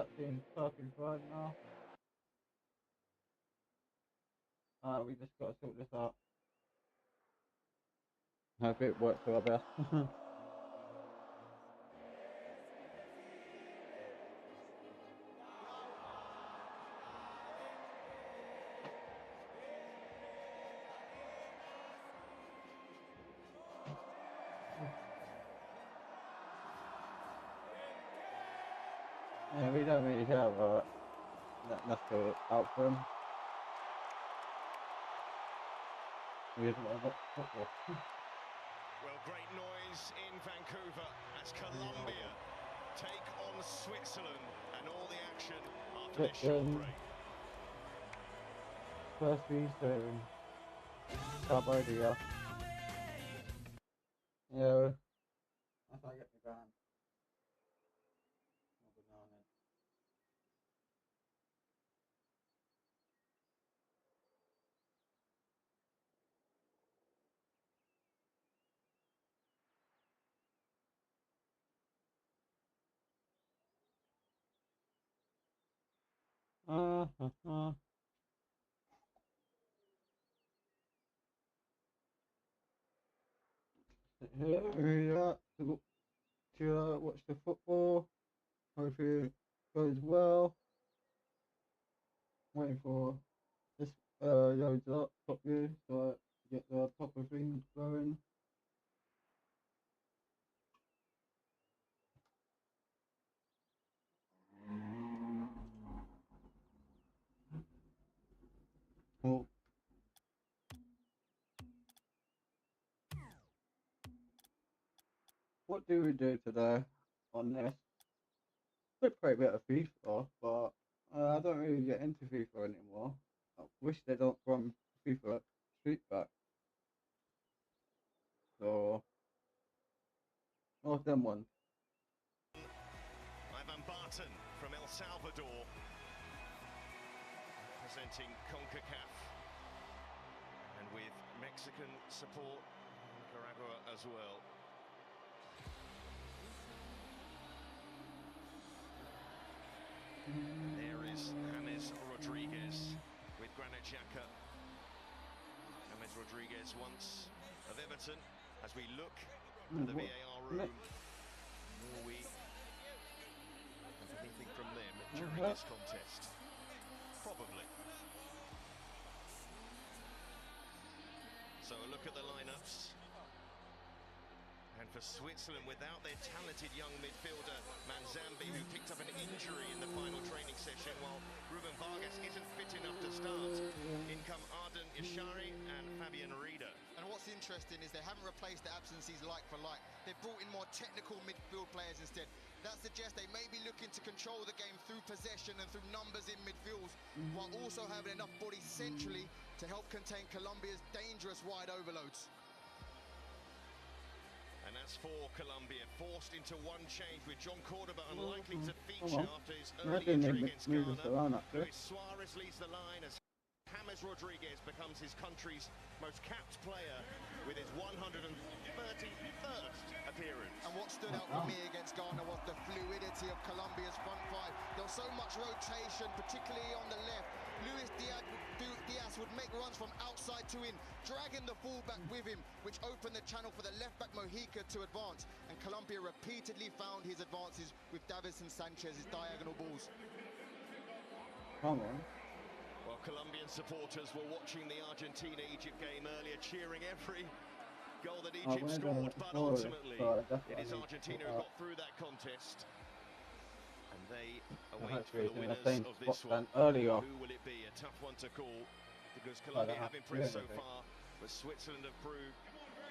that seems fucking fine now. We just gotta sort this out. Hope it works for our best. Yeah, we don't really have enough to out for him. We just want to watch football. Well, great noise in Vancouver as Colombia take on Switzerland and all the action after this short break. First Eastern Cambodia. Yeah, that's how I get me banned. Yeah, to watch the football. Hope it goes well. Waiting for this loads up properly so I get the proper things going. Well, what do we do today on this? Could play a bit of FIFA, but I don't really get into FIFA anymore. I wish they don't run FIFA Street back. So, most them ones. Ivan Barton from El Salvador, presenting CONCACAF, and with Mexican support, Nicaragua as well. There is James Rodriguez with Granit Xhaka. James Rodriguez once of Everton. As we look at the VAR room, will we have anything from them during this contest? Probably. So a look at the lineups. And for Switzerland, without their talented young midfielder, Manzambi, who picked up an injury in the final training session, while Ruben Vargas isn't fit enough to start. In come Arden Ishari and Fabian Rieder. And what's interesting is they haven't replaced the absences like for like. They've brought in more technical midfield players instead. That suggests they may be looking to control the game through possession and through numbers in midfield, while also having enough bodies centrally to help contain Colombia's dangerous wide overloads. And as for Colombia, forced into one change with John Cordoba unlikely to feature after his early injury against Ghana. Luis Suarez leads the line as James Rodriguez becomes his country's most capped player with his 131st appearance. And what stood out for me against Ghana was the fluidity of Colombia's front five. There was so much rotation, particularly on the left. Luis Diaz would make runs from outside to in, dragging the fullback with him, which opened the channel for the left-back Mojica to advance. And Colombia repeatedly found his advances with Davinson Sanchez's diagonal balls. Come on. Well, Colombian supporters were watching the Argentina-Egypt game earlier, cheering every goal that Egypt scored, but ultimately it is Argentina who got through that contest. And they await for the winners of this one. Earlier. Who will it be? A tough one to call, because Colombia have impressed so far, but Switzerland have proved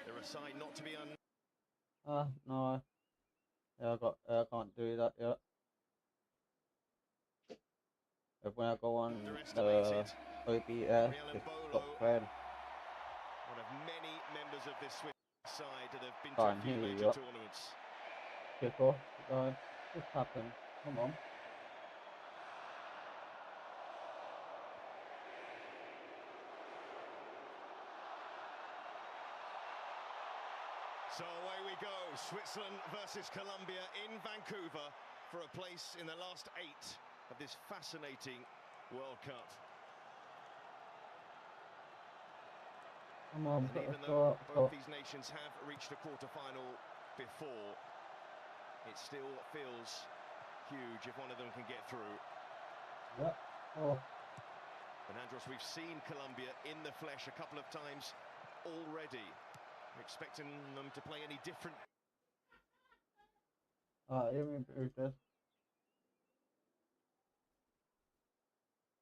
they're a side not to be no. Yeah, I can't do that yet. If when I go on OBS, it's got friend. One of many members of this Swiss side that have been to a few major tournaments. Kick off, just happened. Come on. So away we go, Switzerland versus Colombia in Vancouver for a place in the last 8 of this fascinating World Cup. Come on, And put even a though shot. both these nations have reached a quarter-final before, it still feels huge if one of them can get through. Yep. Oh. And Andros, we've seen Colombia in the flesh a couple of times already. We're expecting them to play any different Give me Brutus.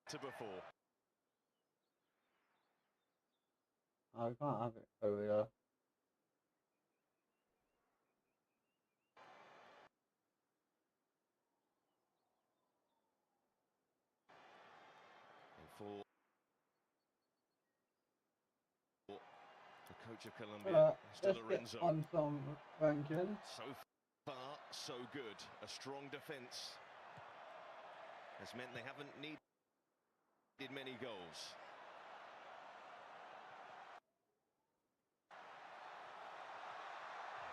to before. I can't have it over here. And for the coach of Colombia, Mr. Let's Lorenzo. get on some ranking. So far, so good. A strong defence has meant they haven't needed many goals.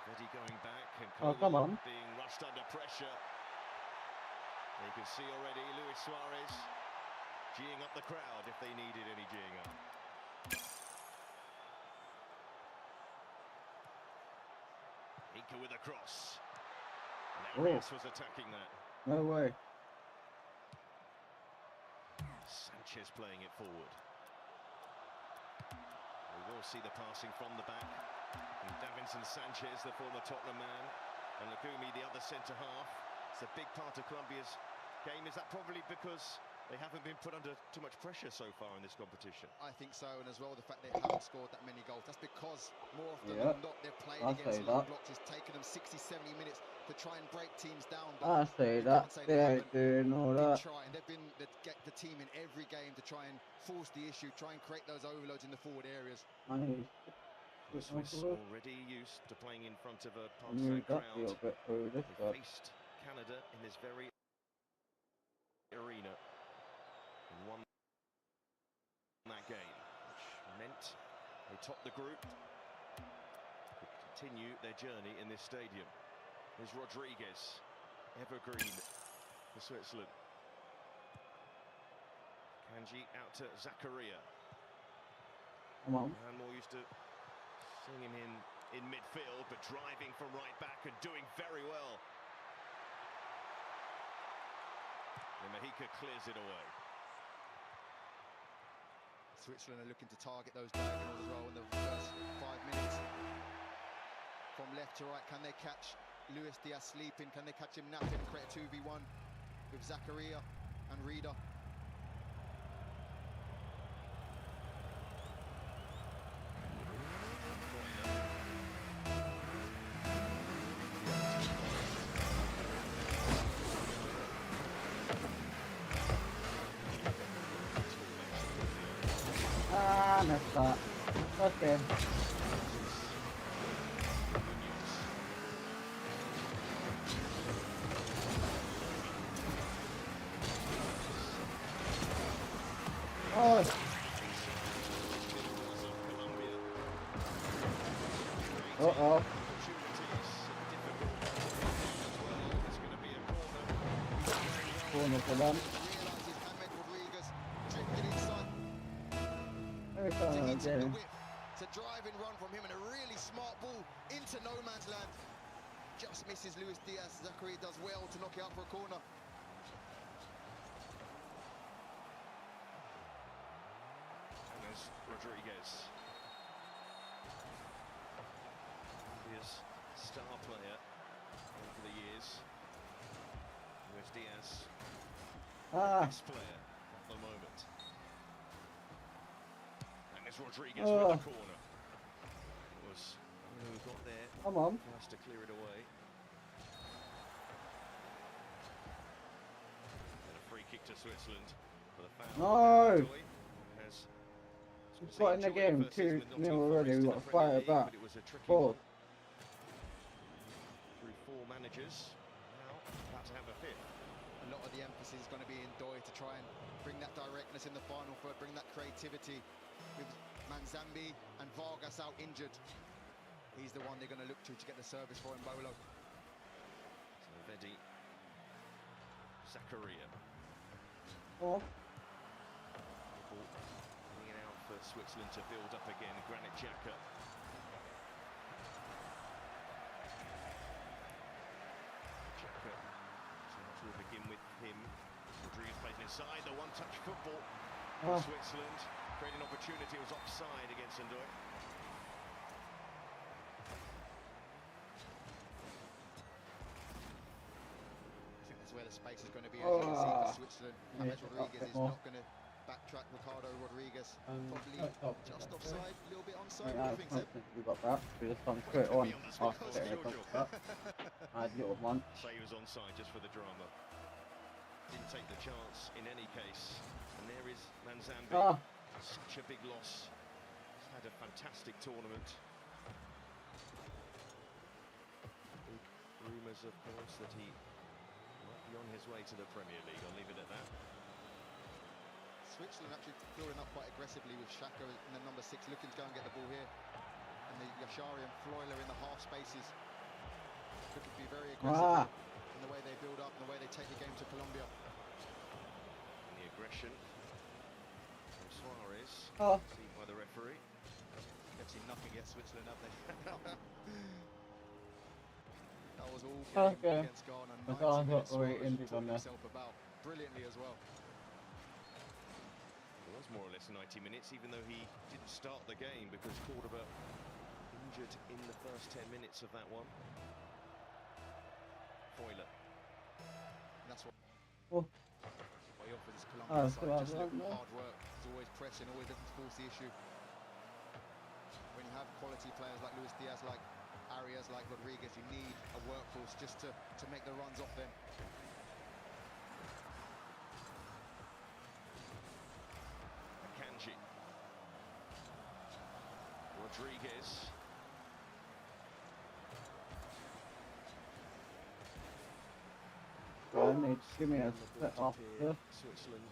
Vetti going back and Oh, come on. being rushed under pressure. You can see already Luis Suarez geeing up the crowd if they needed any geeing up. Ika with a cross. And Arias was attacking that. No way. Sanchez playing it forward. We will see the passing from the back. And Davinson Sanchez, the former Tottenham man, and Lagumi, the other centre-half. It's a big part of Colombia's game. Is that probably because they haven't been put under too much pressure so far in this competition? I think so, and as well the fact they haven't scored that many goals. That's because more often than not they're playing against low blocks. It's taken them 60, 70 minutes to try and break teams down. I say that. They ain't doing all that. Trying. They've been get the team in every game to try and force the issue, try and create those overloads in the forward areas. The Swiss already used to playing in front of a Move partisan that crowd. bit They faced Canada in this very arena and won that game, which meant they topped the group, could continue their journey in this stadium. Here's Rodriguez, evergreen for Switzerland. Kanji out to Zakaria. Come on. And more used to seeing him in midfield, but driving from right back and doing very well. And Mexico clears it away. Switzerland are looking to target those diagonals as well in the first 5 minutes. From left to right, can they catch Luis Diaz sleeping? Can they catch him napping and create a 2v1 with Zakaria and Reader? Ah, messed up. Okay. Oh. Uh-oh. Corner for them. It's a driving run from him and a really smart ball into no man's land. Just misses Luis Diaz. Zachary does well to knock it out for a corner. And there's Rodriguez. His star player over the years. Luis Diaz, best player at the moment. And there's Rodriguez with the corner. It was who got there. Come on. First to clear it away. And a free kick to Switzerland for the foul. No! We've got in the game 2-0 already. We've got to fight it back. Four. Through 4 managers. Now about to have a fifth. A lot of the emphasis is going to be in Doi to try and bring that directness in the final third, bring that creativity. With Manzambi and Vargas out injured, he's the one they're going to look to get the service for Mbolo. So Vetti, Zakaria. Oh. Bringing out for Switzerland to build up again. Granit Xhaka. Xhaka. So we'll begin with him. Rodriguez plays inside. The one-touch football for Switzerland. Creating opportunity. Was offside against Ndoye. Where the space is going to be, as you can see, for Switzerland. James Rodriguez is not going to backtrack Ricardo Rodriguez. Probably just offside, a little bit onside. What do you think, Seb? We got that. We just done straight on. I had little one. Say he was onside just for the drama. Didn't take the chance in any case. And there is Manzambi. Such a big loss. He's had a fantastic tournament. Big rumours, of course, that he might be on his way to the Premier League. I'll leave it at that. Switzerland actually building up quite aggressively with Xhaka in the number 6, looking to go and get the ball here. And the Yashari and Freuler in the half spaces. Looking to be very aggressive in the way they build up and the way they take the game to Colombia. And the aggression from Suarez, seen by the referee. They've seen nothing yet, Switzerland, have they? That was all against Ghana. 90 minutes, Suarez talked himself about brilliantly as well. It was more or less 90 minutes, even though he didn't start the game because Cordoba injured in the first 10 minutes of that one. Freuler. That's what he offers his Colombian side, just looking hard work. He's always pressing, always looking to force the issue. When you have quality players like Luis Diaz, like Arias, like Rodriguez, you need a workforce just to make the runs off them. Akanji. Rodriguez. I need to give me a set off here. Switzerland.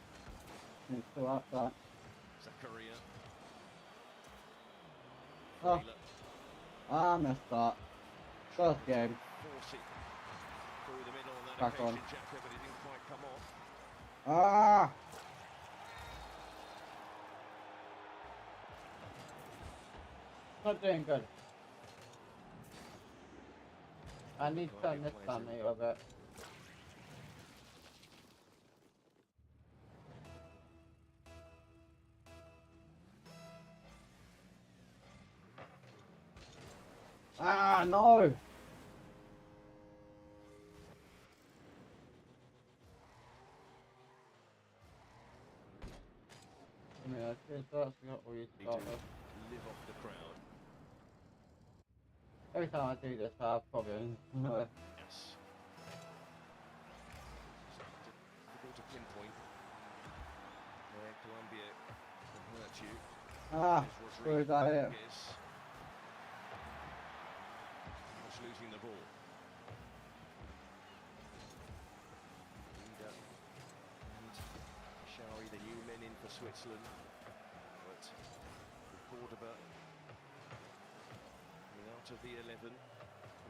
Need to out that. Zakaria. I messed up. First game. Force it through the middle on that Back occasion, on. Xhaka, but it didn't quite come off. Not doing good. I need to turn this down a little bit. No! Yeah, that's not what you start with. Live off the crowd. Every time I do this, I have problems. Yes. Difficult to pinpoint where Colombia can hurt you. Where is that here? Just losing the ball. Ida and Shawi, the new men in for Switzerland. But Cordoba coming out of the 11.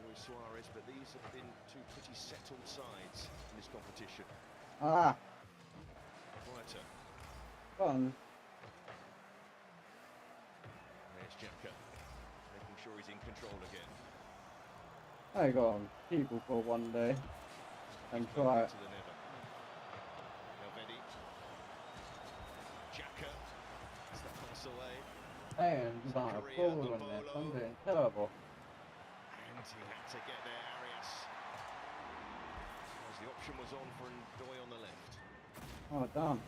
Luis Suarez, but these have been two pretty settled sides in this competition. Quieter. Fun. There's Xhaka, making sure he's in control again. I go on people for one day and try it. To the nether. Elvedi. Xhaka. That's the pass away. And I'm a fool in this. I'm doing terrible. And he had to get there, Arias. As the option was on for Ndoye on the left. Oh, damn.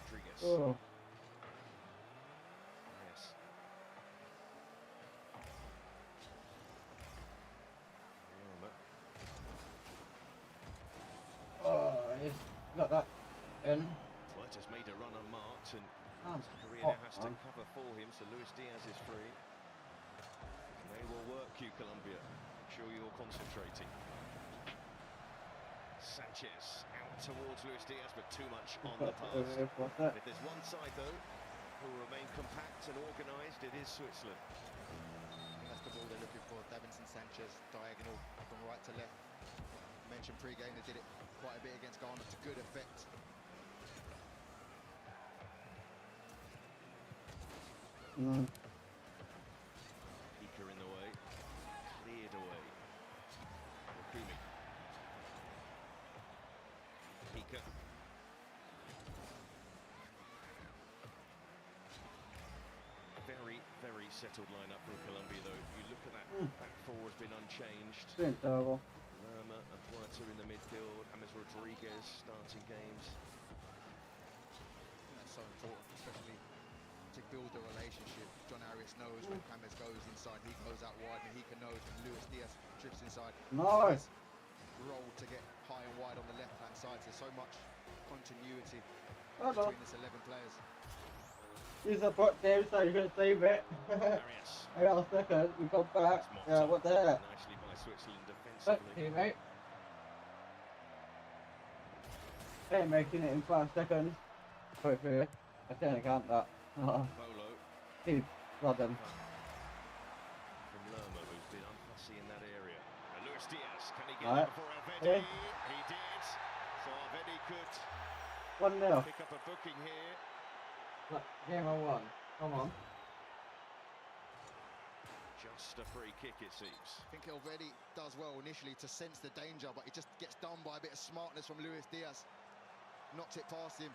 Rodriguez. Oh. Yes. He's got that in. Well, just made a run unmarked, and Zakaria now has to cover for him, so Luis Diaz is free. They will work you, Colombia. Make sure you're concentrating. Sanchez out towards Luis Diaz, but too much on the pass. If there's one side, though, who will remain compact and organised, it is Switzerland. That's the ball they're looking for. Davinson Sanchez, diagonal from right to left. I mentioned pre-game they did it quite a bit against Ghana to good effect. Hika in the way, cleared away. Wakumi. Hika. Very, very settled lineup from Colombia, though. You look at that, back four has been unchanged. It's been terrible. Lerma and Puerto in the midfield. James Rodriguez starting games. That's so important, especially to build a relationship. John Arias knows when James goes inside, he goes out wide, and he can know when Luis Diaz drifts inside. Nice. Roll to get high and wide on the left-hand side. There's so much continuity Well done. between this 11 players. Use a butt, Dave, so you're going to save it. Arias. I got a second, we got back. Yeah, what the heck? Nicely by Switzerland But, defensively. teammate. Ain't making it in 5 seconds. Hopefully. I can't count that. Bolo Dude, well done. from Lerma, who's been unfussy in that area. And Luis Diaz, can he get Right. there before Alvedi? Yeah. He did. So Alvedi could 1-0. pick up a booking here. Look, game on 1. Come on. Just a free kick, it seems. I think Alvedi does well initially to sense the danger, but he just gets done by a bit of smartness from Luis Diaz. Knocked it past him.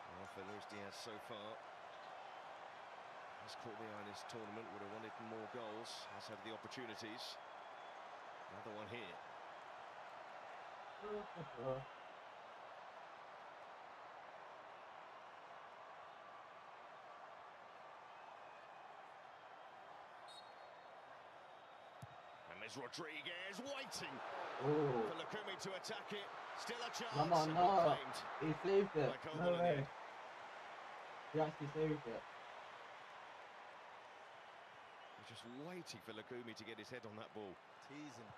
Well, for Luis Diaz so far, has caught the eye in this tournament, would have wanted more goals, has had the opportunities. Another one here. James Rodriguez waiting for Lukumi to attack it. Still a chance. Come on, and no. claimed He saved it. by No Coleman in the way. end. He actually saved it. He's just waiting for Lukumi to get his head on that ball. Teasing.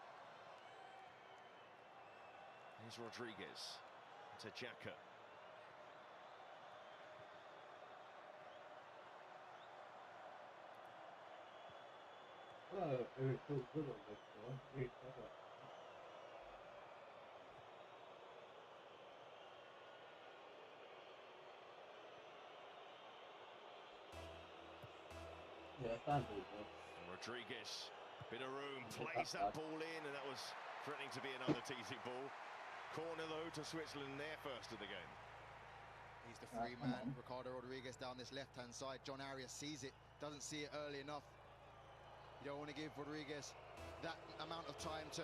Here's Rodriguez to Xhaka. Oh, it was so good on this one. Really clever. Yeah, sounds really good. And Rodriguez, bit of room, plays that ball in, and that was threatening to be another teasing ball. Corner though to Switzerland, their first of the game. He's the Ah, free come man. on. Ricardo Rodriguez down this left-hand side. John Arias sees it, doesn't see it early enough. You don't want to give Rodriguez that amount of time to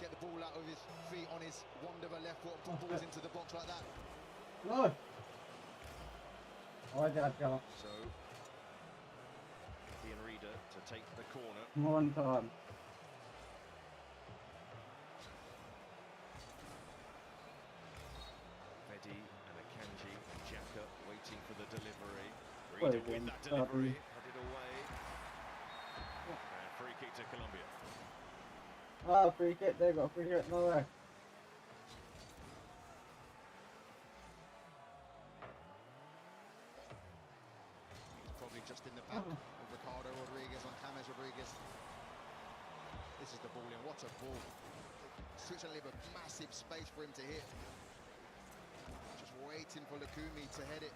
get the ball out of his feet on his Wanderer left foot and put balls into the box like that. No! Oh, I did jump. So, Ian Reader to take the corner. One time. Fedi and Akanji and Xhaka waiting for the delivery. Well Reader with done, that delivery, Fedi. headed away. And free kick to Colombia. Ah, free kick, they got a free kick, no way. He's probably just in the back of Ricardo Rodriguez on James Rodriguez. This is the ball in. What a ball. Switzerland leave a massive space for him to hit. Just waiting for Lukumi to head it.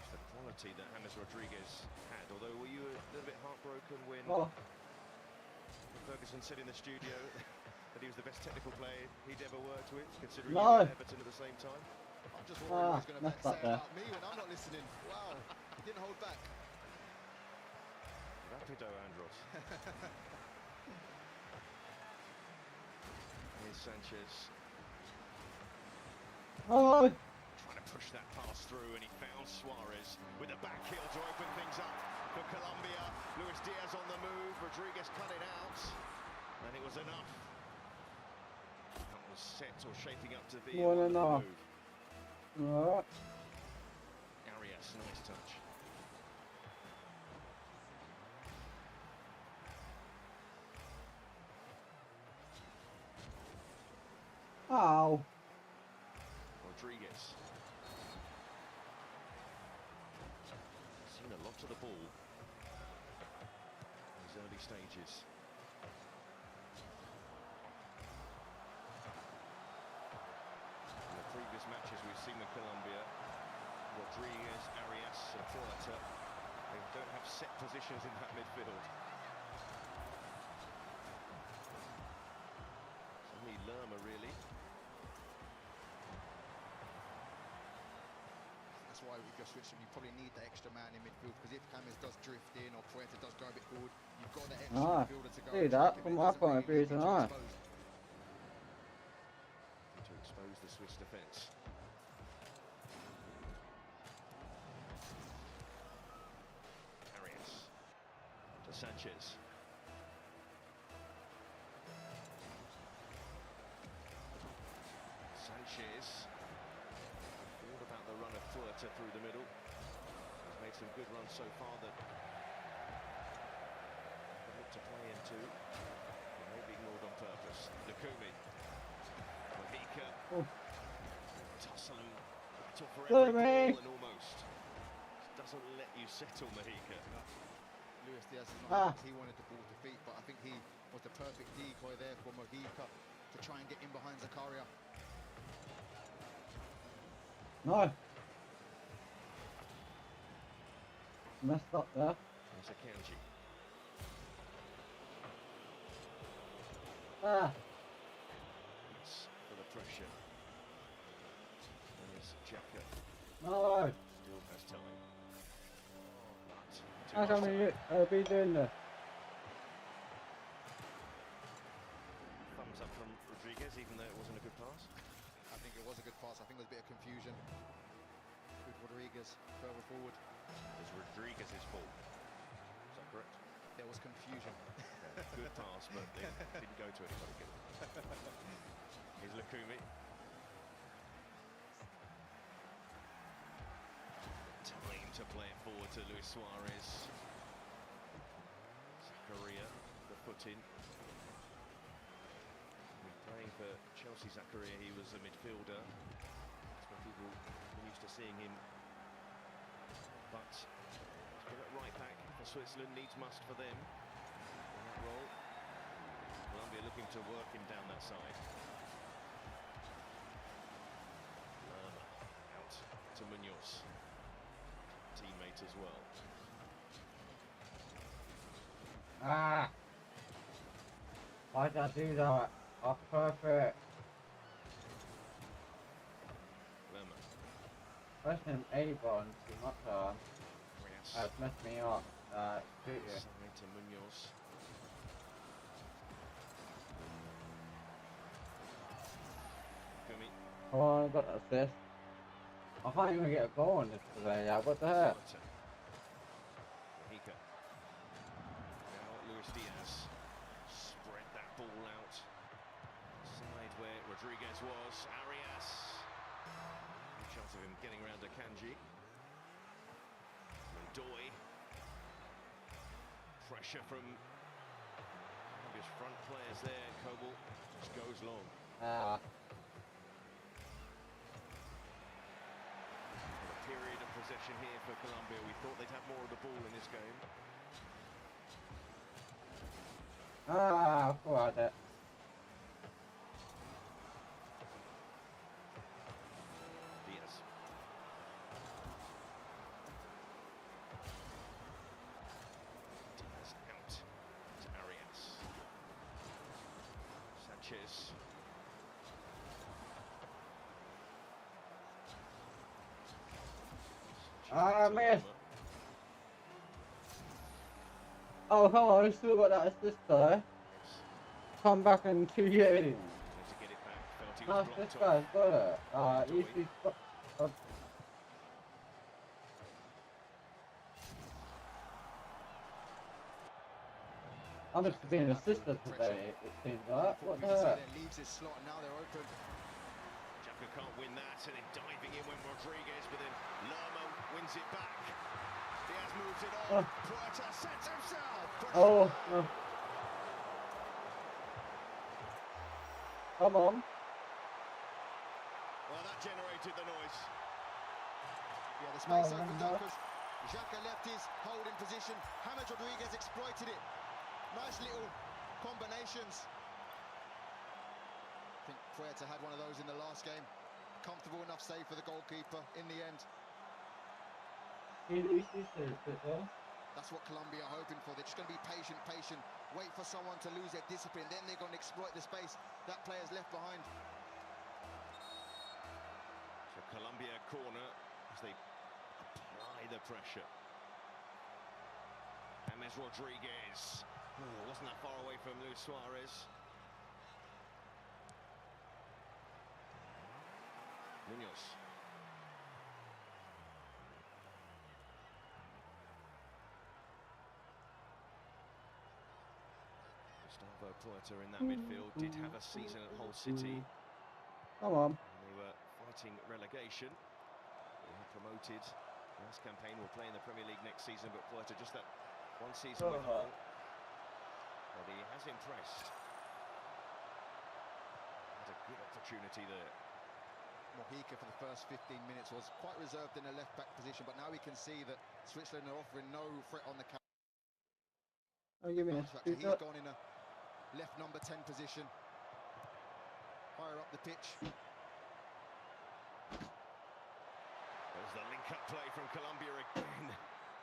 It's the quality that James Rodriguez had, although were you a little bit heartbroken when Oh, Ferguson said in the studio that he was the best technical player he'd ever worked with, considering No. he was at Everton at the same time? I'm just worried what he's going to messed say up there. about me when I'm not listening. Wow, he didn't hold back. Rapido Andros. Here's Sanchez oh, trying to push that pass through, and he found Suarez with a back heel to open things up for Colombia. Luis Diaz on the move, Rodriguez cut it out, and it was enough. That was set or shaping up to be a One wonderful enough. move. alright. Arias, nice touch. Ow. Rodriguez. Seen a lot of the ball in these early stages. In the previous matches we've seen with Colombia, Rodriguez, Arias and Puerta, they don't have set positions in that midfield. It's only Lerma really. That's why if you're switching, you probably need that extra man in midfield, because if James does drift in or Puerta does go a bit forward, you've got that extra midfielder to go. See that from my point of view tonight. To expose the Swiss defence. Arias to Sanchez. Sanchez. All about the run of Puerta through the middle. He's made some good runs so far that they look to play into. It may be ignored on purpose. Lukumi. Mojica. Tussling. Battle for every ball and almost. Doesn't let you settle, Mojica. Luis Diaz is not he wanted the ball to feet, but I think he was the perfect decoy there for Mojica to try and get in behind Zakaria. No. Messed up there. There's Akanji. That's for the pressure. There's Xhaka. No. Still has time. How come you be doing this? Thumbs up from Rodriguez, even though it wasn't a good pass. I think it was a good pass. I think there was a bit of confusion with Rodriguez further forward. It was Rodriguez's fault. Is that correct? There was confusion. Yeah, good pass, but they didn't go to anybody good. Here's Lukumi. Time to play it forward to Luis Suarez. Zakaria, the foot in. Playing for Chelsea, Zakaria, he was a midfielder. That's when people were used to seeing him. But he's got it right back for Switzerland, needs must for them in that role. Colombia looking to work him down that side. Lerma out to Munoz, teammate as well. Why did I do that? Oh, perfect. Lerma. Pressing A button too much. That's messed me up. Shoot you. Side to Munoz. Gumi. Come on, I got that assist. I can't even get a goal on this today. Yeah, what the heck? Mojica. Now Luis Diaz. Spread that ball out. Side where Rodriguez was. Arias. Good chance of him getting around to Kanji. Mondoy. Pressure from his front players there. Kobel just goes long. A period of possession here for Colombia. We thought they'd have more of the ball in this game. I thought that. Diaz. Diaz out to Arias. Sanchez. Missed. Oh, come on, we still got that assist though. Come back in 2 years. No, this guy's got it. Easy. I'm just being an assistant today, it seems like. What the heck? Leaves his slot and now they're open. Xhaka can't win that, and then diving in went Rodriguez, but then Lerma wins it back. Diaz moves it on. Puerta sets himself. Oh, no. Come on. Well, that generates created the noise. Yeah, the space opened up because Xhaka left his holding position. James Rodriguez exploited it. Nice little combinations. I think Puerta had one of those in the last game. Comfortable enough save for the goalkeeper in the end. That's what Colombia are hoping for. They're just going to be patient, wait for someone to lose their discipline, then they're going to exploit the space that player's left behind. So Colombia corner as they apply the pressure. James Rodriguez. Wasn't that far away from Luis Suarez. Munoz. Gustavo Puerta in that midfield did have a season at Hull City. Come on. And they were fighting relegation. They were promoted last campaign, will play in the Premier League next season, but Puerta just that one season with Hull. But he has impressed. Had a good opportunity there. Mojica for the first 15 minutes was quite reserved in a left-back position, but now we can see that Switzerland are offering no threat on the counter. Oh, give me a He's gone in a left number 10 position. Higher up the pitch. There's the link-up play from Colombia again.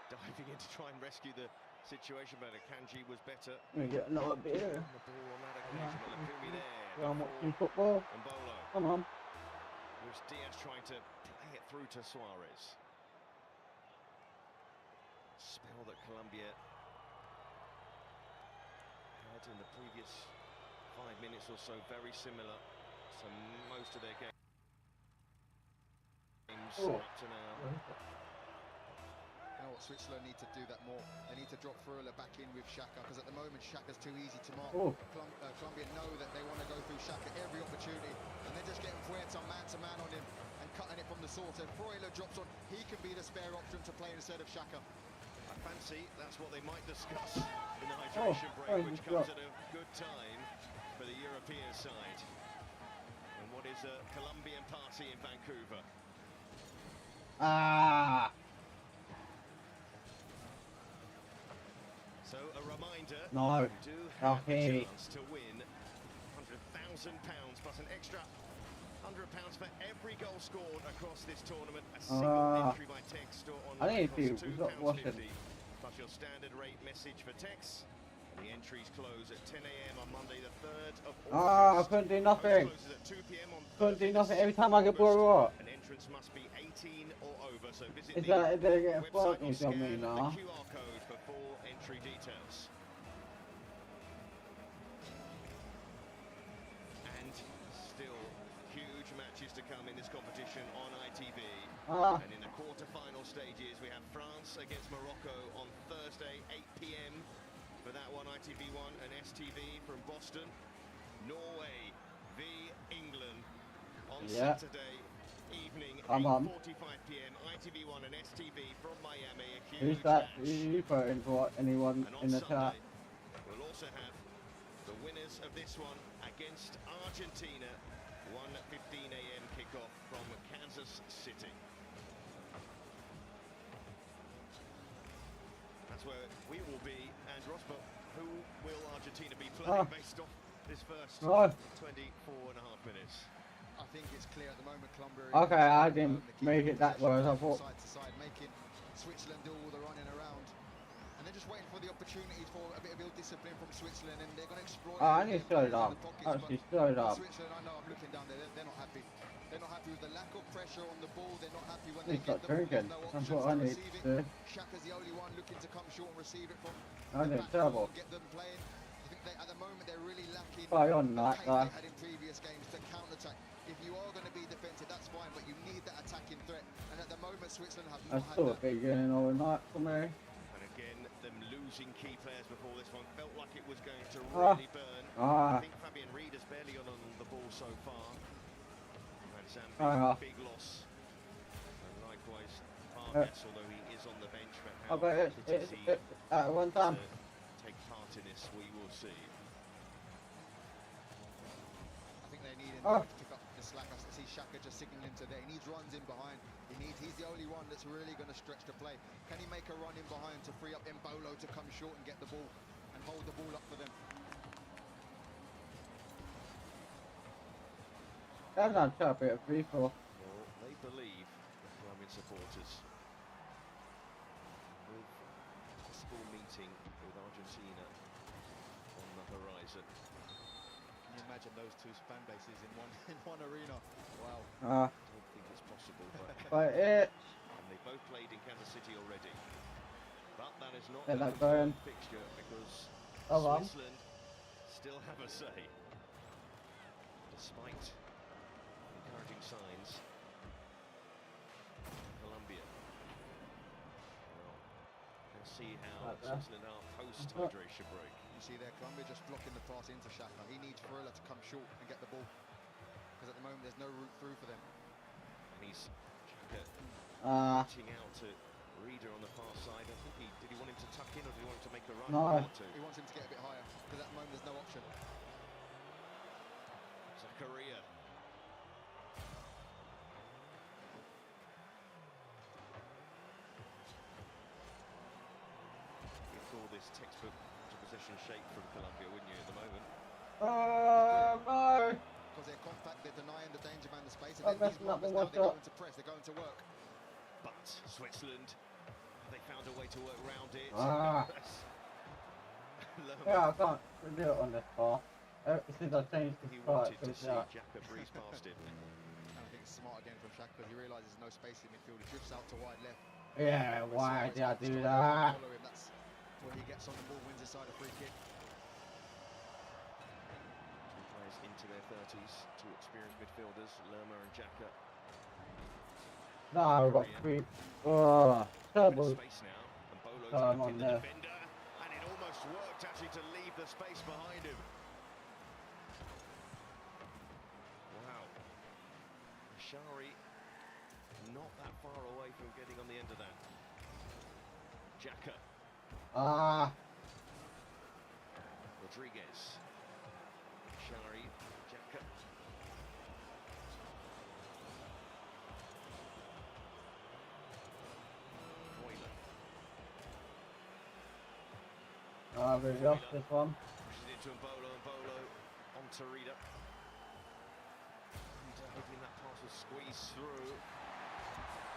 Diving in to try and rescue the situation, but Akanji was better. Let me get another beer. The ball on that occasion, but Lukumi there. I'm watching football. And Bolo. Come on. Luis Diaz trying to play it through to Suarez. Spell that Colombia had in the previous 5 minutes or so, very similar to most of their games up to now. You know what, Switzerland need to do that more. They need to drop Furla back in with Xhaka, because at the moment Xhaka's too easy to mark. Colombia know that they want to go through Xhaka every opportunity, and they're just getting Puerta man-to-man on him and cutting it from the source. And Furla drops on, he can be the spare option to play instead of Xhaka. I fancy that's what they might discuss in the hydration break, which comes at a good time for the European side. And what is a Colombian party in Vancouver? So a reminder, you do have a chance to win £100,000 plus an extra £100 for every goal scored across this tournament. A single entry by text or online costs £2.50 plus your standard rate message for text. And the entries close at 10 AM on Monday the 3rd of August. I couldn't do nothing. Closes at 2 PM on Couldn't do Thursday, nothing the every time I get 6th of bored. August. An entrance must be 18 or over, so visit the They're getting website or fucking scan on me the now. QR code for full entry details. And still huge matches to come in this competition on ITV. And in the quarter-final stages, we have France against Morocco on Thursday, 8 PM. For that one, ITV1 and STV from Boston. Norway v England on Saturday evening, 8:45 PM. ITV1 and STV from Miami. A huge Who's that? match. You putting for anyone And on in the Sunday, chat? we'll also have the winners of this one against Argentina. 1:15 AM kickoff from Kansas City. That's where we will be. And Rosberg, who will Argentina be playing based off this first 24.5 minutes? I think it's clear at the moment Colombia. Okay, I didn't make it that well as I thought. Side to side, making Switzerland do all the running around. And they're just waiting for the opportunities for a bit of ill-discipline from Switzerland, and they're going to exploit I need to slow it up. Actually, slow it up. Switzerland, I know, I'm looking down there, they're not happy. They're not happy with the lack of pressure on the ball. They're not happy when they get the ball. There's no That's options what I to need receive to do. it. Xhaka's the only one looking to come short and receive it from I the did back terrible. four, get them playing. I think at the moment they're really lacking Play on the that pace guy. they had in previous games to counter-attack. If you are going to be defensive, that's fine, but you need that attacking threat. And at the moment, Switzerland have I not had saw that. it beginning all night for me. And again, them losing key players before this one felt like it was going to really burn. I think Fabian Reed is barely on the ball so far. And Zambia, big loss. And likewise, Vargas, although he is on the bench, but how bet fit is he at one time. to take part in this, we will see. I think they need to pick up the slack. I see see Xhaka just signalling to there. He needs runs in behind. He's the only one that's really going to stretch the play. Can he make a run in behind to free up Mbolo to come short and get the ball and hold the ball up for them? That's not a bit of free for. Well, they believe, the Colombian supporters, with a possible meeting with Argentina on the horizon. Can you imagine those two fan bases in one arena? Wow. I don't think it's possible, but and they both played in Kansas City already. But that is not a confirmed fixture because Switzerland still have a say, despite encouraging signs. Colombia. Well, let's see how Switzerland are post-hydration break. You see there, Colombia just blocking the pass into Xhaka. He needs Freuler to come short and get the ball, because at the moment there's no route through for them. And he's reaching out to Reader on the far side. I think did he want him to tuck in or did he want him to make a run? No. He wants him to get a bit higher, because at the moment there's no option. Zakaria. You call this textbook to possession shape from Colombia, wouldn't you, at the moment? No. Because they're compact, they're denying the danger man the space, and then these moments now they're going to press, they're going to work. But Switzerland, they found a way to work around it. Yeah, I can't do it on this bar. Since I changed the He start, wanted to see Xhaka breeze past him. And I think it's smart again from Xhaka because he realises there's no space in midfield. He drifts out to wide left. Yeah, why did I do that? Follow him. That's where he gets on the ball, wins the side a free kick. Two players into their 30s, two experienced midfielders, Lerma and Xhaka. No, I got free. Oh, terrible. Space now, and Bolo tapped in the defender, and it almost worked actually to leave the space behind him. Wow. Shari not that far away from getting on the end of that. Xhaka. Rodriguez. Shari. Xhaka. Really lost this one. Pushes into Mbolo, and Mbolo onto Reader. Reader hoping that pass will squeeze through.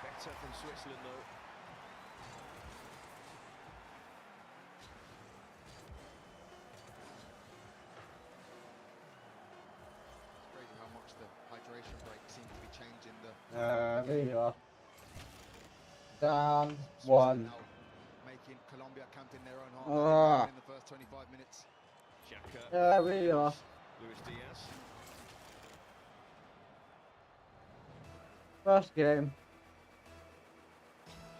Better from Switzerland though. It's crazy how much the hydration break seems to be changing the... There you are. Down one. Making Colombia camp in their own half in the first 25 minutes. Xhaka. There we are. Luis Diaz. First game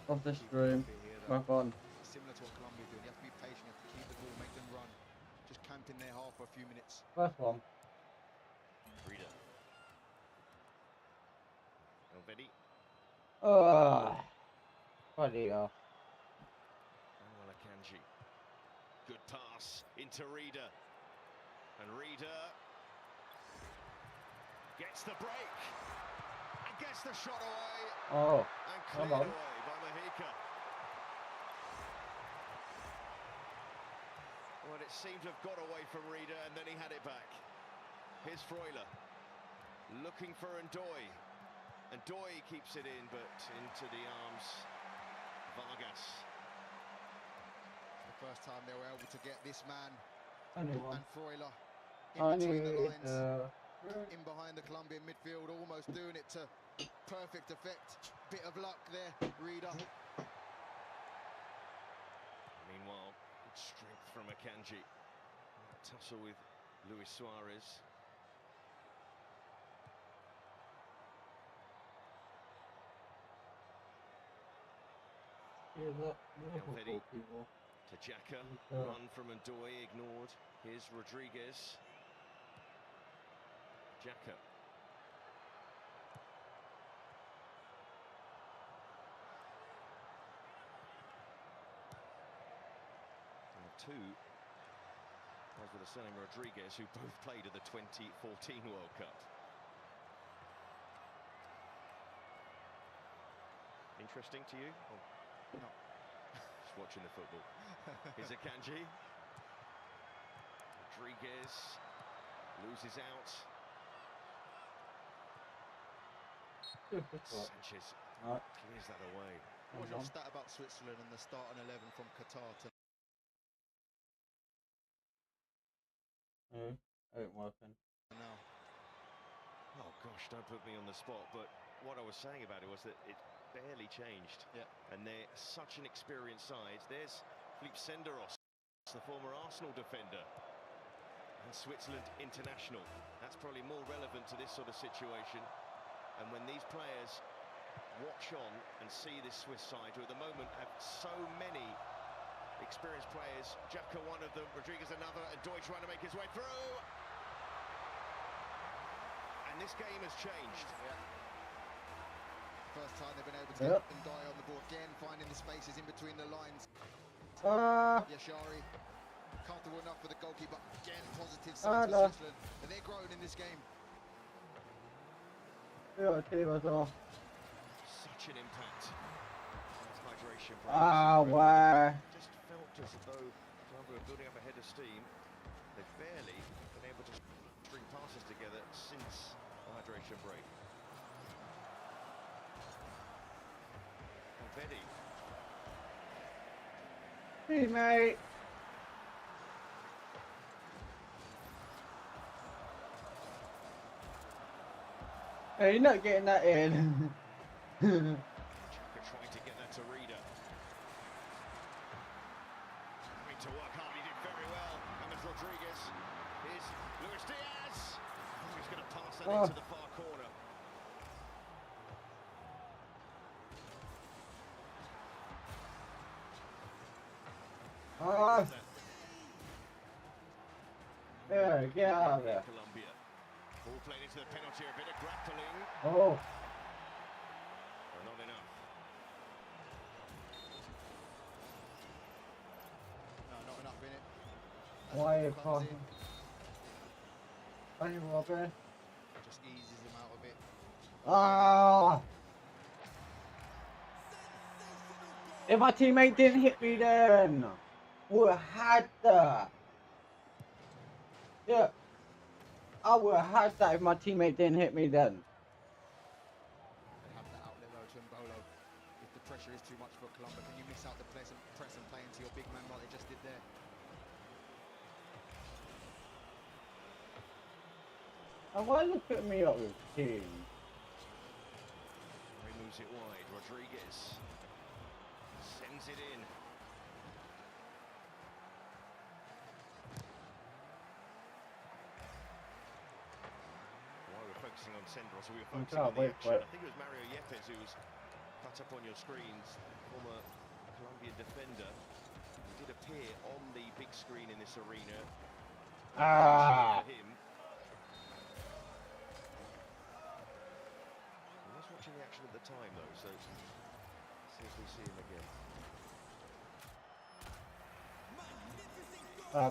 of the stream. Back on. Similar to what Colombia do. You have to be patient, you have to keep the ball, make them run. Just camped in their half for a few minutes. First one. Reader. Elvedi. Bloody hell. Kanji. Good pass into Reader. And Reader gets the break and gets the shot away. Oh, and cleared away by Mahika. Well, it seemed to have got away from Reader and then he had it back. Here's Freuler looking for Ndoye. Ndoye keeps it in, but into the arms Vargas. First time they were able to get this man and Freuler in between the lines, in behind the Colombian midfield, almost doing it to perfect effect. Bit of luck there, Reader. Meanwhile, good strength from Akanji. Tussle with Luis Suarez. Elvedi. To Xhaka, run from Ndoye, ignored. Here's Rodriguez. Xhaka. Two players with the surname Rodriguez, who both played at the 2014 World Cup. interesting to you? Or No. just watching the football. Here's Akanji. Rodriguez loses out. Sanchez clears that away. What was your stat about Switzerland and the starting 11 from Qatar to... Ain't working. now? Oh gosh, don't put me on the spot, but what I was saying about it was that it barely changed. Yeah. And they're such an experienced side. There's Philippe Senderos, the former Arsenal defender, and Switzerland international. That's probably more relevant to this sort of situation. And when these players watch on and see this Swiss side, who at the moment have so many experienced players, Xhaka one of them, Rodriguez another, and Deutsch trying to make his way through. And this game has changed. Yeah. First time they've been able to get and die on the ball again, finding the spaces in between the lines. Yashari, comfortable enough for the goalkeeper. Again, positive signs for Switzerland. And they're growing in this game. Such an impact. That's hydration. Wow. Just felt as though Colombia were building up a head of steam. They've barely been able to string passes together since the hydration break. And Betty. Hey, mate. Hey, you're not getting that in. Xhaka trying to get that to Reader. Having to work hard, he did very well. James Rodriguez. Here's Luis Diaz. He's going to pass that into the far corner. Yeah, get out of there. Colombia. Ball played into the penalty, a bit of grappling. Oh. But not enough. No, not enough in it. Why are you calling? Are you Robert? Just eases him out of it. Ah! If my teammate didn't hit me then, would have had that. Yeah. I would have had that if my teammate didn't hit me then. They have the outlet though to Mbolo. If the pressure is too much for Colombia, can you miss out the press and play into your big man like they just did there? And why are you putting me up with team? He moves it wide. Rodriguez sends it in. While we're focusing on Senderos, we were focusing on the action. I think it was Mario Yepes who was cut up on your screens, former Colombian defender. He did appear on the big screen in this arena. Ah! For him. I was watching the action at the time though, so let's see if we see him again.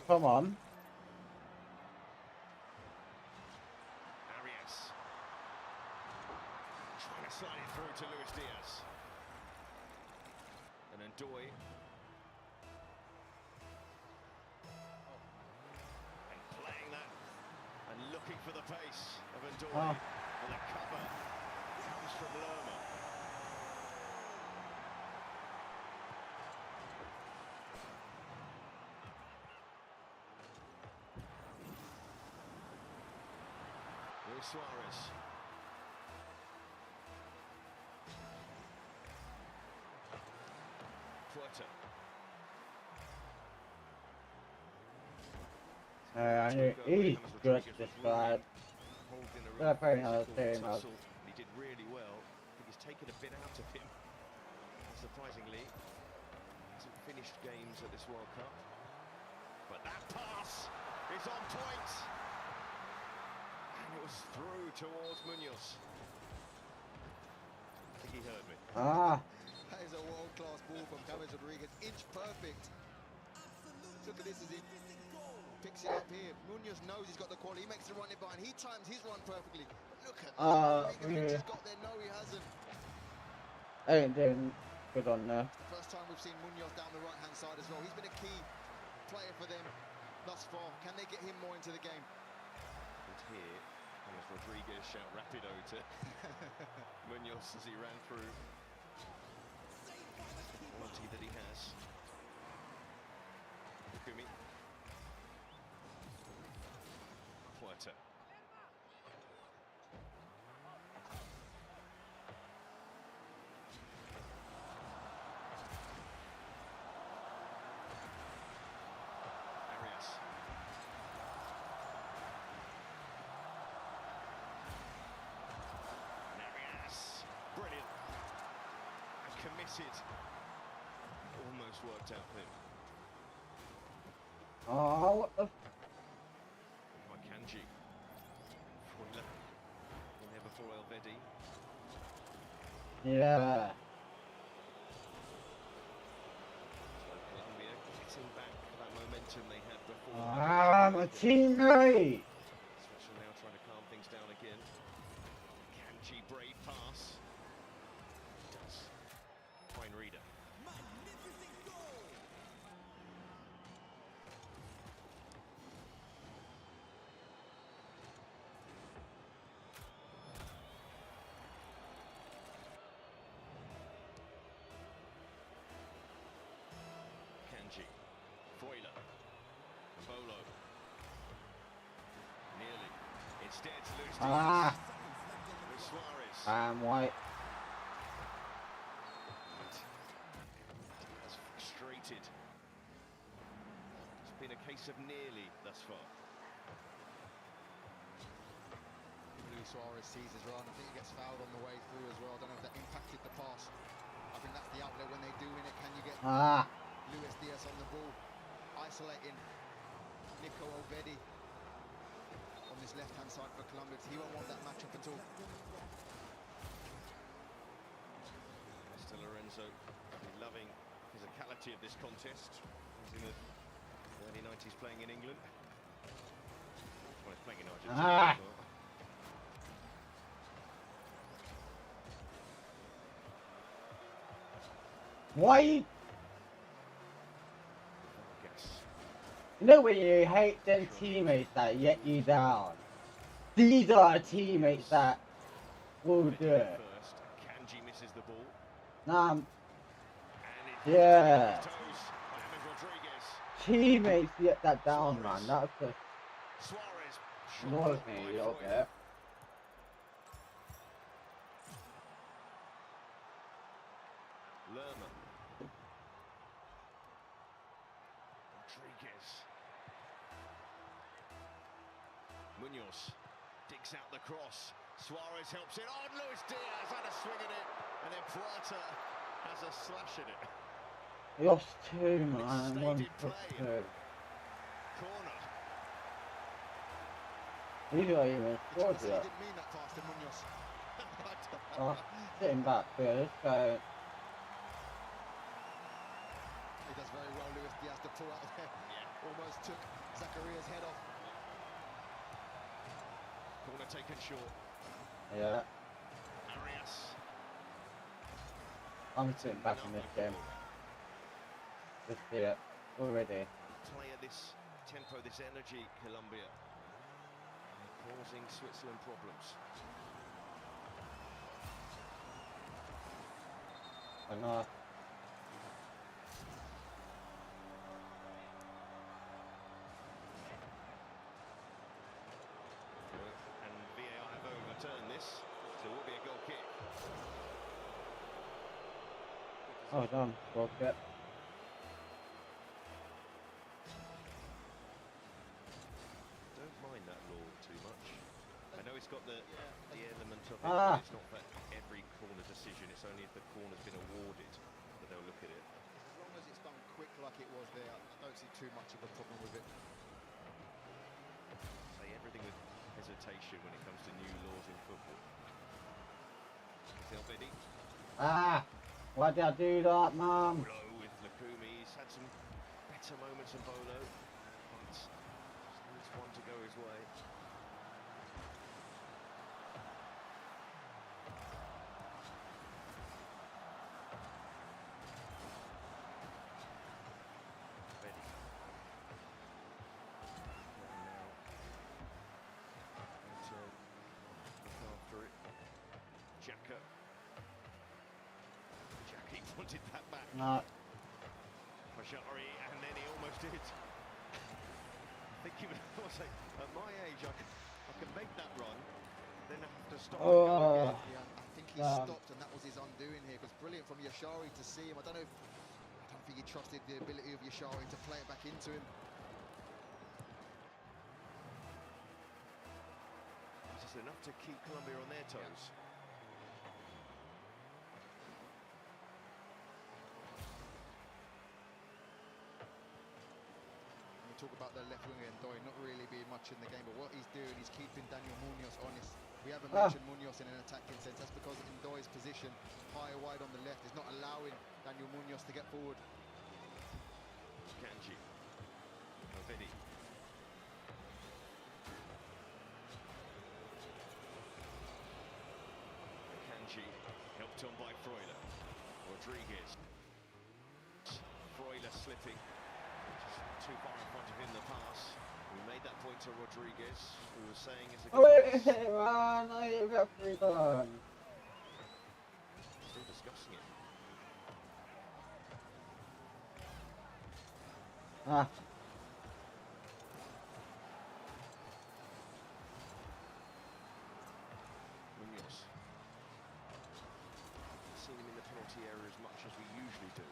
Come on. Arias trying to slide it through to Luis Diaz. And then Doy. And playing that and looking for the pace of Ndoye. And the cover comes from Lerma. Luis Suarez. Puerta. He's good this side. They're playing how they say him. He did really well. I think he's taken a bit out of him. Surprisingly, hasn't finished games at this World Cup. But that pass is on point. And it was through towards Munoz. I think he heard me. That is a world-class ball from James Rodriguez. Inch perfect. Look at this as he picks it up here. Munoz knows he's got the quality. He makes the run it by, and he times his run perfectly. Look at that. Rodriguez thinks he's got there. No, he hasn't. ain't doing good on there. First time we've seen Munoz down the right-hand side as well. He's been a key player for them thus far. Can they get him more into the game? And here, as Rodriguez shout rapido to Munoz as he ran through. The quality that he has. Kumi. Puerta. Arias. Arias. Brilliant. And committed. Almost worked out for him. Oh, what the? By Kanji. Foiler. In there before Elvedi. Yeah. So Colombia getting back that momentum they had before. Ah, my teammate. Especially now trying to calm things down again. Kanji, brave pass. Does. Fine reader. Kanji. Foiler. Bolo. Nearly. Instead, Luis Diaz. Ah, Luis Suarez. I'm white. Diaz frustrated. It's been a case of nearly thus far. Luis Suarez sees his run. I think he gets fouled on the way through as well. I don't know if that impacted the pass. I think that's the outlet when they do win it. Can you get Ah, Luis Diaz on the ball, isolating Nico Elvedi on this left-hand side for Colombia. He won't want that matchup at all. Mr. Lorenzo loving physicality of this contest. He's in the early 90s playing in England. Well, he's playing in Argentina Ah. as well. why? Vargas. You know when you hate them teammates that let you down. These are teammates that will do it. First, Kanji misses the ball. Nah, And it yeah. toes by James Rodriguez. Teammates let that down, man. That's just Suarez. annoys me a little bit. Lerma. Rodriguez. Munoz digs out the cross. Suarez helps it on. Luis Diaz had a swing at it. And then Puerta has a slash at it. We lost two, man. stayed One in for play. two. Corner. These are even He scored didn't yet. mean that pass to Munoz. Oh, sitting back good, so He does very well, Luis Diaz, to pull out there. Yeah. Almost took Zacharia's head off. Corner taken short. yeah, Arias. I'm sitting back in this game. Just see it already. Play at this tempo, this energy, Colombia. They're causing Switzerland problems. I know. And VAR have overturned this, so it will be a goal kick. Oh, done. Well, get. Don't mind that law too much. I know it's got the element of it, Ah. but it's not for every corner decision. It's only if the corner's been awarded that they'll look at it. As long as it's done quick like it was there, I don't see too much of a problem with it. Say everything with hesitation when it comes to new laws in football. Elvedi. Ah! Why did I do that, man? Bolo with Lukumi. He's had some better moments than Bolo, but just needs one to go his way. wanted that back. No. Bashari, and then he almost did. I think he was also, at my age, I can make that run, then I have to stop and go again. Yeah, I think he stopped, and that was his undoing here. It was brilliant from Yashari to see him. I don't think he trusted the ability of Yashari to play it back into him. This is enough to keep Colombia on their toes. Yeah. Talk about the left winger and Ndoye not really being much in the game, but what he's doing is keeping Daniel Munoz honest. We haven't mentioned Munoz in an attacking sense. That's because Ndoye's position high wide on the left is not allowing Daniel Munoz to get forward. Kanji, Ovedi. Kanji helped on by Freuler. Rodriguez. Freuler slipping. Too far in front of him, the pass. We made that point to Rodriguez, who was saying it's a good pass. Man, you got free time. Still discussing it. Munoz. Seen him in the penalty area as much as we usually do.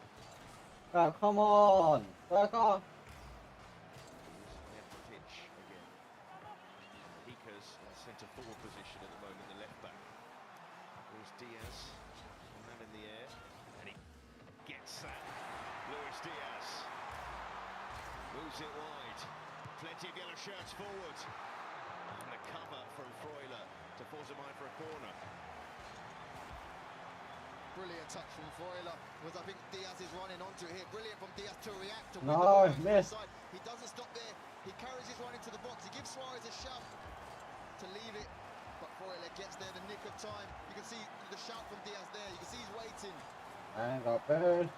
Come on. Back off. Left pitch again. Hika's in centre forward position at the moment, the left back. Luis Diaz, and that in the air, and he gets that. Luis Diaz moves it wide. Plenty of yellow shirts forward. And the cover from Freuler to force him for a corner. Brilliant touch from Freuler, because I think Diaz is running onto it here. Brilliant from Diaz to react to win the ball miss. side. He doesn't stop there. He carries his run into the box. He gives Suarez a shout to leave it, but Freuler gets there the nick of time. You can see the shout from Diaz there. You can see he's waiting. And got burned.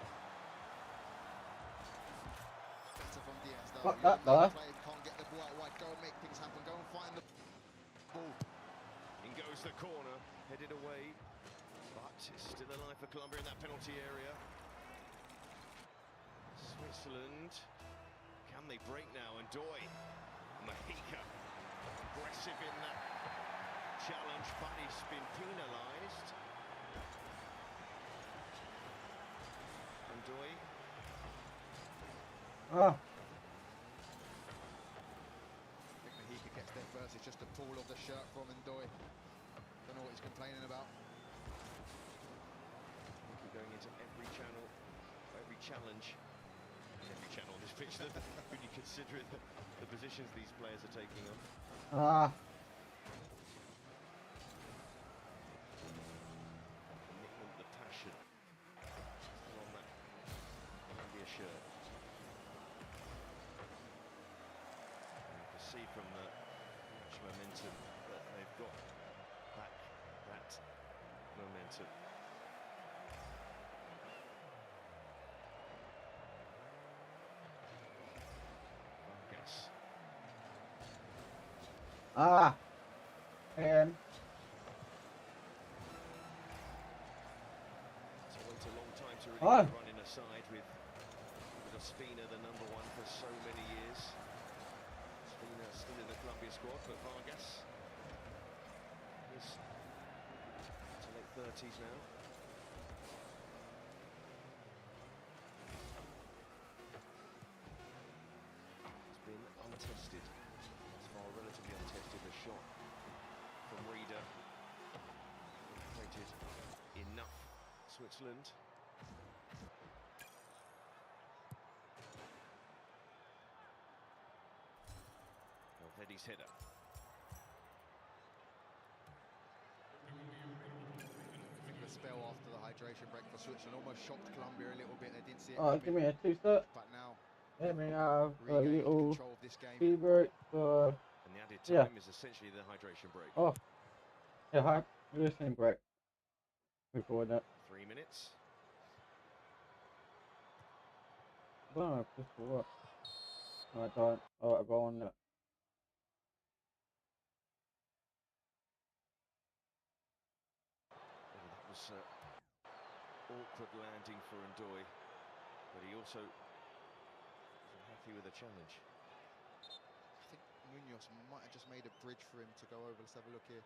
Better from Diaz though. Fuck that, though. Can't get the ball out wide. Go and make things happen. Go and find the ball. In goes the corner, headed away. But it's still alive for Colombia in that penalty area. Switzerland, can they break now? And Ndoye, Mahika, aggressive in that challenge, but he's been penalised. And Ndoye. I think Mahika gets there first. It's just a pull of the shirt from Ndoye. Don't know what he's complaining about. Going into every channel, every challenge, every channel on this pitch, when you consider it, the positions these players are taking on. The commitment, the passion, still on that Colombia shirt. And you can see from the match momentum that they've got back that momentum. And So it's a long time to really get running aside with Ospina, the #1 for so many years. Ospina still in the Colombia squad, but Vargas is to late 30s now. It's been untested. As far relatively untested, a shot from Reader created enough Switzerland. Valverde's header. The spell after the hydration break for Switzerland almost shocked Colombia a little bit. They didn't see it give coming, me a two-step. but now Let me have a regaining little control of this game. tea break. And the added time is essentially the hydration break. Yeah, hi. Listening break. Before that. 3 minutes. I don't know if this will work. No, I don't. I'll go on that. Oh, that was awkward landing for Ndoye, but he also isn't happy with the challenge. I think Munoz might have just made a bridge for him to go over. Let's have a look here.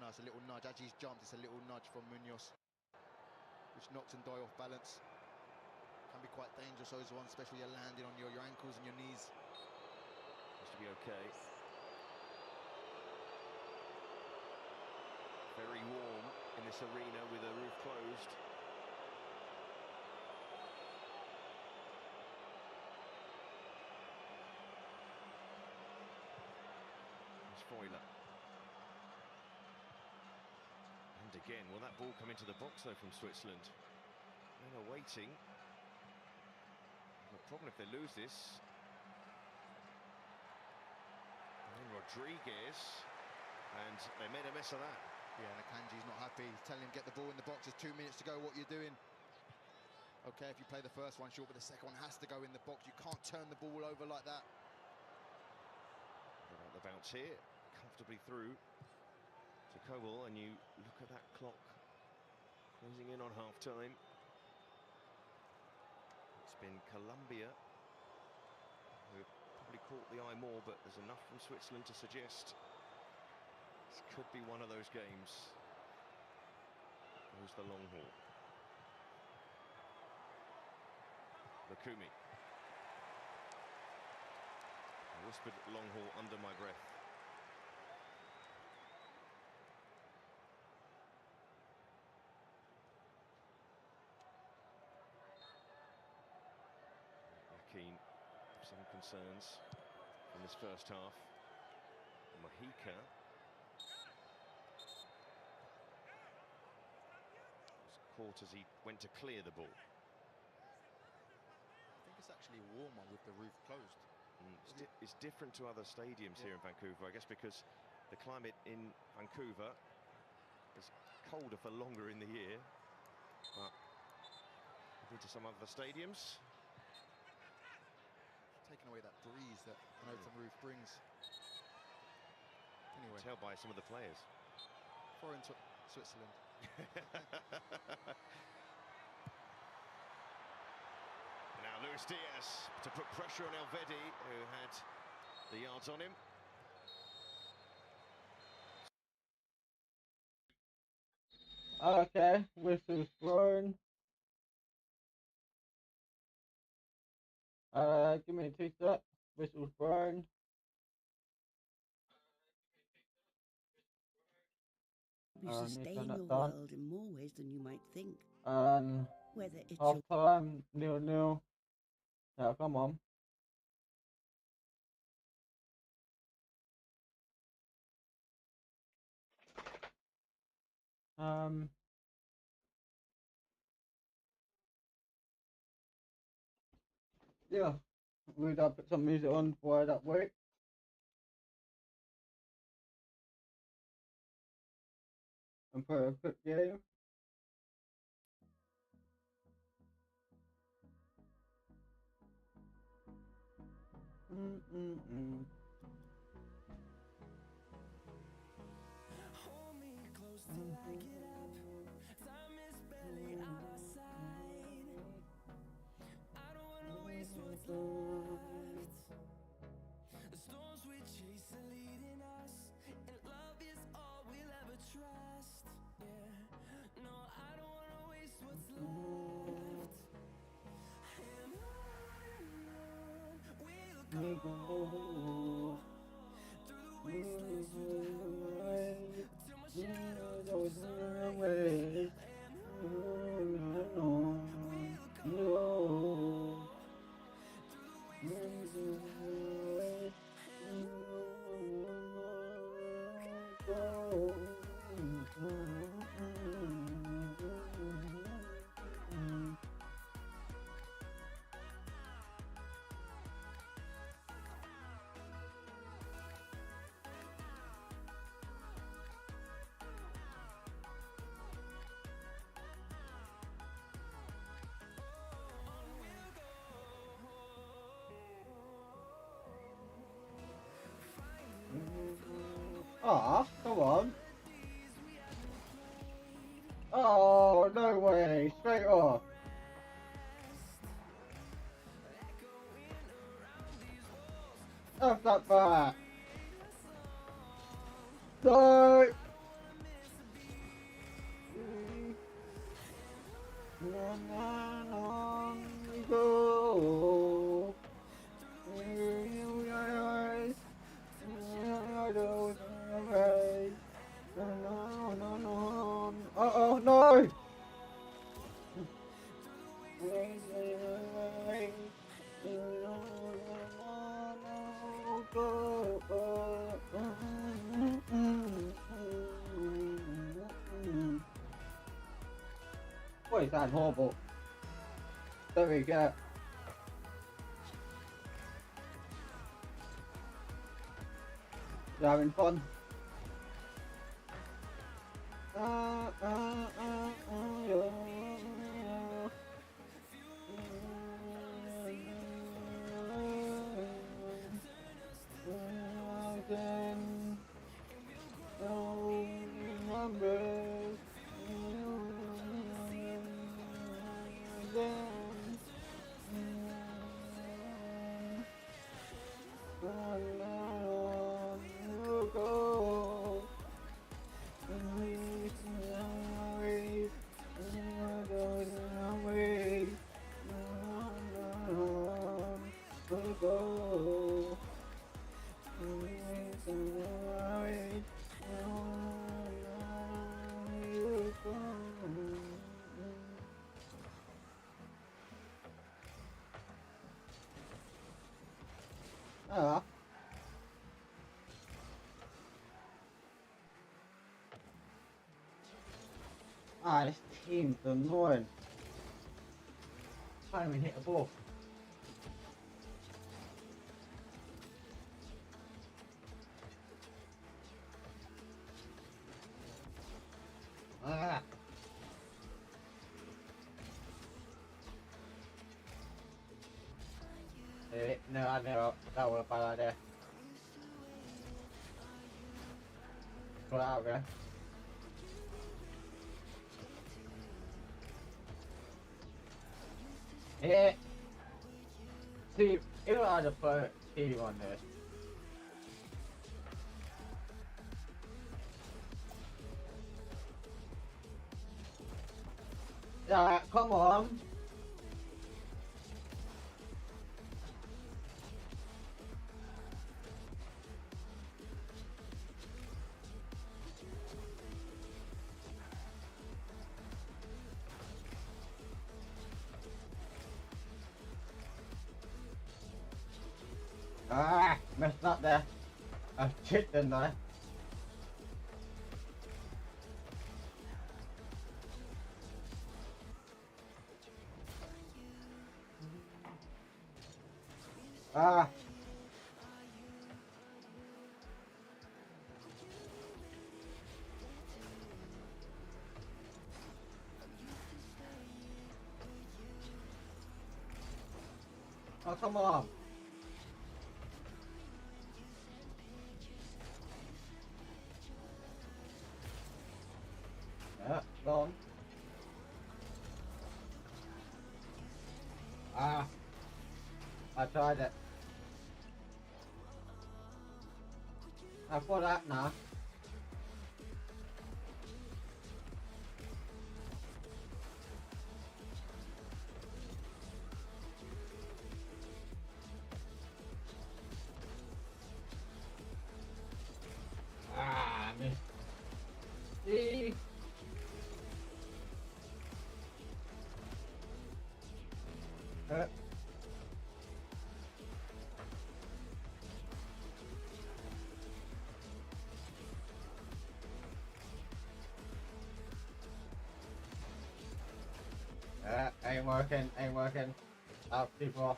No, it's a little nudge. As he's jumped, it's a little nudge from Munoz, which knocks Ndoye off balance. Can be quite dangerous, those ones, especially you're landing on your ankles and your knees. Has to be okay. Very warm in this arena with the roof closed. There's Foiler. And again, will that ball come into the box though from Switzerland? Men are waiting. No problem if they lose this. And Rodriguez, and they made a mess of that. Yeah, and Akanji's not happy. He's telling him, get the ball in the box. There's 2 minutes to go. What you're doing? Okay, if you play the first one short, but the second one has to go in the box. You can't turn the ball over like that. What about the bounce here? Comfortably through to Kobel, and you look at that clock closing in on half-time. It's been Colombia who have probably caught the eye more, but there's enough from Switzerland to suggest this could be one of those games. Goes the long haul. Lukumi. I whispered long haul under my breath. Keen, some concerns in this first half. Mojica was caught as he went to clear the ball. I think it's actually warmer with the roof closed. It's different to other stadiums here in Vancouver, I guess, because the climate in Vancouver is colder for longer in the year. But I've been to some other stadiums. Taking away that breeze that an open roof brings. Anyway, Tell by some of the players. foreign to Switzerland. Now Luis Diaz to put pressure on Elvedi, who had the yards on him. Okay, whistle's blown. Give me a 2 sec. Whistle's blown. You sustain your done. world in more ways than you might think. Whether it's Half your time, 0-0. Yeah, come on. Yeah, we'd put some music on while that wait. And put a quick game. Hold me close till I get up. Time is barely on our side. I don't wanna waste what's left. The storms we chase are leading us, and love is all we'll ever trust. Yeah, no, I don't wanna waste what's left. And on we'll go. Through the wastelands, through the highways, till my shadow goes sun rays. And on we'll go. Through the wastelands, through the highways, and Ah, come on. Oh no way, straight off. That's not bad. No. Go. Uh-oh, no! What is that horrible? There we go. You having fun? Ah. Ah, this team's annoying. Can't even hit a ball. Ah. No, I never. That was a bad idea. Put it out there. Yeah. See, if I had to put Steve on this. Yeah, come on. Ah, messed up there. I chipped in there. Ah. Oh, come on. Yeah, go on. Ah. I tried it. I put that now. Ah, missed. See? Uh. Ain't working, ain't working. Out people.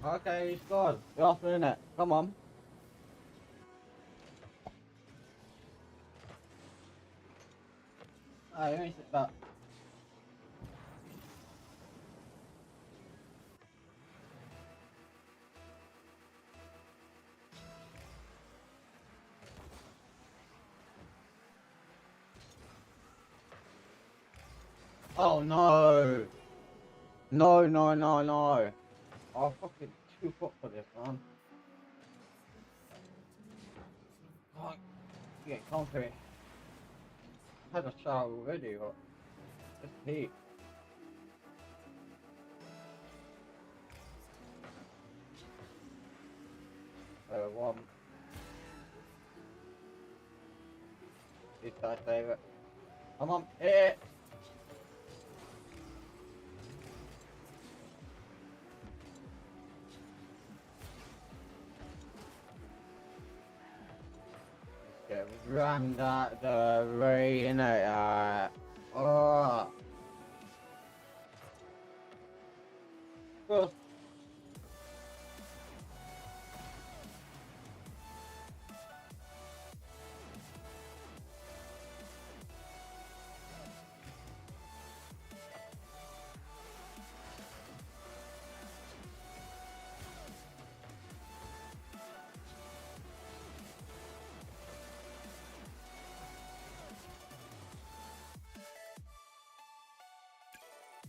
Okay, he's good. You're off in it. Come on. Alright, let me sit back. Oh no! No, no, no, no! Oh, fucking too hot for this, man. Can't get comfy. I had a shower already, but it's heat. One. Is my favourite. Come on, hit it! Get rammed at the rain. Oh. Well,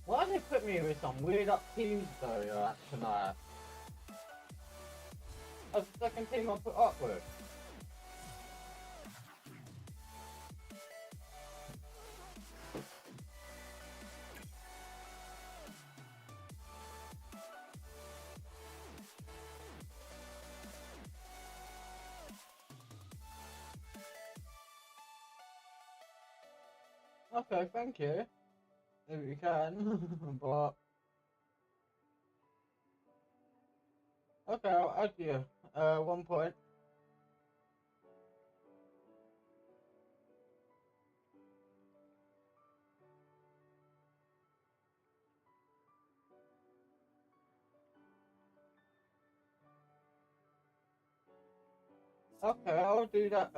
why did they put me with some weird up teams though tonight? That's the second team I put up with. Okay, thank you. If you can, but okay, I'll add you. 1 point. Okay, I'll do that.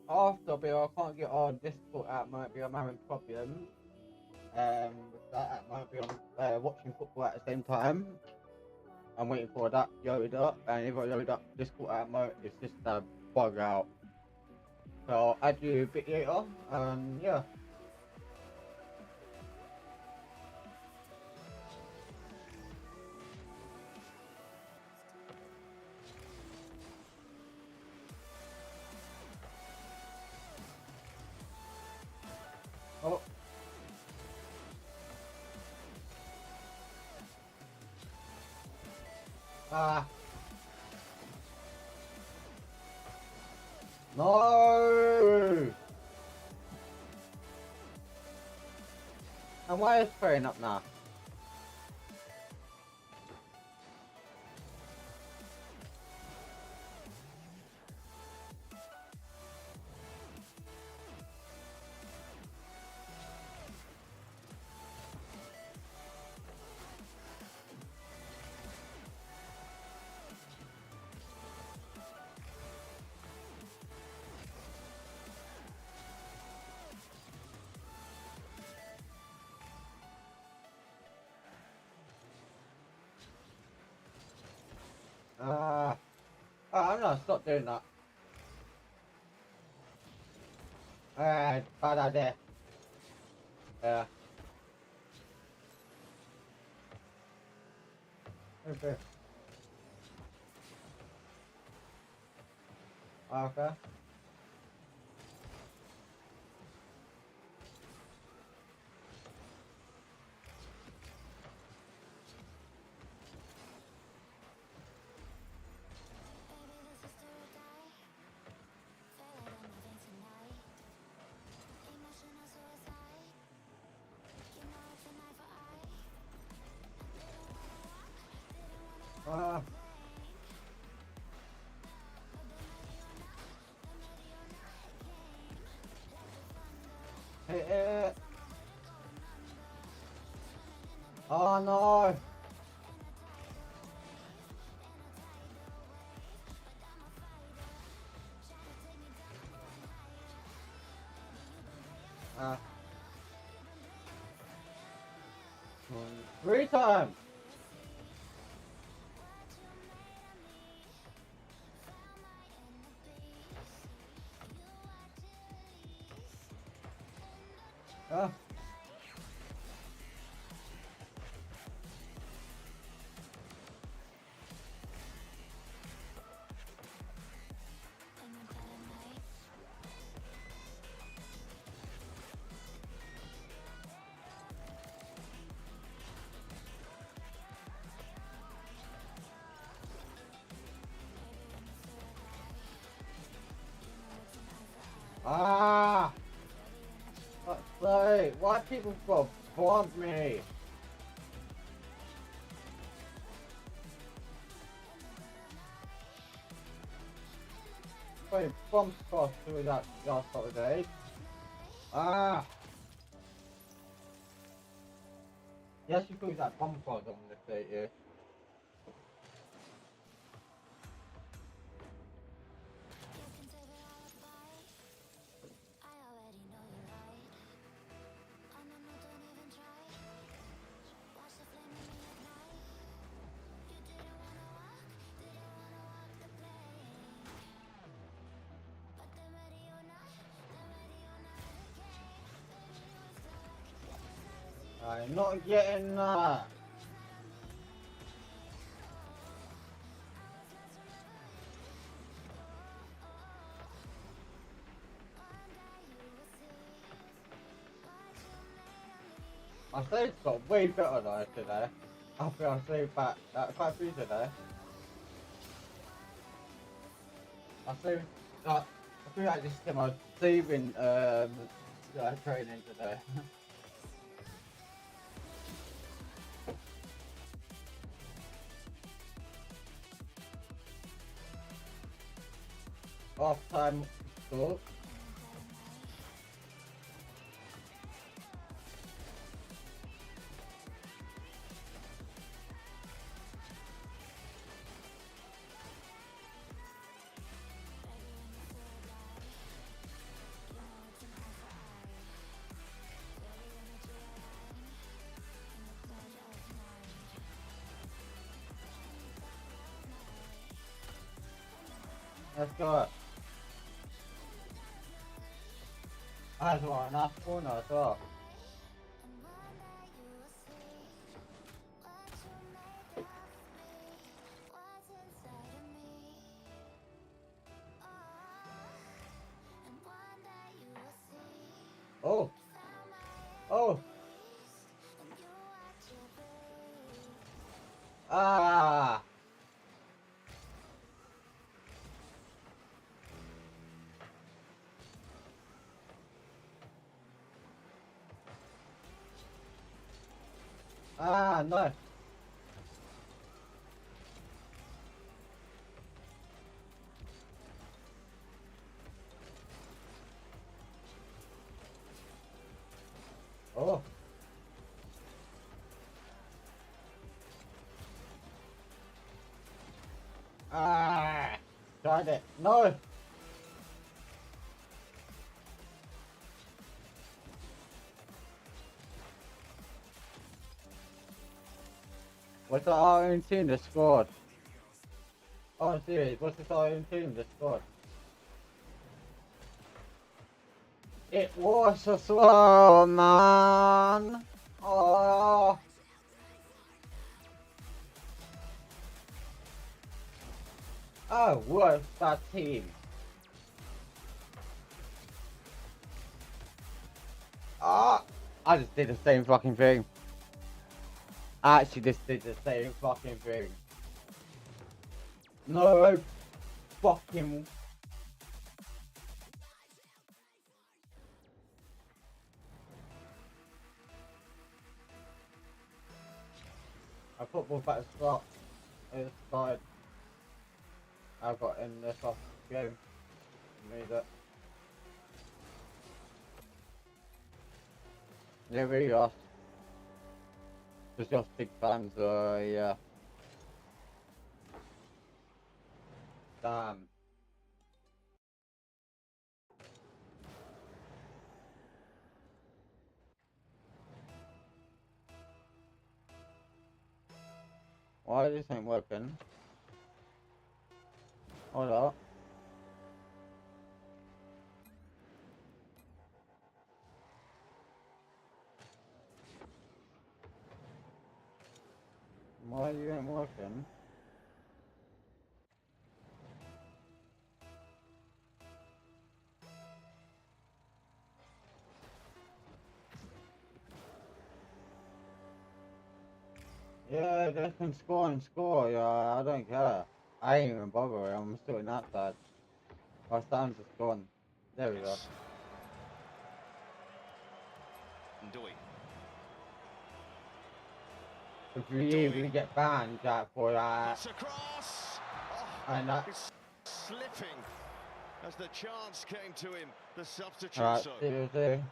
After, but I can't get our Discord app. Might be I'm having problems. With that app might be on watching football at the same time. I'm waiting for that load up, and if I load up Discord app mode, it's just a bug out. So I'll add you a bit later, and yeah. Oh. Ah. No! And why is spraying up now? I'm gonna stop doing that. Bad idea. Yeah. Okay. Okay. Hit it. Oh no. Uh, 3 times. Ah! Sorry, why people go bomb me? Wait, bomb cross through that last holiday. Ah! Yes, you put that bomb cross on the state here. I'm not getting that. My slave's got way better though today. I feel I saved back quite free today. I saved I feel like this is my saving training today. Half time score. Let's go. That's one enough corner as well. Oh. Oh. Ah. Ah, no. Oh. Ah. Tried it. No. What's our own team that scored? Oh, serious. What's our own team that scored? It was a slow man. Oh. Oh, what's that team? Ah. I just did the same fucking thing. I actually just did the same fucking thing. No fucking. I put ball back to start. It started. I got in this off game. Made it. Yeah, really lost. Just big fans, yeah. Damn. Why this ain't working? Hold up. Why you ain't working? Yeah, they can score and score, yeah, I don't care. I ain't even bothering, I'm still in that side. My stands just gone. There we go. Ndoi. If we even get banned for that, That's across. and that. It's slipping as the chance came to him. The substitute Alright, zone. seriously.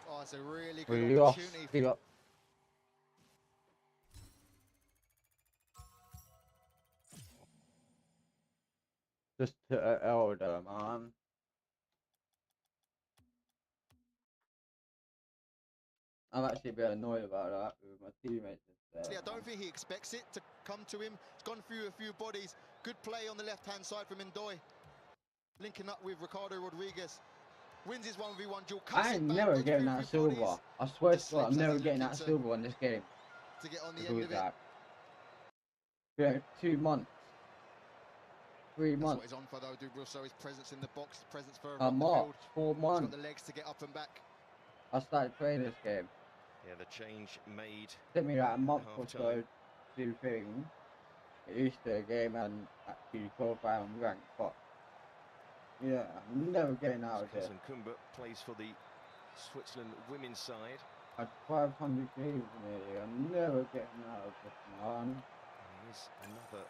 Oh, it's a really good We lost. opportunity. We got. Just to an elder, man. I'm actually a bit annoyed about that with my teammates. I don't think he expects it to come to him. It's gone through a few bodies. Good play on the left-hand side from Ndoi. Linking up with Ricardo Rodriguez. Wins his 1v1 duel. I ain't never getting that silver. I swear to God, I'm never getting that silver in this game. To get on the To end do of that. Yeah, 2 months. 3 That's months. what he's on for though, Dubrusseau. His presence in the box, presence further A up the month. field. 4 He's months. got the legs to get up and back. I started playing this game. Yeah, the change made. Took me like a month or so Half-time. to do things. Get used to the game and actually qualify and rank. But yeah, I'm never getting out of it. Cousin Kumba plays for the Switzerland women's side. At 500 games nearly, I'm never getting out of this, man. And he is another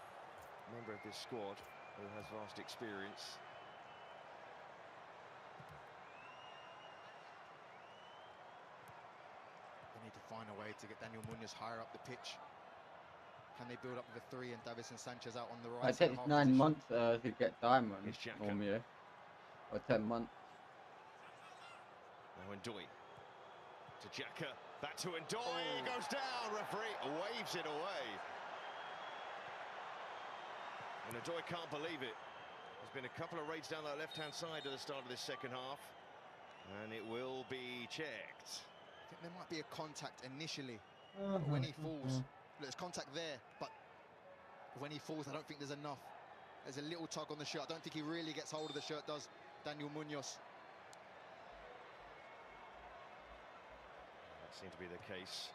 member of this squad who has vast experience. They need to find a way to get Daniel Munoz higher up the pitch. Can they build up with a 3 and Davison Sanchez out on the right? It takes 9 months to get diamond Here's Xhaka. normally, or 10 months. Now Ndoi to Xhaka, back to Ndoi, He goes down, referee waves it away. And Ndoi can't believe it. There's been a couple of raids down that left-hand side at the start of this second half, and it will be checked. I think there might be a contact initially, but when he falls, there's contact there, but when he falls, I don't think there's enough. There's a little tug on the shirt. I don't think he really gets hold of the shirt, does Daniel Munoz. That seemed to be the case.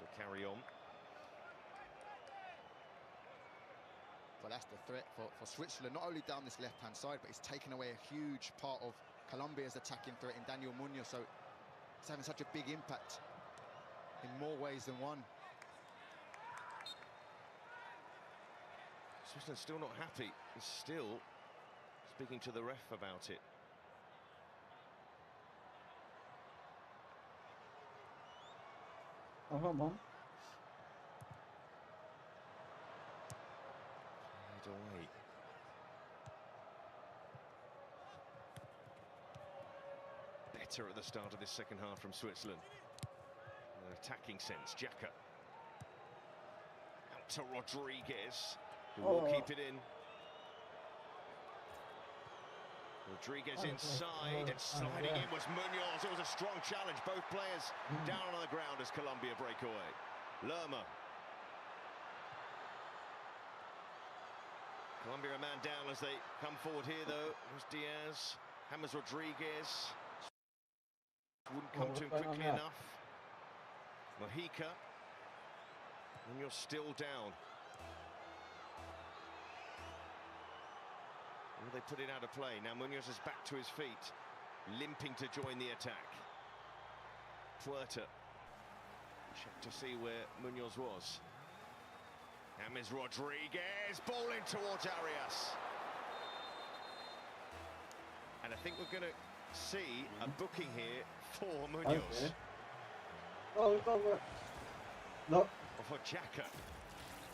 We'll carry on. But that's the threat for Switzerland, not only down this left-hand side, but it's taken away a huge part of Colombia's attacking threat in Daniel Munoz, so it's having such a big impact in more ways than one. Switzerland's still not happy. He's still speaking to the ref about it. Oh, come on. Played away. Better at the start of this second half from Switzerland. In an attacking sense, Xhaka. Out to Rodriguez, who will keep it in. Rodriguez inside, and sliding in was Munoz. It was a strong challenge. Both players down on the ground as Colombia break away. Lerma. Colombia a man down as they come forward here, though. There's Diaz, hammers Rodriguez. Wouldn't come to him quickly enough. Mojica. Munoz still down. Will they put it out of play? Now Munoz is back to his feet, limping to join the attack. Puerta. Check to see where Munoz was. James Rodriguez, ball in towards Arias. And I think we're going to see a booking here for Munoz. Okay. Oh, it's over. No. Or for Xhaka.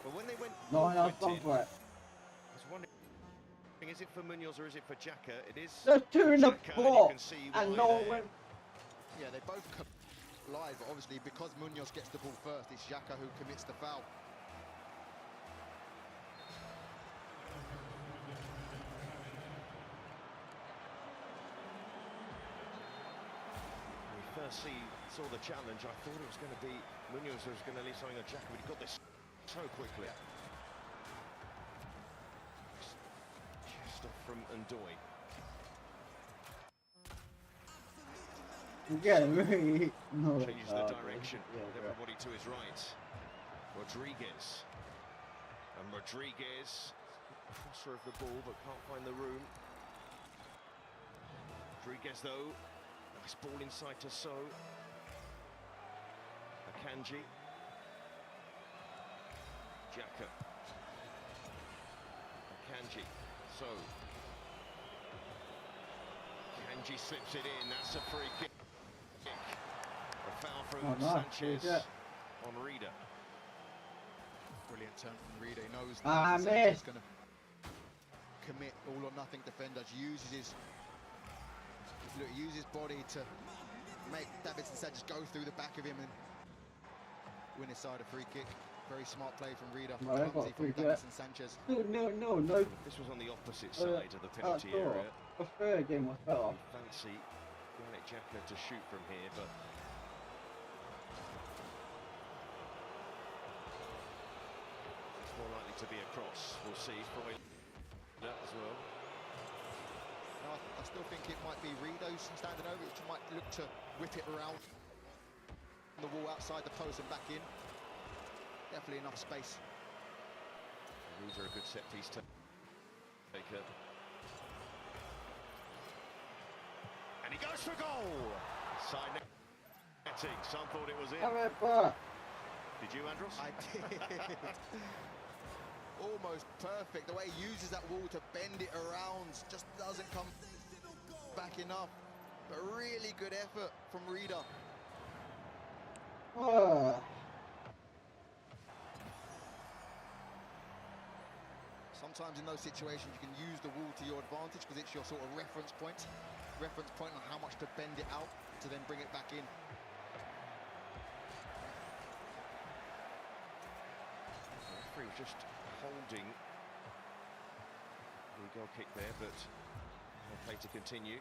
But when they went... No, no, went it's gone in, for it. I was wondering, is it for Munoz or is it for Xhaka? It is. There's 2 in the Xhaka, and you box, can see and why no there. one went. Yeah, they both collide, but obviously because Munoz gets the ball first, it's Xhaka who commits the foul. When we first saw the challenge, I thought it was going to be Munoz who was going to leave something on Xhaka, but he got this so quickly. Just off from Ndoi. Yeah, really. No, Changes the direction yeah, with everybody to his right. Rodriguez. And Rodriguez, crosser of the ball, but can't find the room. Rodriguez though, nice ball inside to So. Akanji. Jaka. Akanji. So. Akanji slips it in, that's a free kick. A foul from Sanchez on Reader. Brilliant turn from Reader. He knows Ah, Sanchez is going to commit all or nothing defenders. Uses his body to make Davinson Sanchez go through the back of him and win his side a free kick. Very smart play from Reader. Clumsy from Davinson Sanchez. No. This was on the opposite side of the penalty area. The third game was better. Fancy Granit Xhaka to shoot from here, but it's more likely to be a cross. We'll see. Probably that as well. No, I still think it might be Reader who's standing over, which might look to whip it around the wall outside the post and back in. Definitely enough space. These are a good set piece taker. And he goes for goal! Side netting. Some thought it was in. Did you, Andros? I did. Almost perfect. The way he uses that wall to bend it around just doesn't come back enough. But really good effort from Reader. Sometimes in those situations you can use the wall to your advantage because it's your sort of reference point on how much to bend it out to then bring it back in. The referee was just holding the goal kick there, but no play to continue.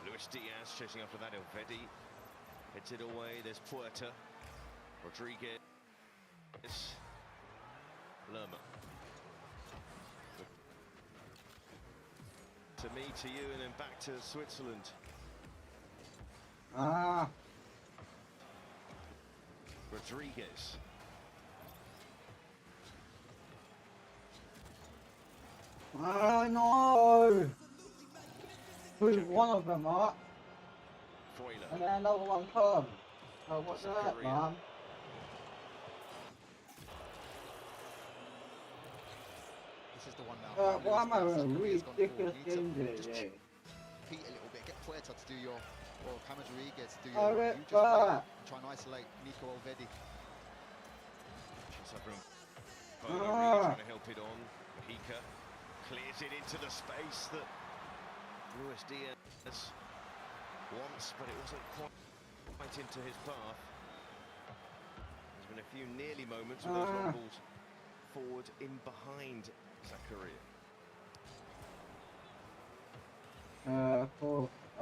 Luis Diaz chasing after that. Elvedi heads it away. There's Puerta, Rodriguez, Lerma. To me, to you, and then back to Switzerland. Rodriguez. No! Who's one of them, Mark? Foiler. And then another one comes. Oh, what's that, man? This is the one now. Why am I having a ridiculous game today? Compete a little bit, get Puerta to do your, or James Rodriguez to do Oh, your, you just wait and try and isolate Nico Elvedi. Trying to help it on. Hika clears it into the space that Luis Diaz wants, but it wasn't quite into his path. There's been a few nearly moments with those long balls forward in behind Zakaria.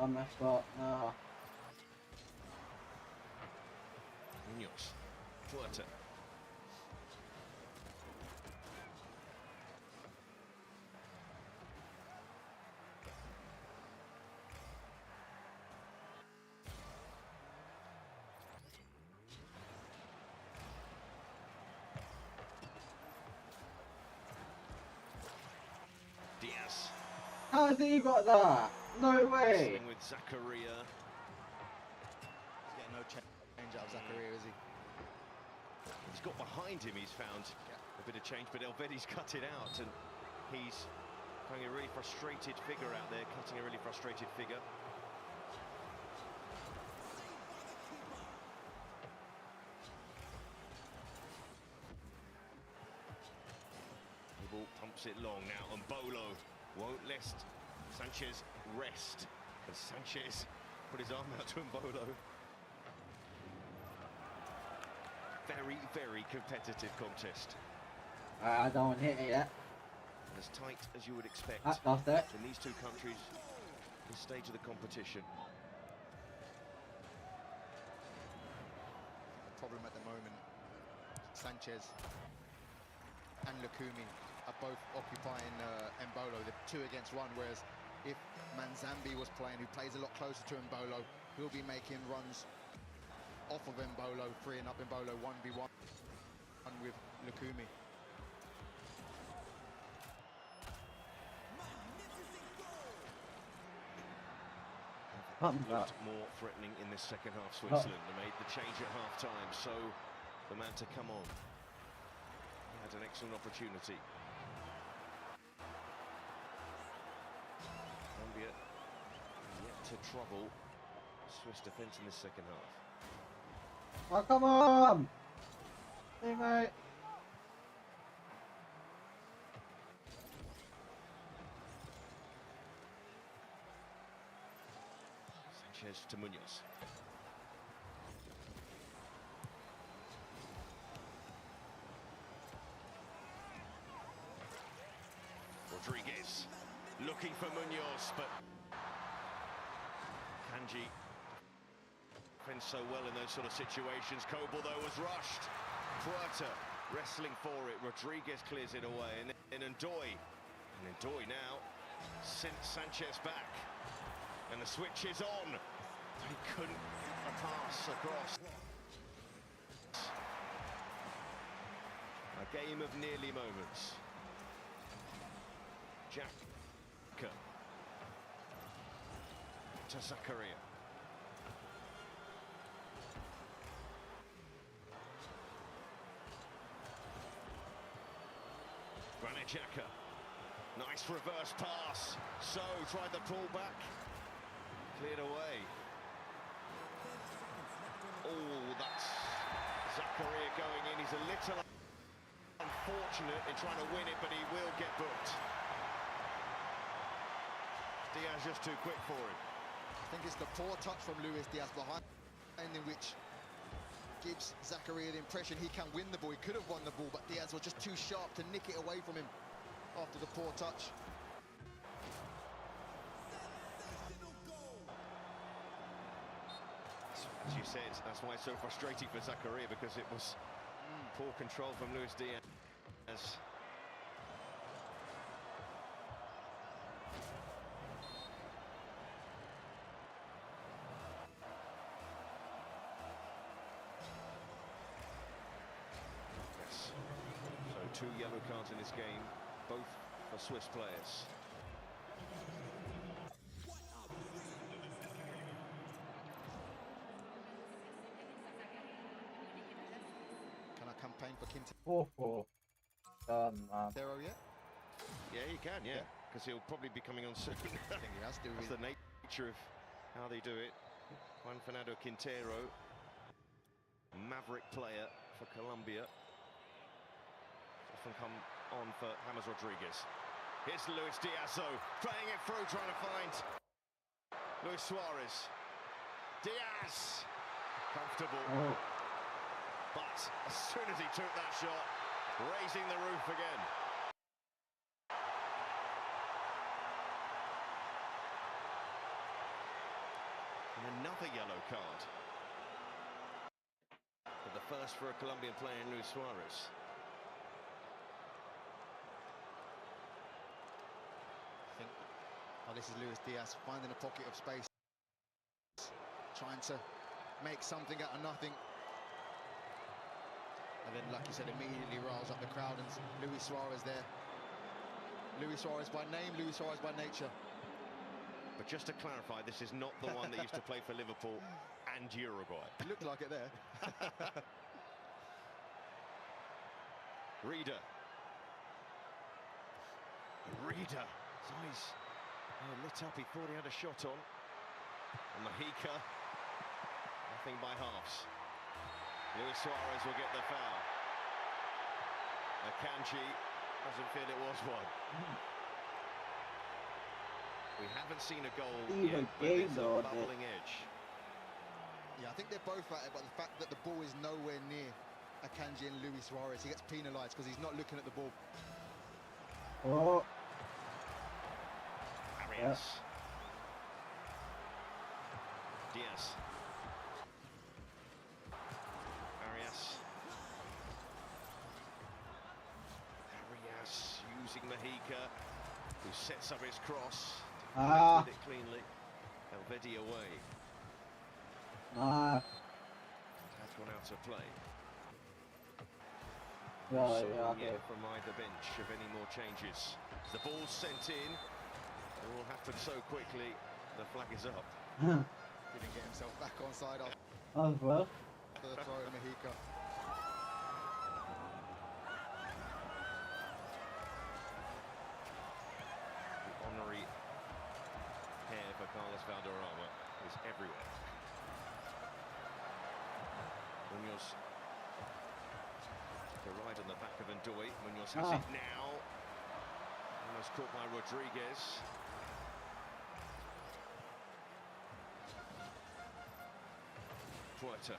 I messed up. Nah. Munoz, Puerta. Diaz. How's he got that? No way! With Zakaria. He's getting no change out of Zakaria, is he? He's got behind him, he's found a bit of change, but Elvedi's cut it out, and he's having a really frustrated figure out there, cutting a really frustrated figure. The ball pumps it long now, and Bolo won't let Sanchez rest, and Sanchez put his arm out to Mbolo. Very, very competitive contest. I don't want to hit it yet. As tight as you would expect That's it. in these two countries, this stage of the competition. The problem at the moment, Sanchez and Lukumi are both occupying Mbolo, the 2 against 1, whereas if Manzambi was playing, who plays a lot closer to Mbolo, he'll be making runs off of Mbolo, freeing up Mbolo 1v1 with Lukumi. Thumbs up. looked more threatening in this second half. Switzerland they made the change at half time, so the man to come on. He had an excellent opportunity. Colombia yet to trouble Swiss defence in this second half. Oh, come on! Teammate! Sanchez to Munoz. Rodriguez looking for Munoz, but Kanji defends so well in those sort of situations. Kobel though was rushed. Puerta wrestling for it. Rodriguez clears it away, and then Ndoye. And Ndoye now sent Sanchez back, and the switch is on. He couldn't get a pass across. A game of nearly moments. Jack to Zakaria. Granit Xhaka. Nice reverse pass. So tried the pull back. Cleared away. Oh, that's Zakaria going in. He's a little unfortunate in trying to win it, but he will get booked. Diaz just too quick for him. I think it's the poor touch from Luis Diaz behind, in which gives Zakaria the impression he can win the ball. He could have won the ball, but Diaz was just too sharp to nick it away from him after the poor touch. As you said, that's why it's so frustrating for Zakaria, because it was poor control from Luis Diaz. Yes. So 2 yellow cards in this game, both for Swiss players. Campaign for 4-4. Quintero yet? Yeah, you can, yeah, because he'll probably be coming on soon. I think he has to. That's the nature of how they do it. Juan Fernando Quintero, maverick player for Colombia. Often come on for James Rodriguez. Here's Luis Diaz, playing it through, trying to find Luis Suarez. Diaz, comfortable. Oh. But as soon as he took that shot, raising the roof again. And another yellow card. But the first for a Colombian player in Luis Suarez. I think, this is Luis Diaz finding a pocket of space, trying to make something out of nothing. And then, like you said, immediately riles up the crowd, and Luis Suarez there. Luis Suarez by name, Luis Suarez by nature. But just to clarify, this is not the one that used to play for Liverpool and Uruguay. It looked like it there. Reader. His eyes lit up. He thought he had a shot on. And Mahika, nothing by halves. Luis Suarez will get the foul. Akanji doesn't feel it was one. We haven't seen a goal yet, but it's a bubbling edge. Yeah, I think they're both at it, but the fact that the ball is nowhere near Akanji and Luis Suarez, he gets penalised because he's not looking at the ball. Oh. Arias. Diaz. Arias using Mahika, who sets up his cross. With it cleanly. Elvedi away. That's gone out of play. From either bench of any more changes. The ball's sent in. It all happened so quickly, the flag is up. Didn't get himself back on side after As well. the throw to Mahika. The honorary hair for Carlos Valderrama is everywhere. Munoz, the right on the back of Ndoye. Munoz has it now. Almost caught by Rodriguez. Puerta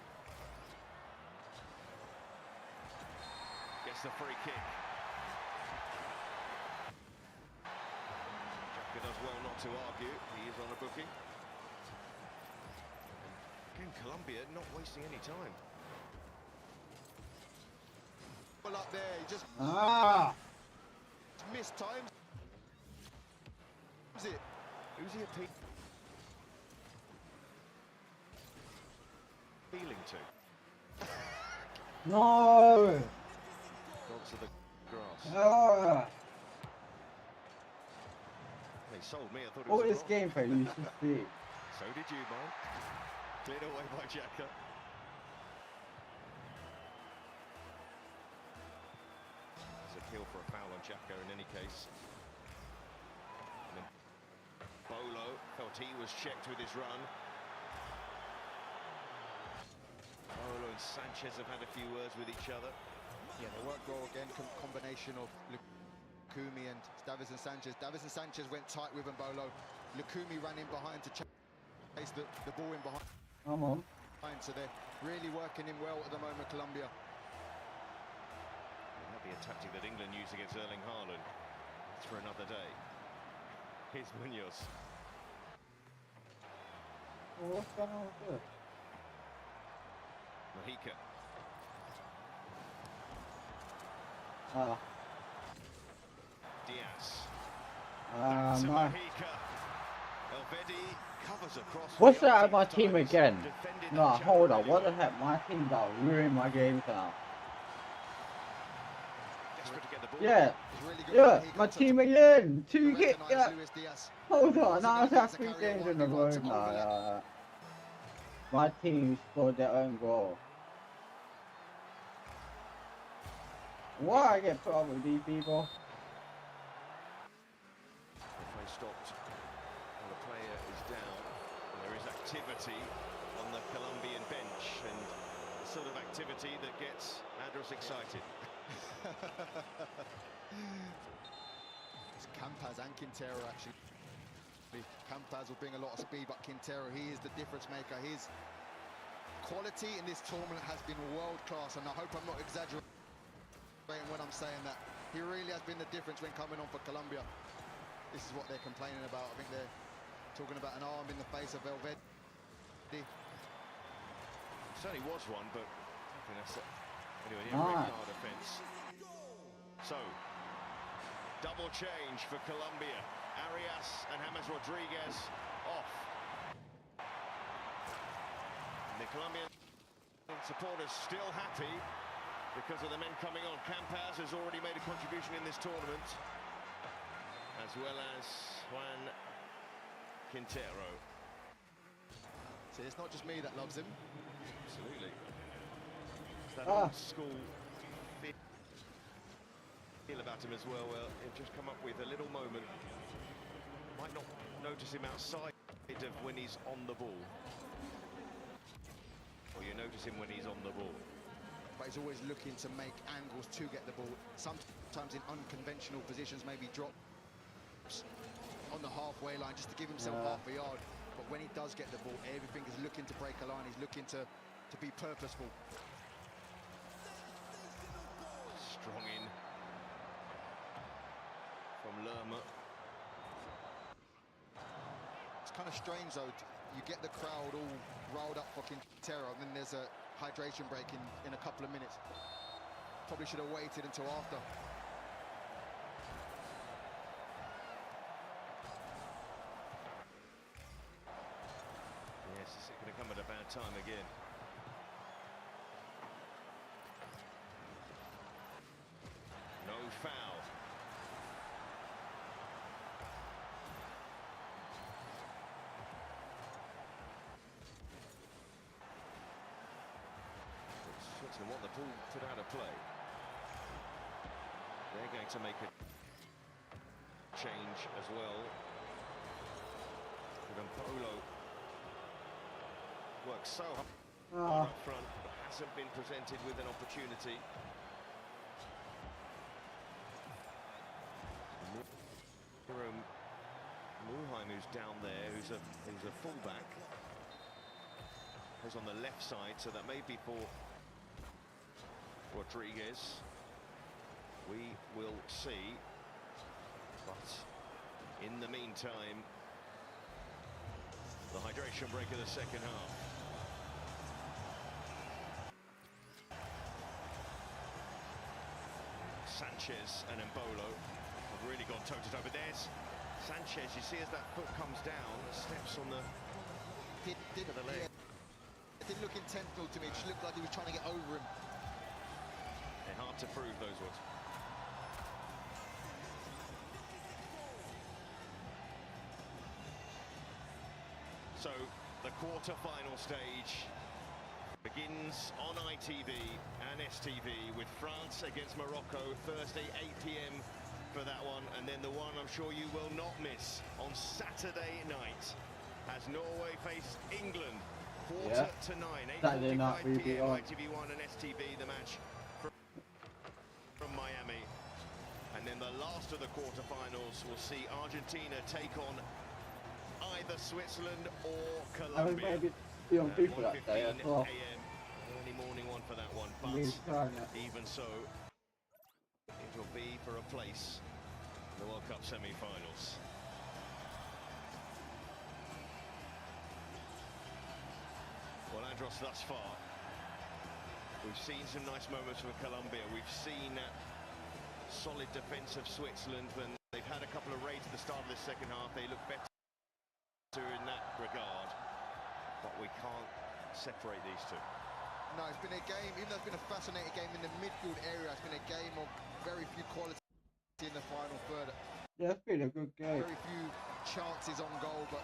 gets the free kick. Xhaka does well not to argue. He is on a booking. Again, Colombia not wasting any time. Well, up there, he just missed time. Who's it? Who's he appealing to? No! Gone to the grass. They sold me. I thought it was All a this goal. gameplay you should see. So did you, Mike. Cleared away by Xhaka. There's a appeal for a foul on Xhaka in any case. And then Bolo felt he was checked with his run. Bolo and Sanchez have had a few words with each other. Yeah, they worked well again. Combination of Lukumi and Davinson Sanchez. Davinson Sanchez went tight with Mbolo. Lukumi ran in behind to chase the ball in behind. Come on. So they're really working him well at the moment, Colombia. That'd be a tactic that England used against Erling Haaland. It's for another day. Here's Munoz. Well, what's going on with this? Mahika. Diaz. To No. Mahika. Elvedi covers across. What's the that field at my team times, again? defended No, that hold challenge on. What the really heck? My team got ruined my games now. well. Desperate to get the ball. Yeah. He's really good. Yeah, He my comes up team to again. Two hit. recognise Yeah. Luis Diaz. Hold on. Now I've Once had again, three it's a carry games on in a one, row they want to overlap. now. My team scored their own goal. Why I get put up with these people? The play stopped. And the player is down. And there is activity on the Colombian bench, and the sort of activity that gets Andros excited. It's Campaz and Quintero actually. Campaz will bring a lot of speed, but Quintero, he is the difference maker. His quality in this tournament has been world class, and I hope I'm not exaggerating when I'm saying that. He really has been the difference when coming on for Colombia. This is what they're complaining about. I think they're talking about an arm in the face of Elvedi. Certainly was one, but I think that's anyway, the red Ah. card offence. So, double change for Colombia. Arias and James Rodriguez off. And the Colombian supporters still happy because of the men coming on. Campaz has already made a contribution in this tournament, as well as Juan Quintero. See, it's not just me that loves him. Absolutely. It's that Ah. old school feel about him as well. Well, he'll just come up with a little moment. Might not notice him outside of when he's on the ball. Or you notice him when he's on the ball. But he's always looking to make angles to get the ball. Sometimes in unconventional positions, maybe drops on the halfway line just to give himself half a yard. But when he does get the ball, everything is looking to break a line. He's looking to be purposeful. Strong in from Lerma. It's kind of strange though. You get the crowd all riled up for Quintero, and then there's a hydration break in a couple of minutes. Probably should have waited until after. Yes, it's going to come at a bad time again. No foul. and want the ball put out of play. They're going to make a change as well. Polo works so hard up front, but hasn't been presented with an opportunity. Mulheim, who's down there, who's a fullback, is on the left side, so that may be for Rodriguez. We will see. But in the meantime, the hydration break of the second half. Sanchez and Mbolo have really gone toe-to-toe, but there's Sanchez. You see as that foot comes down, steps on the of the leg. It didn't look intentional to me. It just looked like he was trying to get over him. They're hard to prove, those ones. So the quarter-final stage begins on ITV and STV with France against Morocco, Thursday 8 p.m. for that one, and then the one I'm sure you will not miss on Saturday night as Norway face England, quarter to 9, 8:45 p.m. ITV1 and STV, the match from Miami. And then the last of the quarterfinals will see Argentina take on either Switzerland or Colombia. I would maybe be on people that day as well. Early morning one for that one, but even so, it will be for a place in the World Cup semi-finals. Well, Andros, thus far, we've seen some nice moments from Colombia. We've seen solid defence of Switzerland when they've had a couple of raids at the start of the second half. They look better in that regard, but we can't separate these two. No, it's been a game, even though it's been a fascinating game in the midfield area, it's been a game of very few quality in the final third. Yeah, it's been a good game. Very few chances on goal, but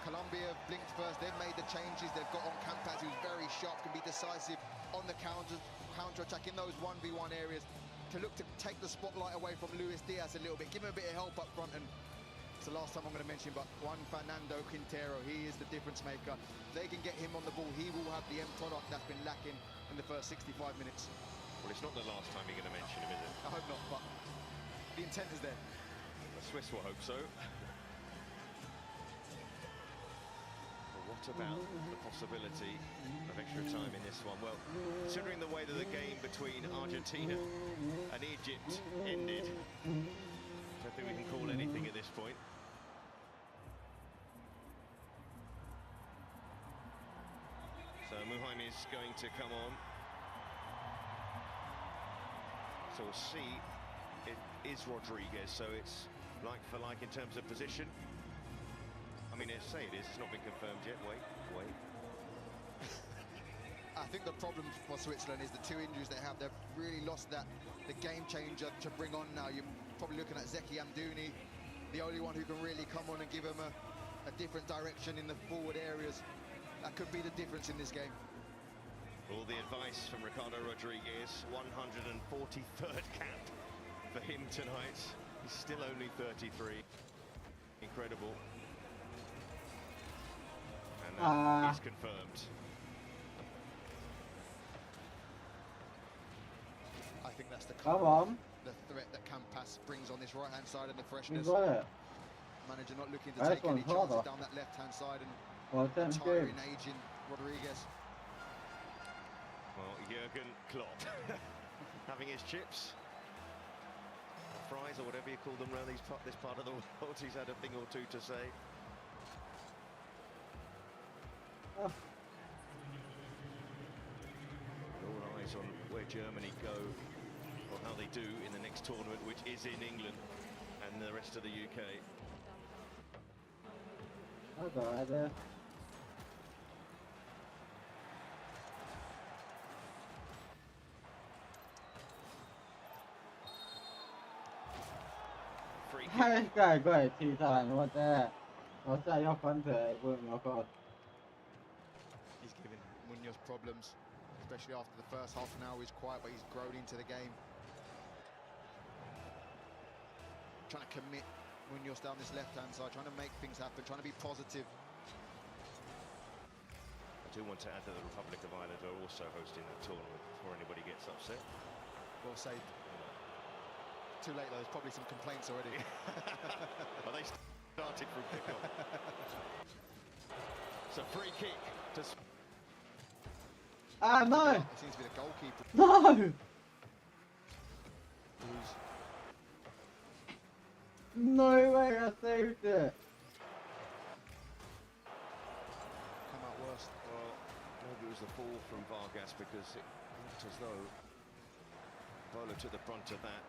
Colombia blinked first. They've made the changes. They've got on Campas, who's very sharp, can be decisive on the counter-attack in those 1v1 areas to look to take the spotlight away from Luis Diaz a little bit, give him a bit of help up front. And it's the last time I'm going to mention, but Juan Fernando Quintero, he is the difference maker. If they can get him on the ball, he will have the end product that's been lacking in the first 65 minutes. Well, it's not the last time you're going to mention him, is it? I hope not, but the intent is there. The Swiss will hope so. Well, what about the possibility of extra time in this one? Well, considering the way that the game between Argentina and Egypt ended, I don't think we can call anything at this point. So Mulheim is going to come on. So we'll see. It is Rodriguez, so it's like for like in terms of position. I mean, let's say it is. It's not been confirmed yet. Wait. I think the problem for Switzerland is the two injuries they have. They've really lost the game changer to bring on now. You're probably looking at Zeki Amdouni, the only one who can really come on and give them a different direction in the forward areas. That could be the difference in this game. All the advice from Ricardo Rodriguez, 143rd cap for him tonight. He's still only 33. Incredible. And that is confirmed. I think that's the threat that Campas brings on this right-hand side and the freshness. Manager not looking to take any chances down that left-hand side and tiring aging Rodriguez. Well, Jurgen Klopp having his chips, fries, or whatever you call them around this part of the world. He's had a thing or two to say. All eyes on where Germany go, or how they do in the next tournament, which is in England and the rest of the UK. I'll go right there. This guy got it 2 times. What the heck? What's that? Your punter, oh my god. He's giving Munoz problems. especially after the first half an hour. He's quiet, but he's grown into the game. Trying to commit Munoz down this left-hand side, trying to make things happen, trying to be positive. I do want to add that the Republic of Ireland are also hosting the tournament before anybody gets upset. Well saved. Too late though, there's probably some complaints already. Well, they started from kick-off. It's a free kick to... Ah, no! It seems to be the goalkeeper. No! Who's No way, I saved it! come out worse. Well, maybe it was the fall from Vargas because it looked as though Bolo took the brunt of that.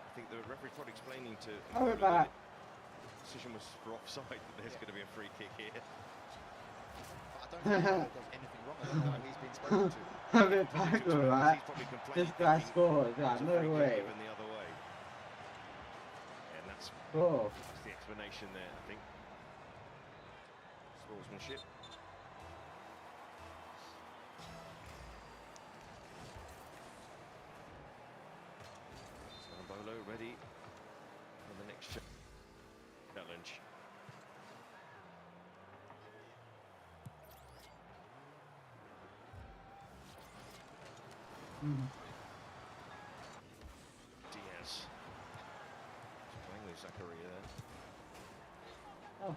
I think the referee tried explaining to Oh, we're back. the decision was for offside, that there's going to be a free kick here. But I don't think he does anything wrong. I don't know how he's been spoken to. I'm a bit back, alright. He's probably complaining, This guy thinking scores, yeah, it's a no free kick way. given the other way. And that's Oh. the explanation there, I think. Sportsmanship. Bolo ready for the next challenge. Diaz. He's playing with Zakaria there. Oh.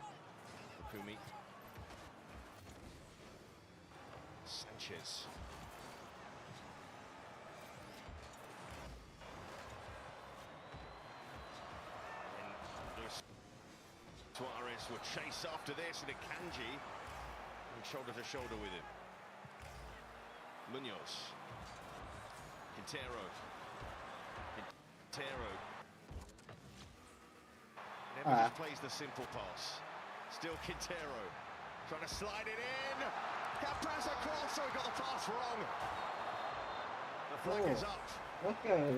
Kumi. Sanchez. And Luis Suarez will chase after this, and Akanji going shoulder to shoulder with him. Munoz. Quintero. Never just plays the simple pass. Still Quintero. Trying to slide it in. Campas across, so he got the pass wrong. The flag is up. Okay.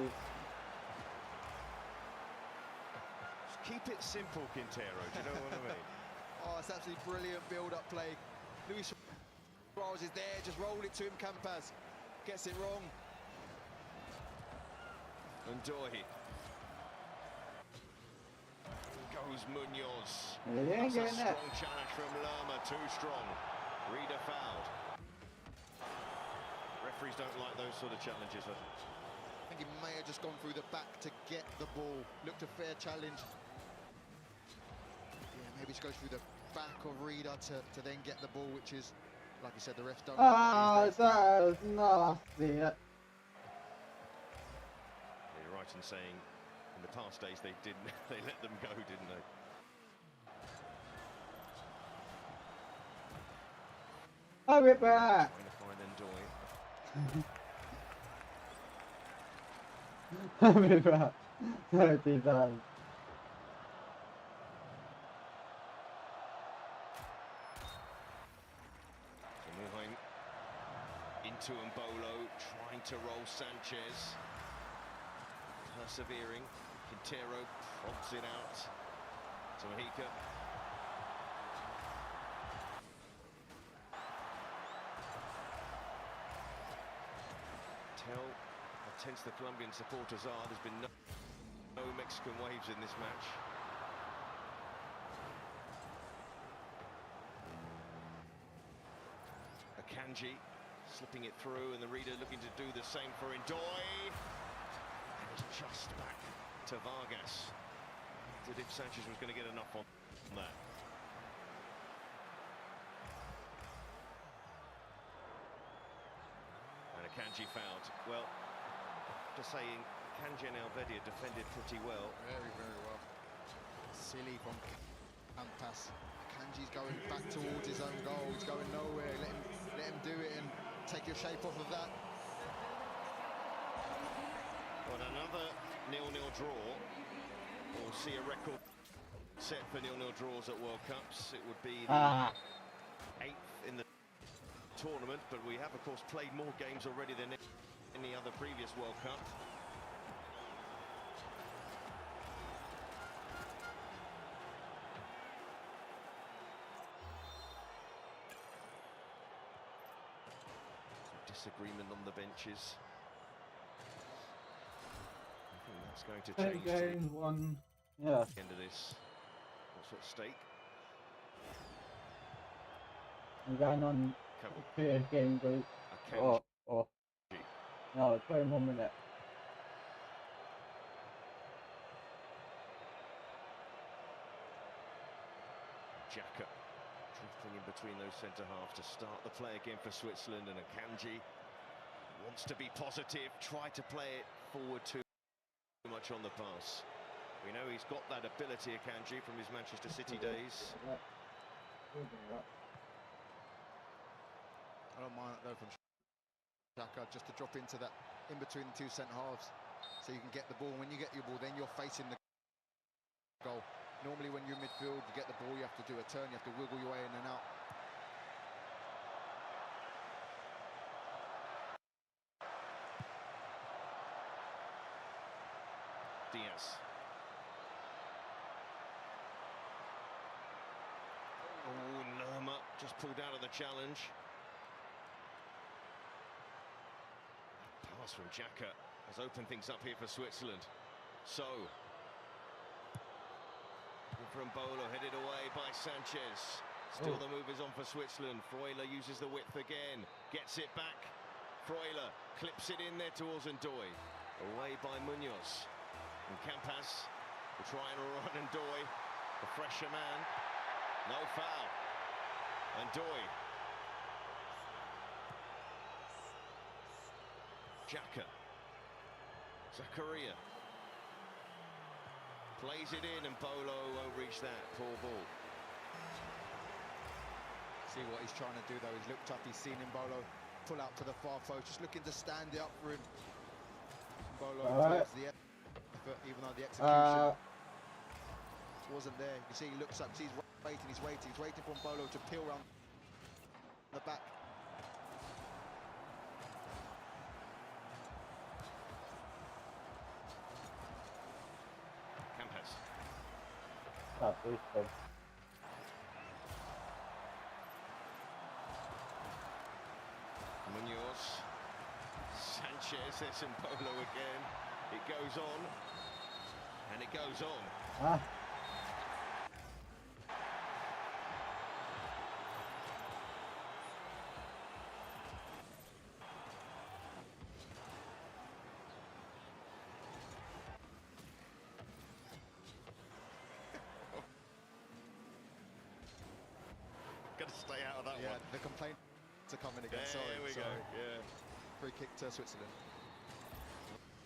Just keep it simple, Quintero. Do you know what I mean? Oh, it's absolutely brilliant build-up play. Luis Suarez is there, just roll it to him. Campas gets it wrong. And Dohi. Goes Munoz. They ain't That's a getting that. strong challenge from Lerma, too strong. Reader fouled. Referees don't like those sort of challenges. I think he may have just gone through the back to get the ball. Looked a fair challenge. Yeah, maybe just goes through the back of Reader to then get the ball, which is, like you said, the refs don't. Ah, like that that was nasty. You're right in saying in the past days they didn't. They let them go, didn't they? I'll be back. Trying to find Ndoye. I'll be back. 30 times. Muhain into Mbolo, trying to roll Sanchez. Persevering. Quintero prompts it out to Mahika. Tell how tense the Colombian supporters are. There's been no Mexican waves in this match. Akanji slipping it through, and the Reader looking to do the same for Ndoye. And it's just back to Vargas. Did if Sanchez was going to get enough on that. And Akanji fouled. Well, just saying, Akanji and Alvedia defended pretty well. Very, very well. Silly from Campas. Kanji's going back towards his own goal. He's going nowhere. Let him do it and take your shape off of that. But another 0-0 draw will see a record set for 0-0 draws at World Cups. It would be the 8th in the tournament, but we have, of course, played more games already than any other previous World Cup. disagreement on the benches. I think that's going to change to Game one. Yeah. the end of this. What's at stake? I'm going on two game group. Oh. No, 21 minutes. Xhaka drifting in between those centre halves to start the play again for Switzerland, and Akanji wants to be positive, try to play it forward too much on the pass. We know he's got that ability, Akanji, from his Manchester City days. I don't mind that though from Xhaka, just to drop into that in between the two centre halves, so you can get the ball. When you get your ball, then you're facing the goal. Normally when you're in midfield, you get the ball, you have to do a turn, you have to wiggle your way in and out. Diaz. Oh, Lerma just pulled out of the challenge. Pass from Xhaka has opened things up here for Switzerland. So, from Bolo, headed away by Sanchez. Still the move is on for Switzerland. Freuler uses the width again, gets it back. Freuler clips it in there towards Ndoye. Away by Munoz. And Campas will try and run Ndoye, the fresher man. No foul. Ndoye. Xhaka. Zakaria. Plays it in and Bolo won't reach that. Poor ball. See what he's trying to do though. He's looked up, he's seen him, Bolo pull out to the far post, just looking to stand it up for him. Bolo takes the effort, even though the execution wasn't there. You see he looks up, he's waiting for Bolo to peel around the back. Campas. Munoz. Sanchez, there's Polo again. It goes on. And it goes on. Got to stay out of that one. Yeah, the complaints are coming again. There we go. Yeah. Free kick to Switzerland.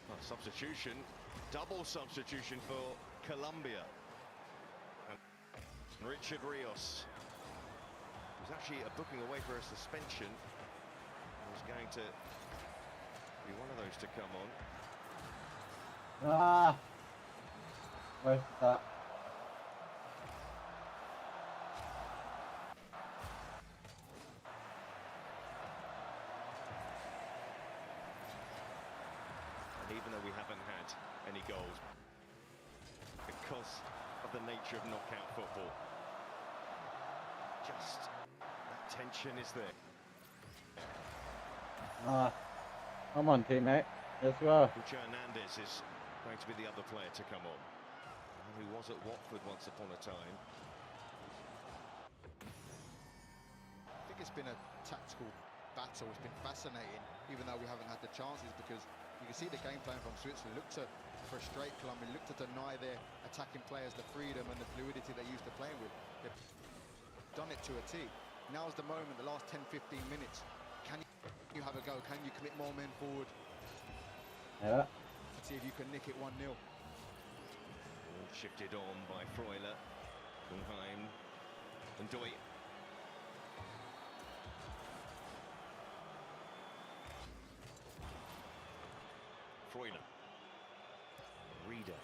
Well, substitution, double substitution for Colombia. And Richard Rios, who's actually booking away for a suspension, was going to be one of those to come on. Where's that? Even though we haven't had any goals because of the nature of knockout football, just that tension is there. Come on, teammate. Let's go. Lucho Hernandez is going to be the other player to come on, who was at Watford once upon a time. I think it's been a tactical battle. It's been fascinating, even though we haven't had the chances, because you can see the game plan from Switzerland. Look to frustrate Colombia, look to deny their attacking players the freedom and the fluidity they're used to playing with. They've done it to a T. Now's the moment, the last 10-15 minutes. Can you have a go? Can you commit more men forward? Yeah. See if you can nick it 1-0. Shifted on by Freuler. Unheim. Ndoye. Freuler. Reader.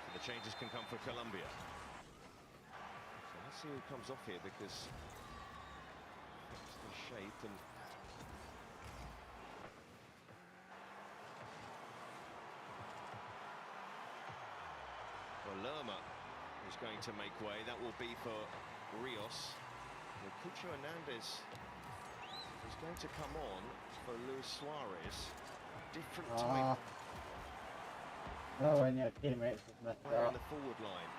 So the changes can come for Colombia. So let's see who comes off here, because it's the shape and well, Lerma is going to make way. That will be for Rios. Cucho Hernandez is going to come on for Luis Suarez. Different type No, when your teammates is messed player up. in the forward line.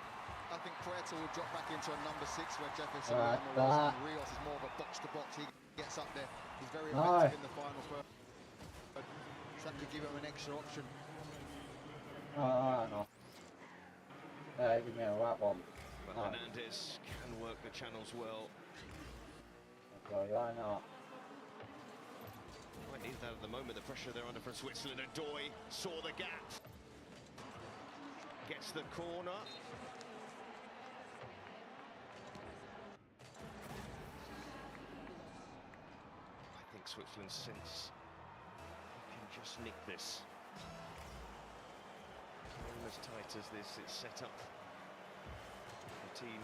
I think Puerta will drop back into a number 6 where Jefferson was, and Rios is more of a box-to-box. He gets up there. He's very effective in the final third. So that could give him an extra option. No. Give me a right one. But Hernandez can work the channels well. Why not? Might need that at the moment, the pressure they're under from Switzerland, and Doy saw the gap. Gets the corner. I think Switzerland sense they can just nick this. Game as tight as this, it's set up. The team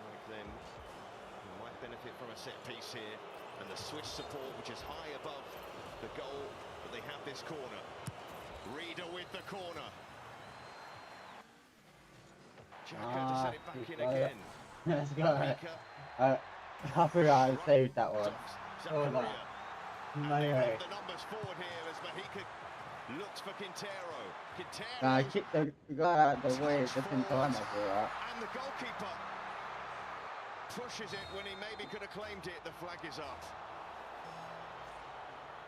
like them might benefit from a set piece here, and the Swiss support, which is high above the goal, but they have this corner. Reader with the corner. Xhaka to set it back in again. Let's go. I forgot I saved that one. Zakaria. And they Anyway. have the numbers forward here as Mahika looks for Quintero. I Quintero. kicked the guy out of the way just in time, I thought. And the goalkeeper pushes it when he maybe could have claimed it. The flag is up.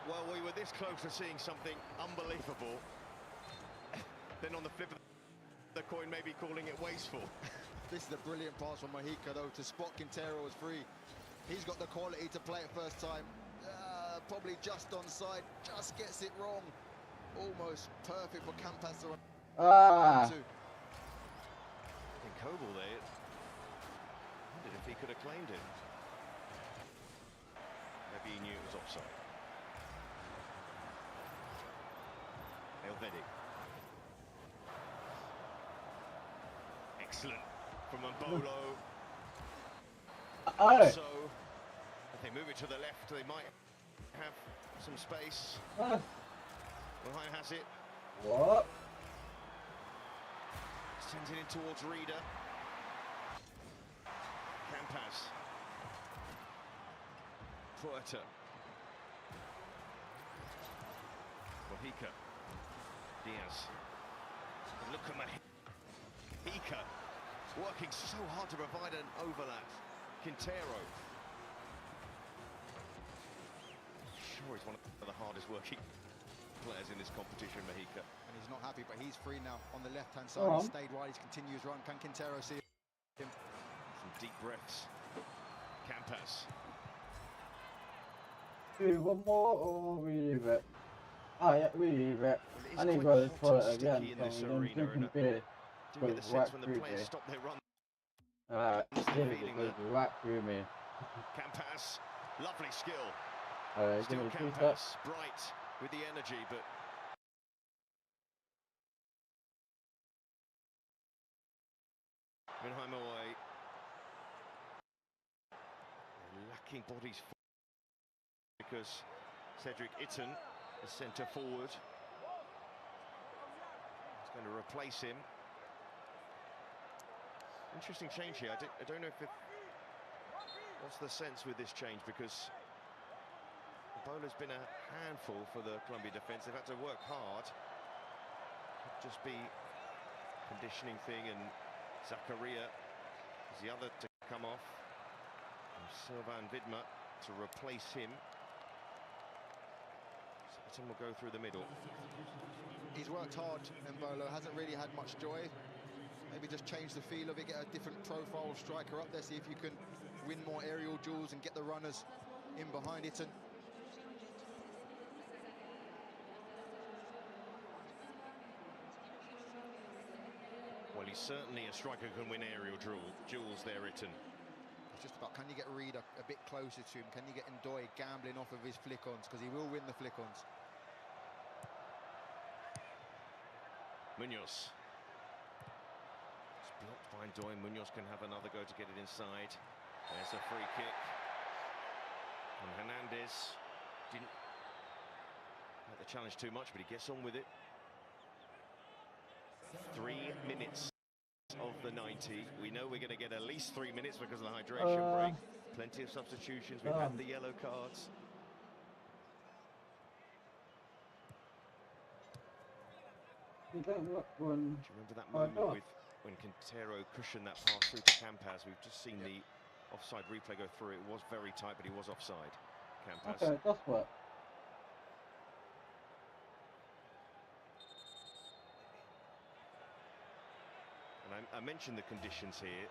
Well, we were this close to seeing something unbelievable. Then on the flip of the coin, maybe calling it wasteful. This is a brilliant pass from Mahika, though, to spot Quintero as free. He's got the quality to play it first time. Probably just onside, just gets it wrong. Almost perfect for Campas to run. In Kobel there. Wondered if he could have claimed it. Maybe he knew it was offside. Elvedi. Excellent from Mbolo. So, if they move it to the left, they might have some space. Behind has it. What? Sends it in towards Reader. Campas. Puerta. Mahika. Diaz. And look at Mahika working so hard to provide an overlap. Quintero. Sure, he's one of the hardest working players in this competition, Mahika. And he's not happy, but he's free now on the left-hand side. He stayed wide, he continues run. Can Quintero see him? Some deep breaths. Campas. Do one more or we leave it? Oh yeah, we leave it. Well, I need to quite go to the hot toilet and again. sticky in this So arena, I'm drinking and beer. do get the Goes sense right when the through players me. stop their run. It goes right through me. Campas, lovely skill. Give Still me two steps. Campas, bright with the energy, but Winheim away. Lacking bodies because Cedric Itten is centre forward. He's going to replace him. Interesting change here. I don't know if what's the sense with this change, because Bowler's been a handful for the Colombia defence. They've had to work hard. Could just be conditioning thing, and Zakaria is the other to come off. And Sylvain Vidma to replace him. Sutton will go through the middle. He's worked hard, Mbolo, hasn't really had much joy. Maybe just change the feel of it, get a different profile of striker up there, see if you can win more aerial duels and get the runners in behind it. And Well, he's certainly a striker who can win aerial duels there, Itten. it's just about, can you get Reed a bit closer to him? Can you get Ndoye gambling off of his flick-ons? Because he will win the flick-ons. Munoz. It's blocked by Ndoye. Munoz can have another go to get it inside. There's a free kick. And Hernandez didn't like the challenge too much, but he gets on with it. 3 minutes of the 90. We know we're going to get at least 3 minutes because of the hydration break. Plenty of substitutions. We've had the yellow cards. You don't look one. Do you remember that moment with when Quintero cushioned that pass through to Campas? We've just seen the offside replay go through. It was very tight, but he was offside. Campas. Okay, that's what. And I mentioned the conditions here.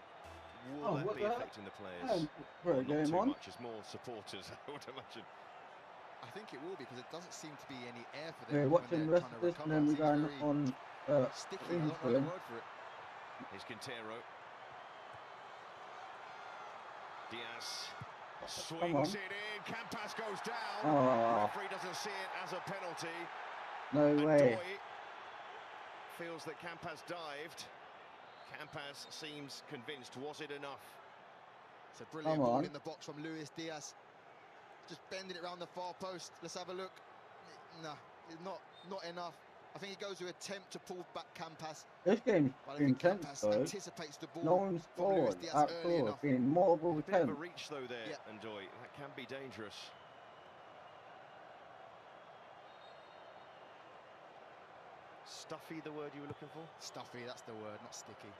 Will that be affecting the players? Not too much, as more supporters, I would imagine. I think it will, because it doesn't seem to be any air for them. Yeah, watching the rest of this, and then we're going on. Sticky, I don't know the word for it. Here's Quintero. Diaz swings it in. Campas goes down. Referee doesn't see it as a penalty. No way. Feels that Campas dived. Campas seems convinced. Was it enough? It's a brilliant ball in the box from Luis Diaz. Just bending it around the far post. Let's have a look. Nah, not enough. I think he goes to attempt to pull back Campas. This game's intense, Campas though. anticipates the ball. No one scored at all. It's been multiple Bit of a attempts. reach though there, Ndoye. That can be dangerous. Stuffy, the word you were looking for? Stuffy, that's the word, not sticky.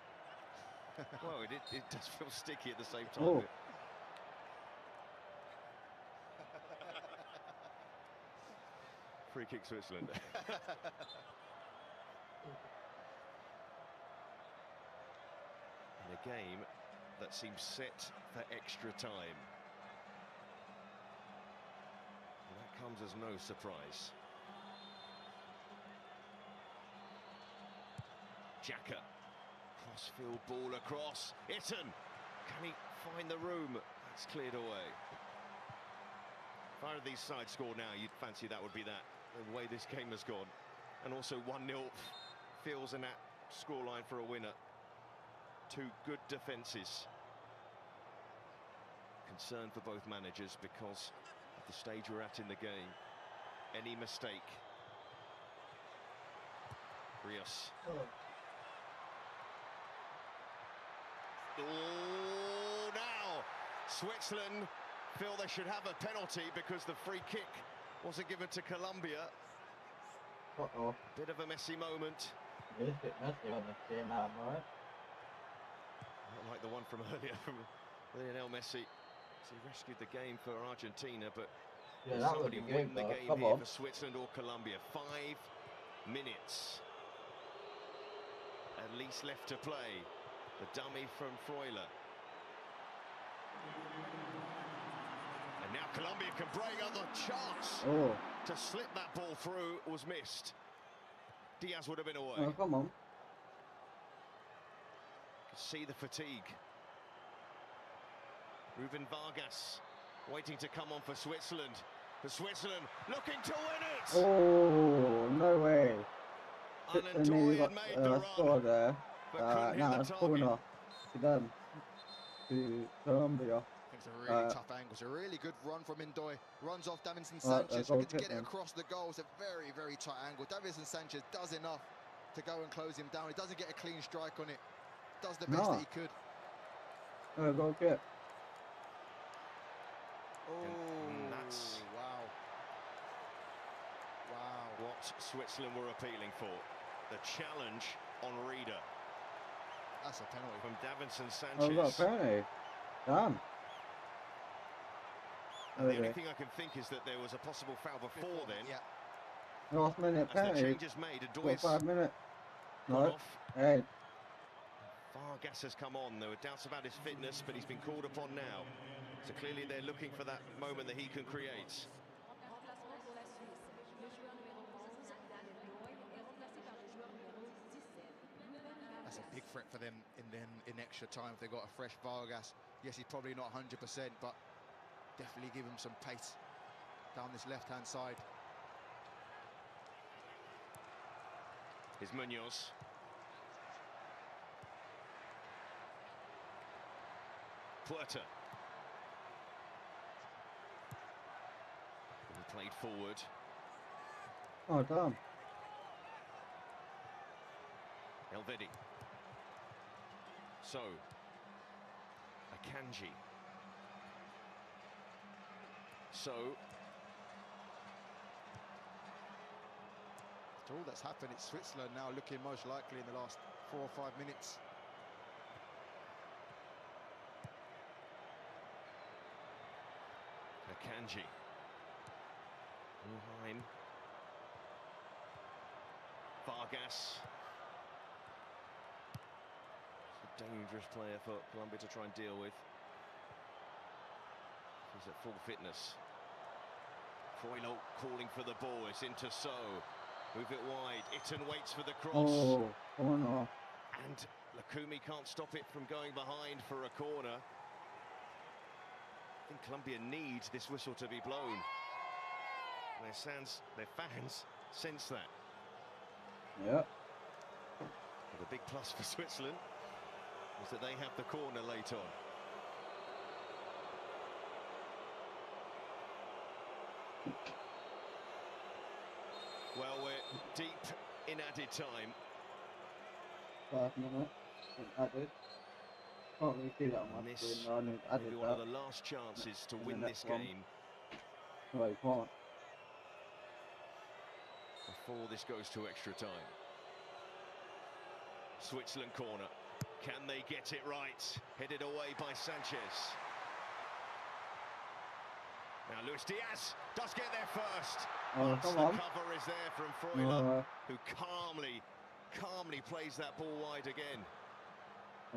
Well, it does feel sticky at the same time. Free kick Switzerland. In a game that seems set for extra time. And that comes as no surprise. Xhaka. Crossfield ball across. Itten. Can he find the room? That's cleared away. If either of these sides score now, you'd fancy that would be that. The way this game has gone. And also 1-0 feels an apt scoreline for a winner. Two good defences. Concern for both managers because of the stage we're at in the game. Any mistake. Rios. Oh, now Switzerland feel they should have a penalty because the free kick wasn't given to Colombia. Bit of a messy moment. It is a bit messy on this game, right? Not like the one from earlier from Lionel Messi. He rescued the game for Argentina, but somebody win the game here for Switzerland or Colombia. 5 minutes at least left to play. The dummy from Freuler. And now Colombia can break on the chance to slip that ball through was missed. Diaz would have been away. Oh, come on. Could see the fatigue. Ruben Vargas waiting to come on for Switzerland. For Switzerland looking to win it. Oh, no way. Ndoye had made the run. There. Now it's pulling off to them, to Colombia. It's a really tough angle. It's a really good run from Ndoye. Runs off Davinson Sanchez. To get it across the goal. It's a very, very tight angle. Davinson Sanchez does enough to go and close him down. He doesn't get a clean strike on it. Does the best that he could. Go get. And that's wow. What Switzerland were appealing for. The challenge on Reader. That's a penalty. From Davinson Sanchez. Oh, got a penalty. Damn. The only thing I can think is that there was a possible foul before then. Yeah. Last minute penalty. The changes made. Ndoye's 5 minutes. No. off. Hey. Vargas has come on. There were doubts about his fitness, but he's been called upon now. So clearly they're looking for that moment that he can create. That's a big threat for them in extra time if they got a fresh Vargas. Yes, he's probably not 100%, but definitely give him some pace down this left-hand side. Here's Munoz. Puerta. Played forward. Oh, damn. Elvedi. So, Akanji. So, After all that's happened, it's Switzerland now looking most likely in the last 4 or 5 minutes. Akanji. Muheim. Vargas. It's a dangerous player for Colombia to try and deal with. He's at full fitness. Troilo calling for the ball. It's into So. Move it wide. Itten waits for the cross. Oh no. And Lakumi can't stop it from going behind for a corner. I think Colombia needs this whistle to be blown. Their fans sense that. Yeah. But the big plus for Switzerland is that they have the corner late on. Well, we're deep in added time. 5 minutes. Added. Can't really see that on my And this screen. No, I need may be added one of that. the last chances to in the win next this one. game No, you can't. before this goes to extra time. Switzerland corner. Can they get it right? Headed away by Sanchez. Now Luis Diaz does get there first. Oh, But come the on. cover is there from Freuler, No. who calmly plays that ball wide again.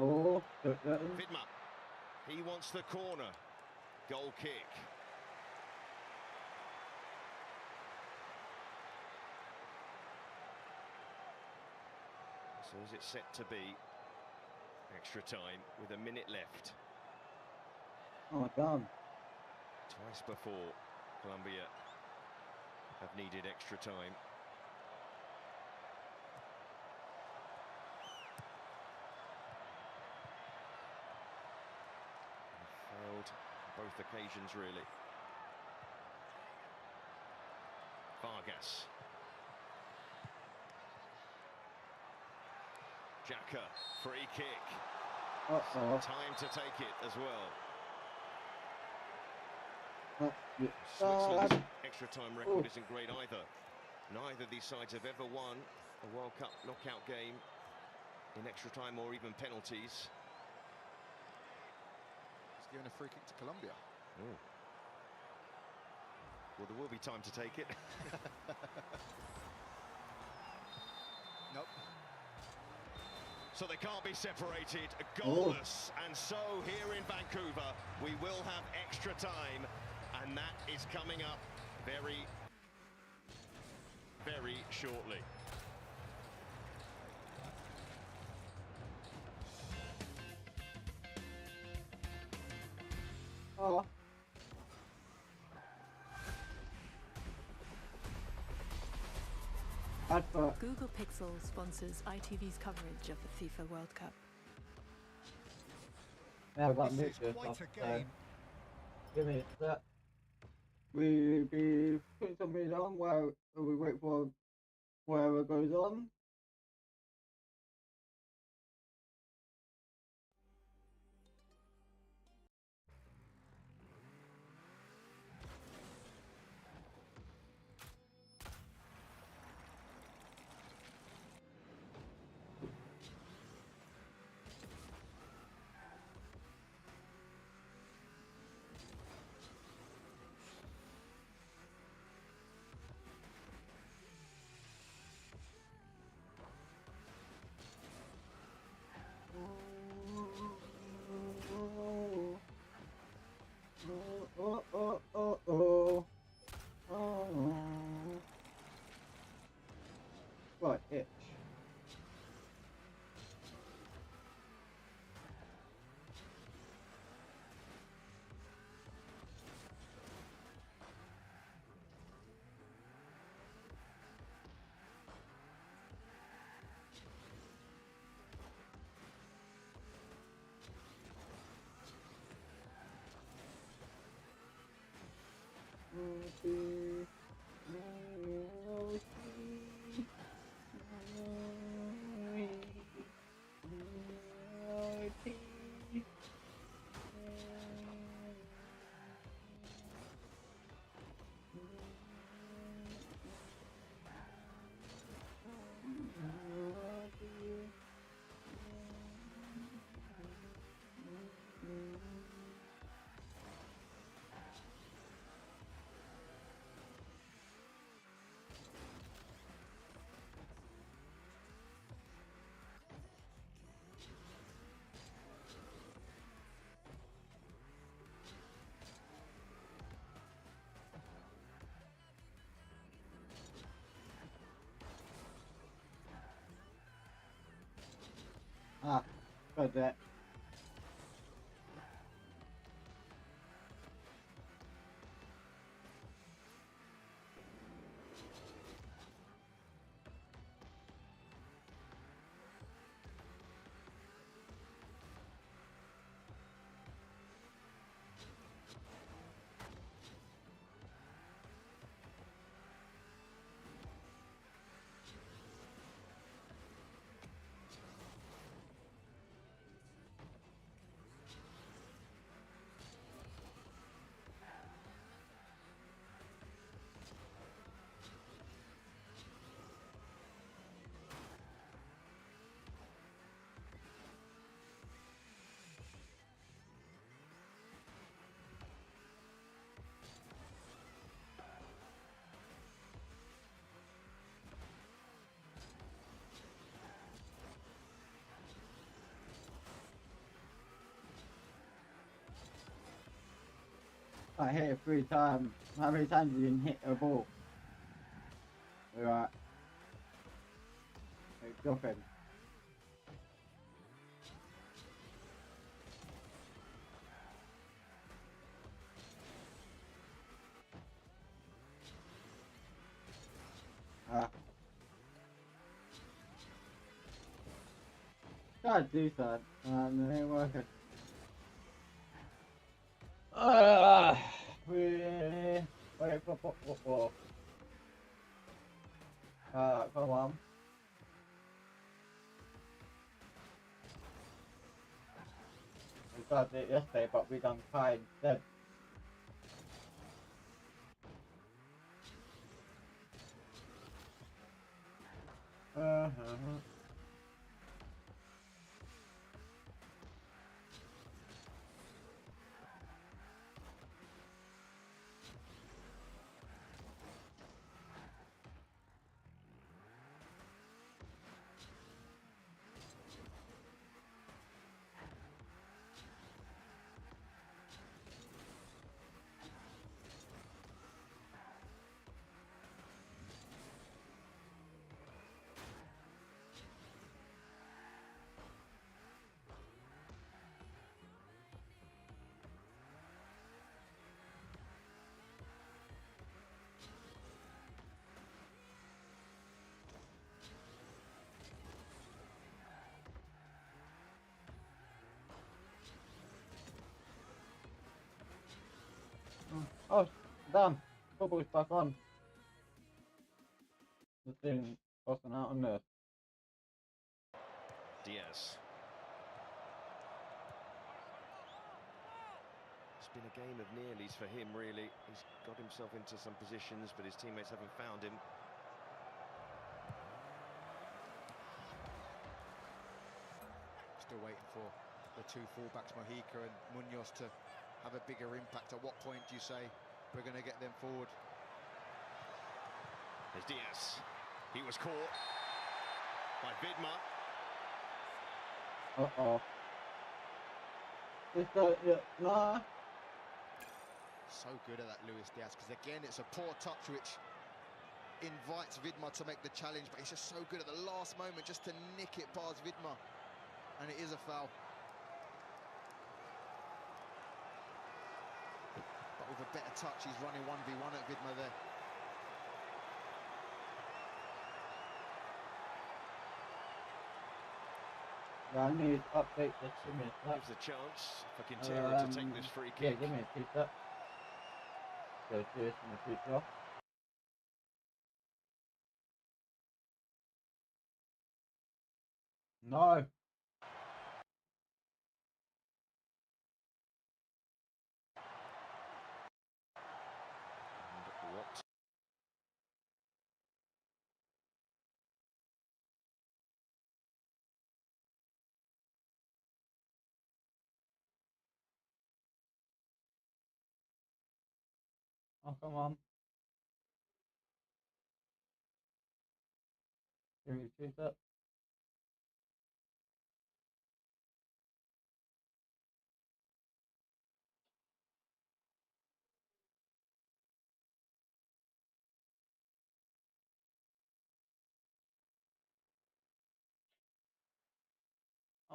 Oh, Vidma, he wants the corner. Goal kick. So is it set to be extra time with a minute left? oh my God. Twice before, Colombia have needed extra time. Failed both occasions, really. Vargas. Xhaka, free kick. Uh-oh. Time to take it as well. Yeah. Switzerland's extra time record isn't great either. Neither of these sides have ever won a World Cup knockout game in extra time or even penalties. He's giving a free kick to Colombia. Oh. Well, there will be time to take it. Nope. So they can't be separated, goalless. And so here in Vancouver, we will have extra time. And that is coming up very, very shortly. Oh. Advert. Google Pixel sponsors ITV's coverage of the FIFA World Cup. Yeah, I've got This is mixture quite stuff, a game. give me that. We be putting something on while we wait for whatever goes on. Right, itch. Ah, got that. I hit it 3 times. How many times did you hit a ball? Alright. Hey, girlfriend. Ah. Try to do something. And it ain't working. Really? Wait for football. Come on. We started it yesterday, but we done Kai instead. Oh, damn. Football's back on. The thing busting out on there. Diaz. It's been a game of nearlies for him, really. He's got himself into some positions, but his teammates haven't found him. Still waiting for the two fullbacks, Mojica and Munoz, to have a bigger impact. At what point do you say we're going to get them forward? There's Diaz. He was caught by Vidmar. Uh-oh. Nah. So good at that, Luis Diaz, because again, it's a poor touch which invites Vidmar to make the challenge, but he's just so good at the last moment just to nick it past Vidmar. And it is a foul. But with a better touch, he's running 1v1 at Vidmar there. I need to update this. Give me a sec. Gives a chance for Quintero to take this free Yeah, kick. give me a pizza. Go do this in the future. No. And what? Oh, come on. Give me a pizza.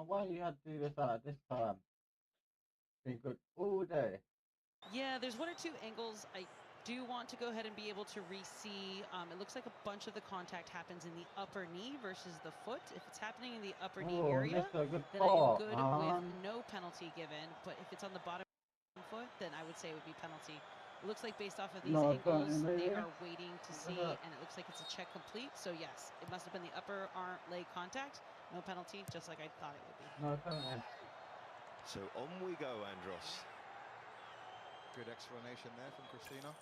why you had to do this this time? Been good all day. Yeah, there's one or two angles I do want to go ahead and be able to re-see. It looks like a bunch of the contact happens in the upper knee versus the foot. If it's happening in the upper knee area, Missed a good then I am spot, good man. with no penalty given. But if it's on the bottom foot, then I would say it would be penalty. It looks like based off of these No angles, penalty, they maybe? are waiting to see, and it looks like it's a check complete. So yes, it must have been the upper arm leg contact. No penalty, just like I thought it would be. No penalty. So on we go, Andros. Good explanation there from Christina.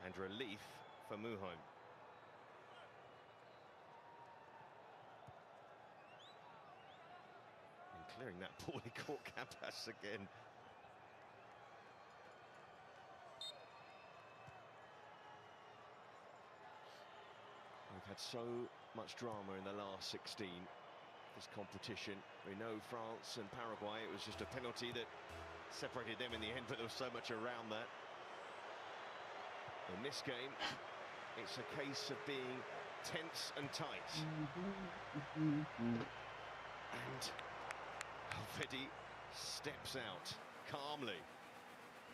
And relief for Muheim. And clearing that poorly caught Campas again. We've had so much drama in the last 16, this competition. We know France and Paraguay, it was just a penalty that separated them in the end, but there was so much around that. In this game, it's a case of being tense and tight. And Alfedi steps out calmly.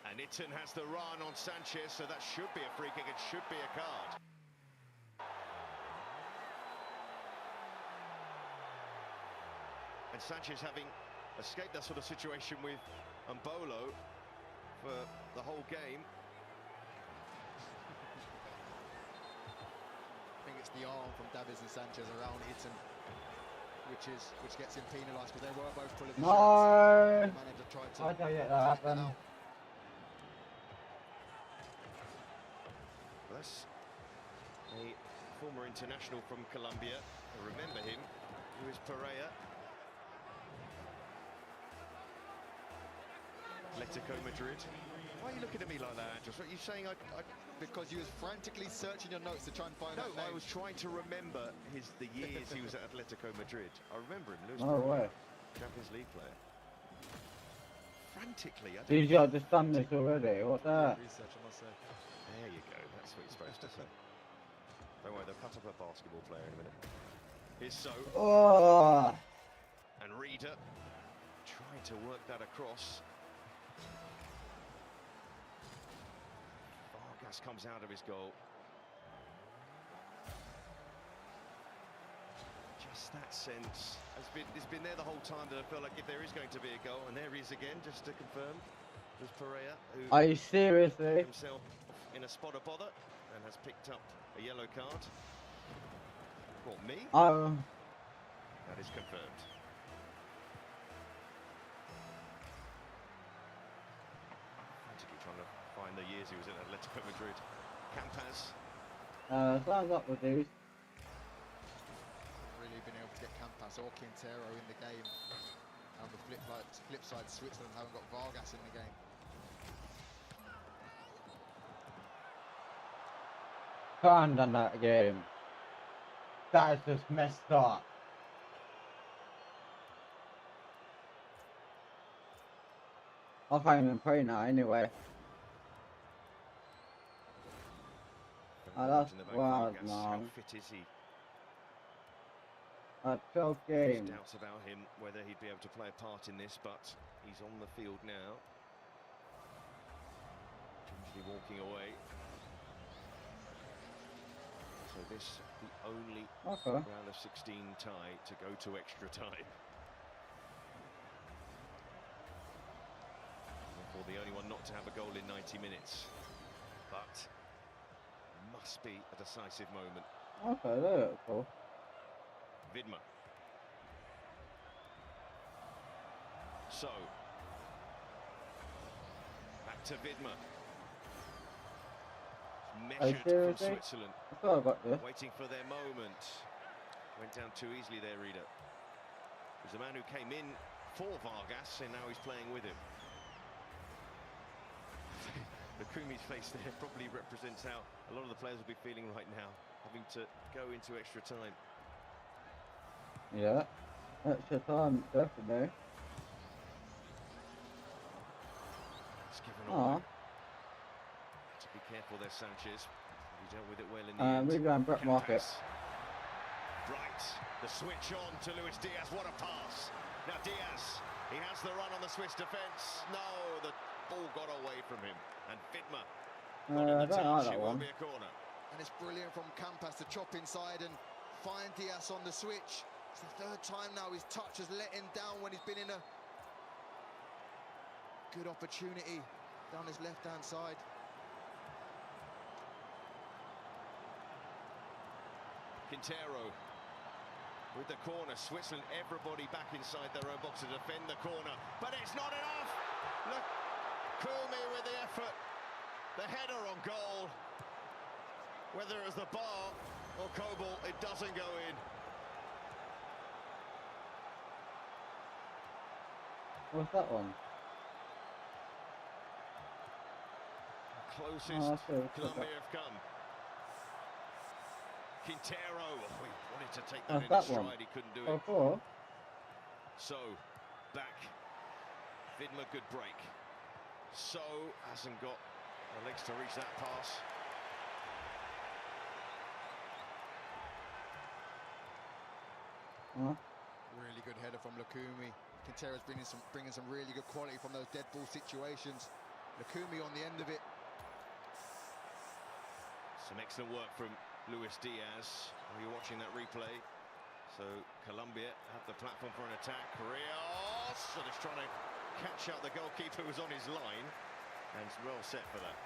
And Itten has the run on Sanchez, so that should be a free kick, it should be a card. And Sanchez having escaped that sort of situation with Mbolo for the whole game. I think it's the arm from Davies and Sanchez around Itten, which gets him penalised because they were both pulling the shots. The manager tried to I don't get that happen. That's a former international from Colombia. I remember him, Luis Pereira. Atletico Madrid. Why are you looking at me like that, Andros? What are you saying? Because you was frantically searching your notes to try and find that name. I was trying to remember the years he was at Atletico Madrid. I remember him, Luis No way. Champions League player. Frantically, I don't Did you have just done this already? What's that? Research, I must say. There you go, that's what you're supposed to say. Don't worry, they'll cut up a basketball player in a minute. Here's So. Oh. And Reader trying to work that across. Vargas comes out of his goal. Just that sense it's been there the whole time that I feel like if there is going to be a goal, and there he is again, just to confirm. There's Pereira, who Are you seriously? himself in a spot of bother and has picked up a yellow card. What, me? Oh. That is confirmed. Frantically trying to find the years he was in Atletico Madrid. Campas. Sounds up with these. Really been able to get Campas or Quintero in the game. On the flip side, Switzerland haven't got Vargas in the game. Can't done that game. That is just messed up. I can't even pray now anyway. That's wild, man. How fit is he? A 12 There's game. doubts about him whether he'd be able to play a part in this, but he's on the field now. Gingerly walking away. So this the only round of 16 tie to go to extra time. Therefore the only one not to have a goal in 90 minutes. But must be a decisive moment. Okay, that's cool. Vidma. So back to Vidma. Measured from Switzerland. I thought I got this. Waiting for their moment. Went down too easily there, Reader. He's a man who came in for Vargas and now he's playing with him. The Kumi's face there probably represents how a lot of the players will be feeling right now, having to go into extra time. Yeah, extra time, definitely. It's given away. To be careful there, Sanchez. He dealt with it well in the end. We're going Brett Market. Bright, the switch on to Luis Diaz, what a pass. Now Diaz, he has the run on the Swiss defence. No, the ball got away from him. And Vidma got in the touch, it will be a corner. And it's brilliant from Campas to chop inside and find Diaz on the switch. It's the third time now his touch has let him down when he's been in a good opportunity down his left-hand side. Quintero with the corner. Switzerland, everybody back inside their own box to defend the corner, but it's not enough. Look, Kulmi with the effort, the header on goal. Whether it was the bar or Kobel, it doesn't go in. What's that one? Closest Colombia have come. Quintero, he wanted to take that in his stride, he couldn't do it. So, back. Vidma, good break. So, hasn't got the legs to reach that pass. Really good header from Lukumi. Quintero's bringing some really good quality from those dead ball situations. Lukumi on the end of it. Some excellent work from Luis Diaz. Are you watching that replay? So Colombia have the platform for an attack. Rios, and it's trying to catch up the goalkeeper who was on his line, and it's well set for that.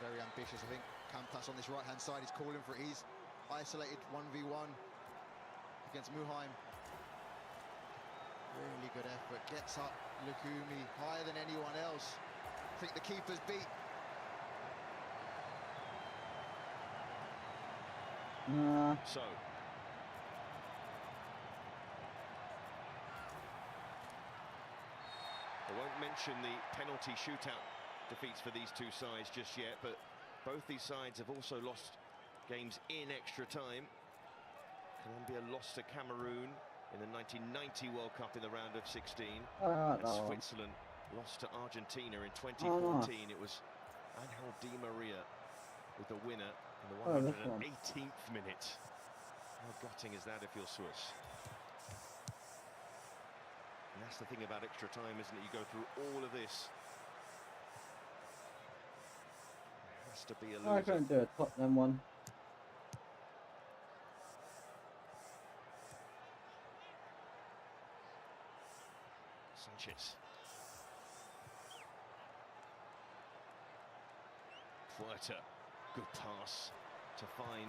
Very ambitious, I think. Campas on this right-hand side is calling for it. He's isolated 1v1 against Muheim. Really good effort. Gets up Lukumi higher than anyone else. I think the keeper's beat. So I won't mention the penalty shootout defeats for these two sides just yet, but both these sides have also lost games in extra time. Colombia lost to Cameroon in the 1990 World Cup in the round of 16. And Switzerland lost to Argentina in 2014. It was Angel Di Maria with the winner in the 118th minute. How gutting is that if you're Swiss? And that's the thing about extra time, isn't it? You go through all of this. There has to be a loser. I couldn't do a Tottenham one. Sanchez. Fuerta. Good pass to find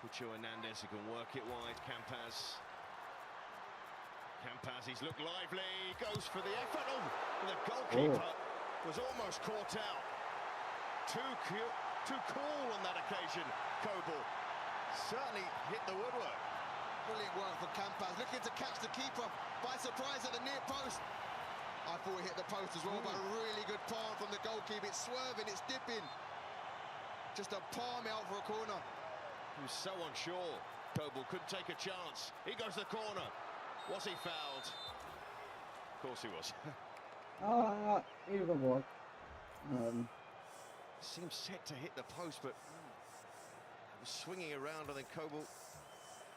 Pucho Hernandez, who can work it wide. Campas, he's looked lively, goes for the effort. Oh, the goalkeeper was almost caught out. Too cool on that occasion, Kobel. Certainly hit the woodwork. Brilliant work for Campas, looking to catch the keeper by surprise at the near post. I thought it hit the post as well, but a really good palm from the goalkeeper. It's swerving, it's dipping. Just a palm out for a corner. He was so unsure. Kobel couldn't take a chance. He goes to the corner. Was he fouled? Of course he was. Either one. Seemed set to hit the post, but it was swinging around, and then Kobel,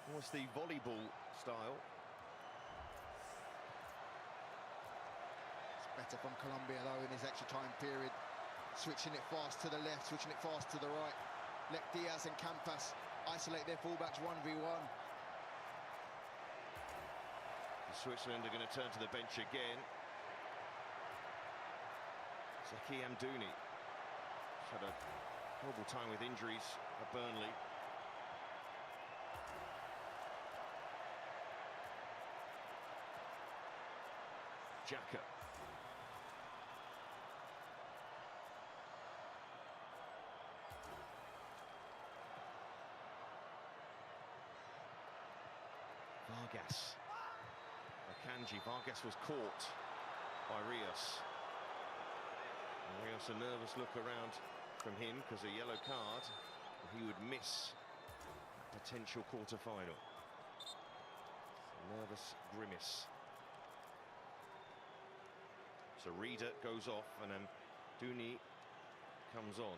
almost the volleyball style. It's better from Colombia though in his extra time period. Switching it fast to the left, switching it fast to the right. Let Diaz and Campas isolate their fullbacks 1v1. Switzerland are going to turn to the bench again. Zeki Amdouni. He's had a horrible time with injuries at Burnley. Xhaka. Vargas. Akanji. Vargas was caught by Rios. And Rios, a nervous look around from him because a yellow card. He would miss a potential quarter-final. Nervous grimace. So Reader goes off and then Dooney comes on.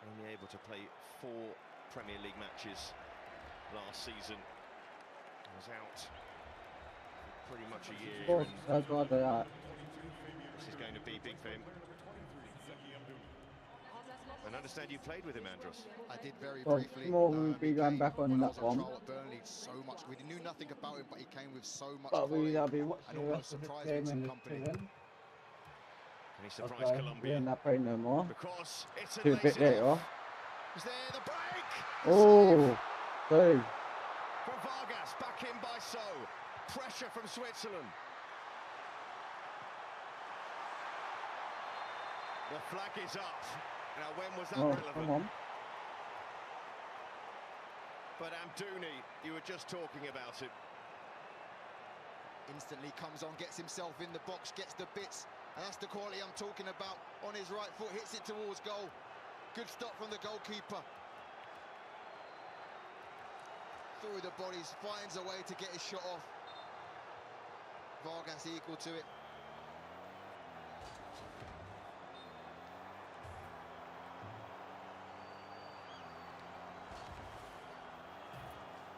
only able to play 4 Premier League matches last season. Was out for pretty much a year. That's what they are. This is going to be big for him. And I understand you played with him, Andros. I did very Well, briefly. Small will be He going came back on when I that was on one. trial at Burnley. So much. We knew nothing about him, but he came with so much But quality I'll be watching and the almost rest of the surprised game Vincent in the Kompany. season. Can he surprise Okay, Colombia? we're in that play no more. Because it's Do a bit later. Is there the break? Oh, save. From Vargas, back in by So. Pressure from Switzerland. The flag is up. Now, when was that relevant? Come on. But Amdouni, you were just talking about it. Instantly comes on, gets himself in the box, gets the bits, and that's the quality I'm talking about. On his right foot, hits it towards goal. Good stop from the goalkeeper. Through the bodies, finds a way to get his shot off. Vargas equal to it.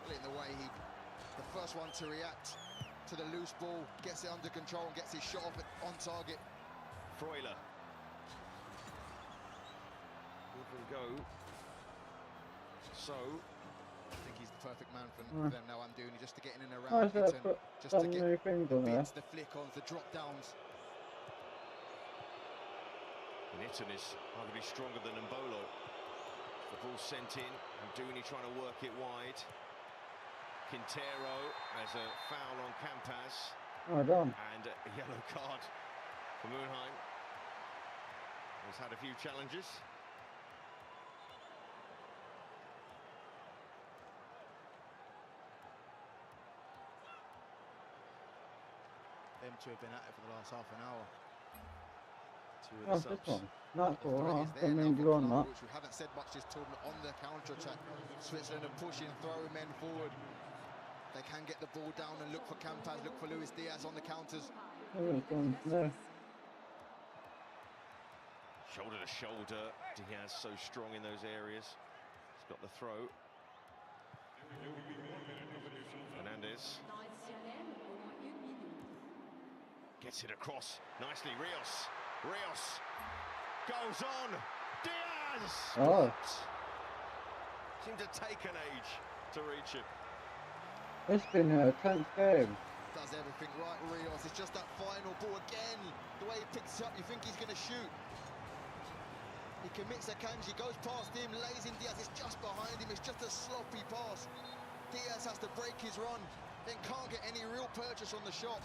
In the way the first one to react to the loose ball, gets it under control and gets his shot off on target. Freuler. Give and go. So, I think he's the perfect man for them now. I'm doing just to get in and around it and just to get the bits, the flick-ons, the drop-downs. Nitton is arguably stronger than Mbolo. The ball sent in, and Dooney trying to work it wide. Quintero has a foul on Campas. Oh, done. And a yellow card for Moonheim. Has had a few challenges. Them two have been at it for the last half an hour. Two of the This subs. one. Not The threat cool, is huh? there I now mean, for you on Colombia, that. which we haven't said much this tournament on the counter-attack. Switzerland are pushing, throwing men forward. They can get the ball down and look for Campas, look for Luis Diaz on the counters. No. Shoulder to shoulder. Diaz so strong in those areas. He's got the throw. Fernandez. Gets it across nicely. Rios goes on. Diaz! Oh. Seemed to take an age to reach it. It's been a tense game. Does everything right, Rios. It's just that final ball again. The way he picks it up, you think he's going to shoot. He commits a Kanji, goes past him, lays in Diaz. It's just behind him. It's just a sloppy pass. Diaz has to break his run, then can't get any real purchase on the shot.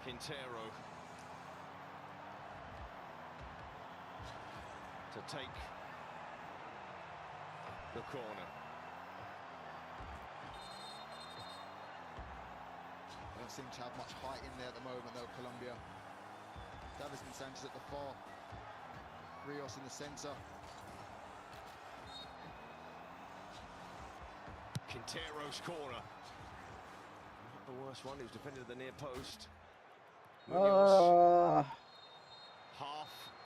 Quintero to take the corner. They don't seem to have much height in there at the moment though, Colombia. Davison Sanchez at the far. Rios in the centre. Quintero's corner. Not the worst one, he was defended at the near post. Half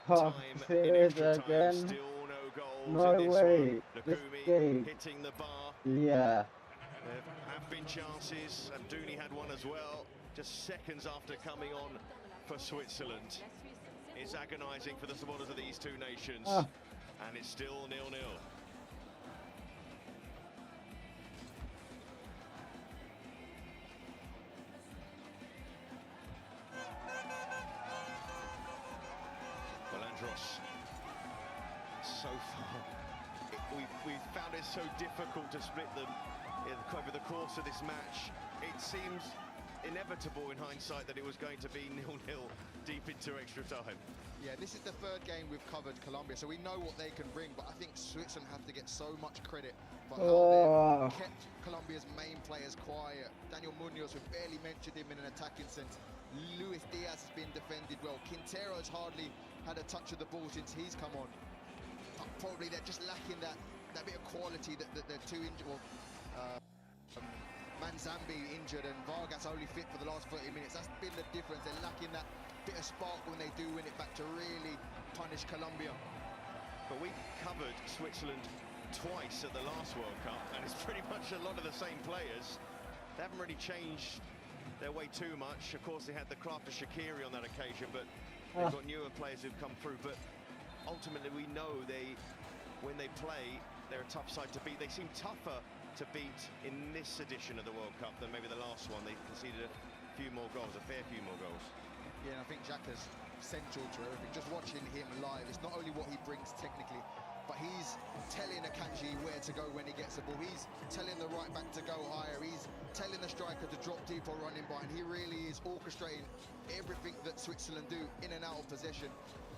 time in extra time, again. still no goals No in this way. one. This Lukumi game. hitting the bar. Yeah. There have been chances, and Dooney had one as well, just seconds after coming on for Switzerland. It's agonising for the supporters of these two nations, and it's still 0-0. Well, Andros, so far, we've found it so difficult to split them over the course of this match. It seems inevitable in hindsight that it was going to be 0-0 deep into extra time. Yeah, this is the third game we've covered Colombia, so we know what they can bring, but I think Switzerland have to get so much credit for how they've kept Colombia's main players quiet. Daniel Munoz, we barely mentioned him in an attacking sense. Luis Diaz has been defended well. Quintero's hardly had a touch of the ball since he's come on. But probably they're just lacking that bit of quality that the two injured, Man Sambi injured and Vargas only fit for the last 30 minutes. That's been the difference. They're lacking that bit of spark when they do win it back to really punish Colombia. But we covered Switzerland twice at the last World Cup, and it's pretty much a lot of the same players. They haven't really changed their way too much. Of course, they had the craft of Shaqiri on that occasion, but they've got newer players who've come through. But ultimately, we know when they play, they're a tough side to beat. They seem tougher to beat in this edition of the World Cup than maybe the last one. They conceded a few more goals, a fair few more goals. Yeah, and I think Xhaka's central to everything. Just watching him live, it's not only what he brings technically, but he's telling Akanji where to go when he gets the ball. He's telling the right back to go higher. He's telling the striker to drop deep or run in behind. He really is orchestrating everything that Switzerland do in and out of possession.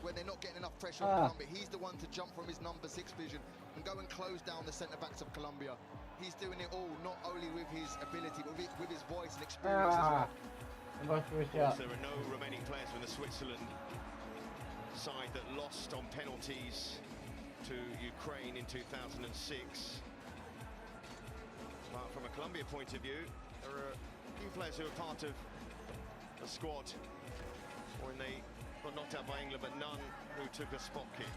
When they're not getting enough pressure on Colombia, he's the one to jump from his number 6 position and go and close down the centre-backs of Colombia. He's doing it all, not only with his ability, but with his voice and experience as well. Yes, there are no remaining players from the Switzerland side that lost on penalties to Ukraine in 2006. But from a Colombia point of view, there are a few players who are part of the squad when they got knocked out by England, but none who took a spot kick.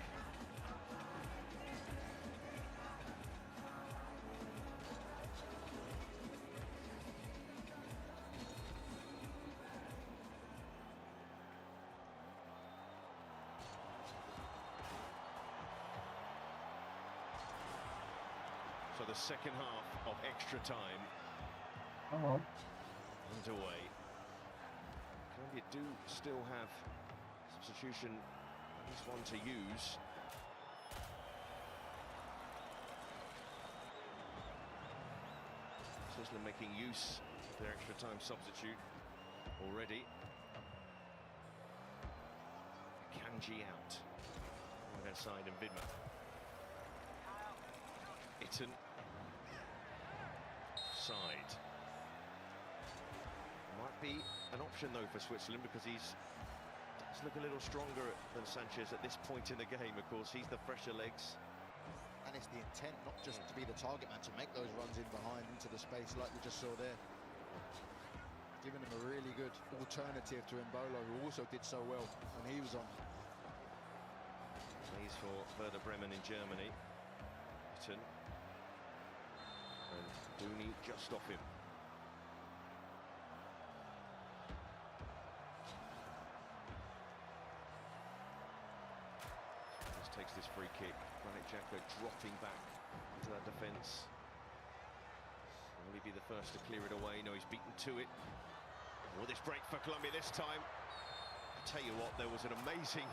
So the second half of extra time underway. Colombia do still have substitution, at least one to use. Switzerland making use of their extra time substitute already. Kanji out on their side and Vidma. Itten side. Might be an option though for Switzerland because he's does look a little stronger than Sanchez at this point in the game. Of course, he's the fresher legs. And it's the intent not just to be the target man, to make those runs in behind into the space like we just saw there. Giving him a really good alternative to Mbolo, who also did so well when he was on. Plays for Werder Bremen in Germany. Itten. And Dooney just off him. Just takes this free kick. Granit Xhaka dropping back into that defence. Will he be the first to clear it away? No, he's beaten to it. Will this break for Colombia this time? I tell you what, there was an amazing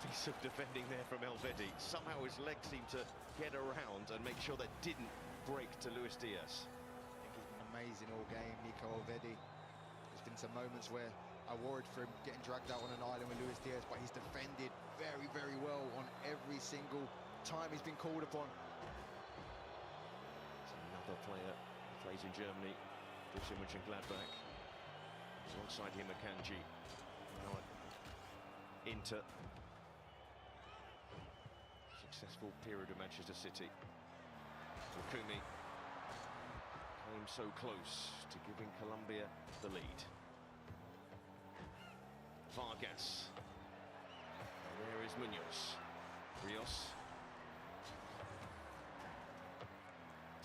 piece of defending there from Elvedi. Somehow his legs seemed to get around and make sure that didn't break to Luis Diaz. I think he's been amazing all game, Nico Elvedi. There's been some moments where I worried for him getting dragged out on an island with Luis Diaz, but he's defended very, very well on every single time he's been called upon. It's another player who plays in Germany, Borussia Mönchengladbach. Alongside him, Akanji. Now at Inter. Successful period of Manchester City. Wakumi came so close to giving Colombia the lead. Vargas. And there is Munoz. Rios.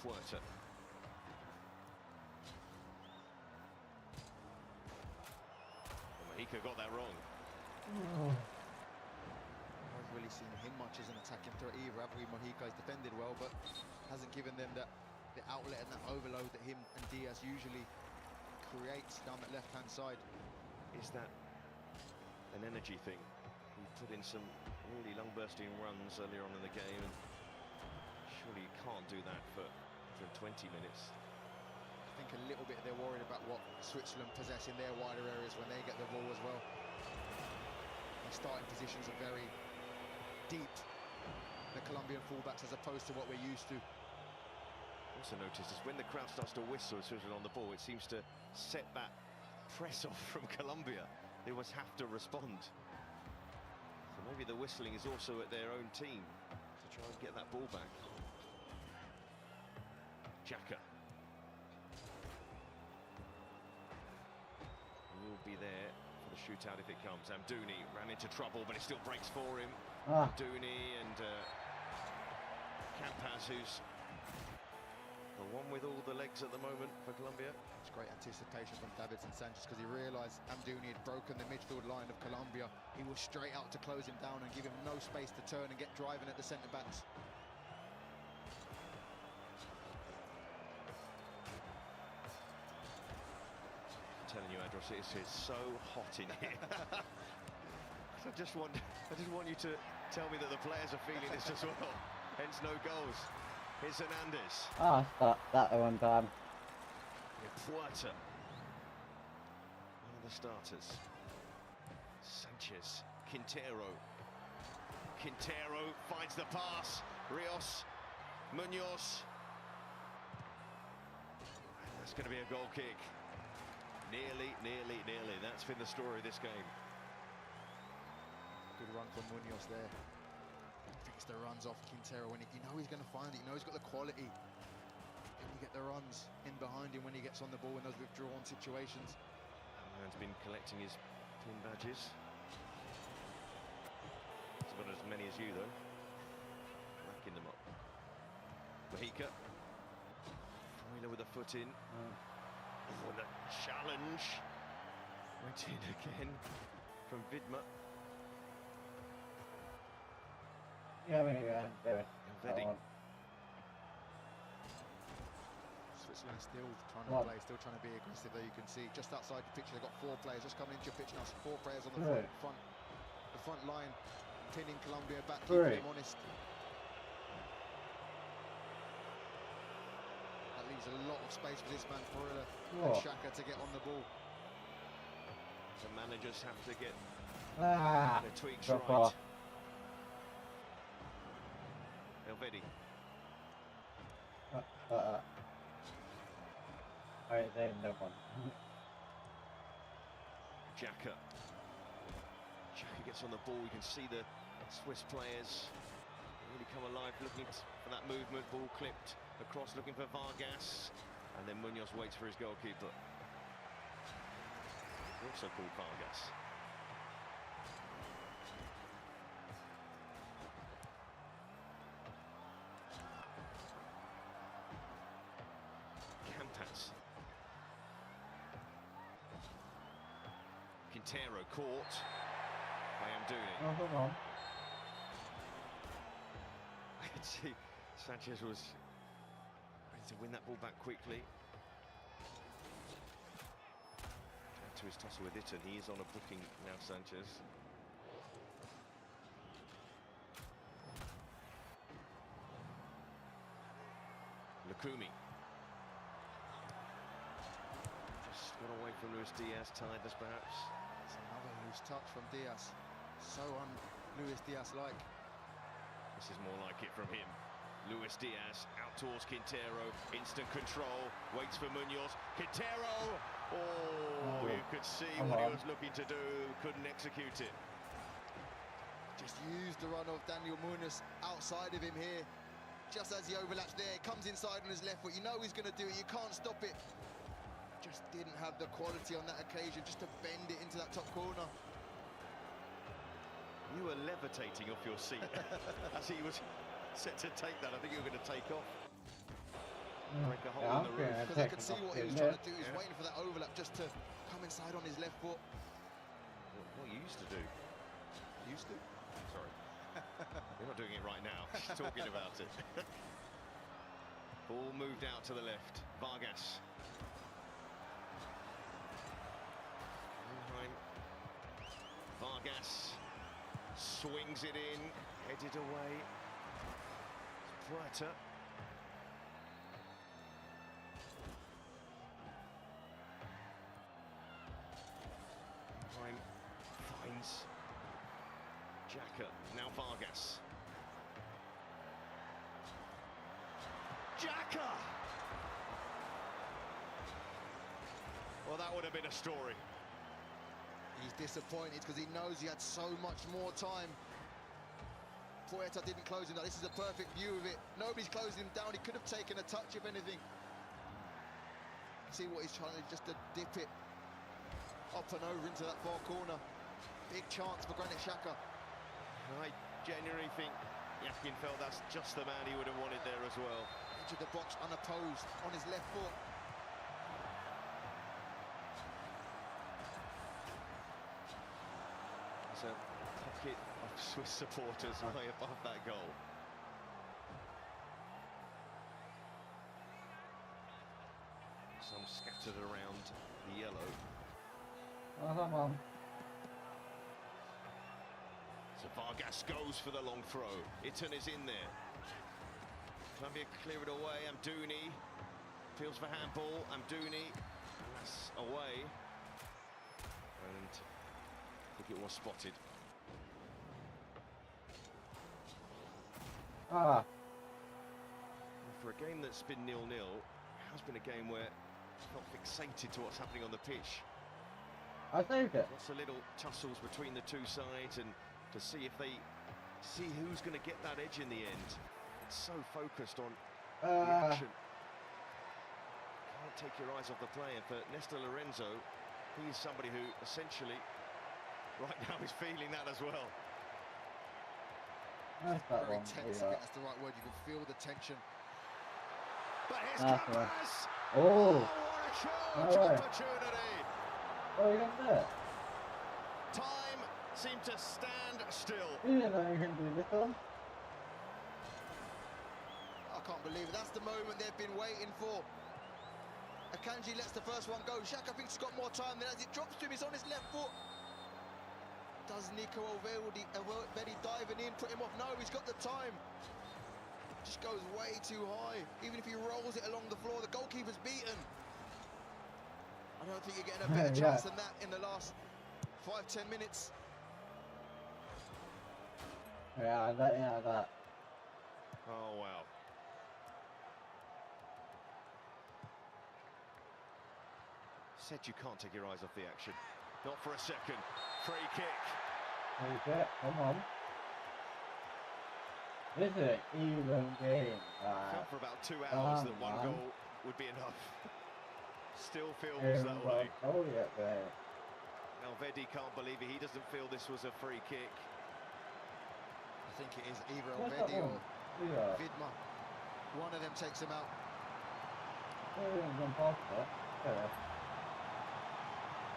Puerta. Mojica got that wrong. Haven't really seen him much as an attacking threat either, have we? Mojica's defended well, but hasn't given them the outlet and that overload that him and Diaz usually creates down that left-hand side. Is that an energy thing? He put in some really long bursting runs earlier on in the game, and surely you can't do that for 20 minutes. I think a little bit they're worried about what Switzerland possess in their wider areas when they get the ball as well. Their starting positions are very deep, the Colombian fullbacks, as opposed to what we're used to. Also noticed is when the crowd starts to whistle as soon as they're on the ball, it seems to set that press off from Colombia. They always have to respond. So maybe the whistling is also at their own team to try and get that ball back. Xhaka. shootout if it comes. Amdouni ran into trouble, but it still breaks for him. Ah. Amdouni and Campas, who's the one with all the legs at the moment for Colombia. It's great anticipation from Davinson Sanchez because he realised Amdouni had broken the midfield line of Colombia. He was straight out to close him down and give him no space to turn and get driving at the centre-backs. Telling you, Andros, it's so hot in here. I just want you to tell me that the players are feeling this as well. Hence no goals. Here's Hernandez. Ah, that one time. Puerta, one of the starters. Sanchez, Quintero finds the pass. Rios, Munoz. That's going to be a goal kick. Nearly. That's been the story of this game. Good run from Munoz there. Takes the runs off Quintero when you know he's going to find it. You know he's got the quality. And you get the runs in behind him when he gets on the ball in those withdrawn situations. Man's been collecting his pin badges. He's got as many as you though. Racking them up. Mojica. Freuler with a foot in. Oh, the challenge. Went in again from Vidma. Yeah, there. Vedding. Switzerland still trying to play, still trying to be aggressive there. You can see just outside the pitch, they've got 4 players just coming into your pitch now. 4 players on the front line, pinning Colombia back, keeping them honest. That leaves a lot of space for this man, Freuler and Xhaka, to get on the ball. The managers have to get their tweaks right. Elvedi. Alright, then no one. Xhaka gets on the ball. You can see the Swiss players really come alive, looking for that movement. Ball clipped across, looking for Vargas, and then Munoz waits for his goalkeeper. Also called Vargas. Campas. Quintero caught by Amdouni. Oh, hold on. I could see Sanchez was ready to win that ball back quickly. To his tussle with Itten, he is on a booking now, Sanchez. Lukumi. Just got away from Luis Diaz, tiredness perhaps. It's another loose touch from Diaz. So Luis Diaz-like. This is more like it from him. Luis Diaz out towards Quintero, instant control, waits for Munoz. Quintero! Oh, you could see what he was looking to do, couldn't execute it. Just used the run of Daniel Munoz outside of him here. Just as he overlaps there, comes inside on his left foot. You know he's going to do it, you can't stop it. Just didn't have the quality on that occasion, just to bend it into that top corner. You were levitating off your seat as he was set to take that. I think you were going to take off. Break a hole in the roof. Because I could see what he was trying to do. He was waiting for that overlap just to come inside on his left foot. What you used to do. Used to? Sorry. You're not doing it right now. She's talking about it. Ball moved out to the left. Vargas. Vargas swings it in, headed away. Puerta. Finds Xhaka, now Vargas. Xhaka! Well, that would have been a story. He's disappointed because he knows he had so much more time. Puerta didn't close him down. This is a perfect view of it. Nobody's closing him down. He could have taken a touch, if anything. See what he's trying to, just to dip it. Up and over into that far corner. Big chance for Granit Xhaka. I genuinely think Yakin felt that's just the man he would have wanted there as well. Into the box unopposed on his left foot. There's a pocket of Swiss supporters high above that goal. Some scattered around the yellow. Oh, come on. So Vargas goes for the long throw. Itten is in there. Colombia clear it away. Amdouni feels for handball. Amdouni, that's away. And I think it was spotted. Ah. For a game that's been 0-0, it has been a game where it's not fixated to what's happening on the pitch. I saved it. Lots of little tussles between the two sides and to see if they see who's going to get that edge in the end. It's so focused on the action. Can't take your eyes off the play, and for Nestor Lorenzo, he is somebody who essentially right now is feeling that as well. That's that Very one. tense, I think that's the right word. You can feel the tension. But here's That's Campos! Oh. What a huge Alright. opportunity! Oh, you got that? Time seemed to stand still. You didn't know you can do this one. I can't believe it. That's the moment they've been waiting for. Akanji lets the first one go. Xhaka thinks he's got more time. Then as it drops to him, he's on his left foot. Does Nico Elvedi diving in, put him off? No, he's got the time. Just goes way too high. Even if he rolls it along the floor, the goalkeeper's beaten. I don't think you're getting a better chance than that in the last 5-10 minutes. Yeah, that. Oh, wow. Said you can't take your eyes off the action. Not for a second. Free kick. Okay, come on. This is an even game. Felt for about 2 hours that one goal would be enough. Still feels that way. Oh, yeah, there. Elvedi can't believe it. He doesn't feel this was a free kick. I think it is either Elvedi or Vidma. One of them takes him out. Oh, he didn't jump off that. Yeah.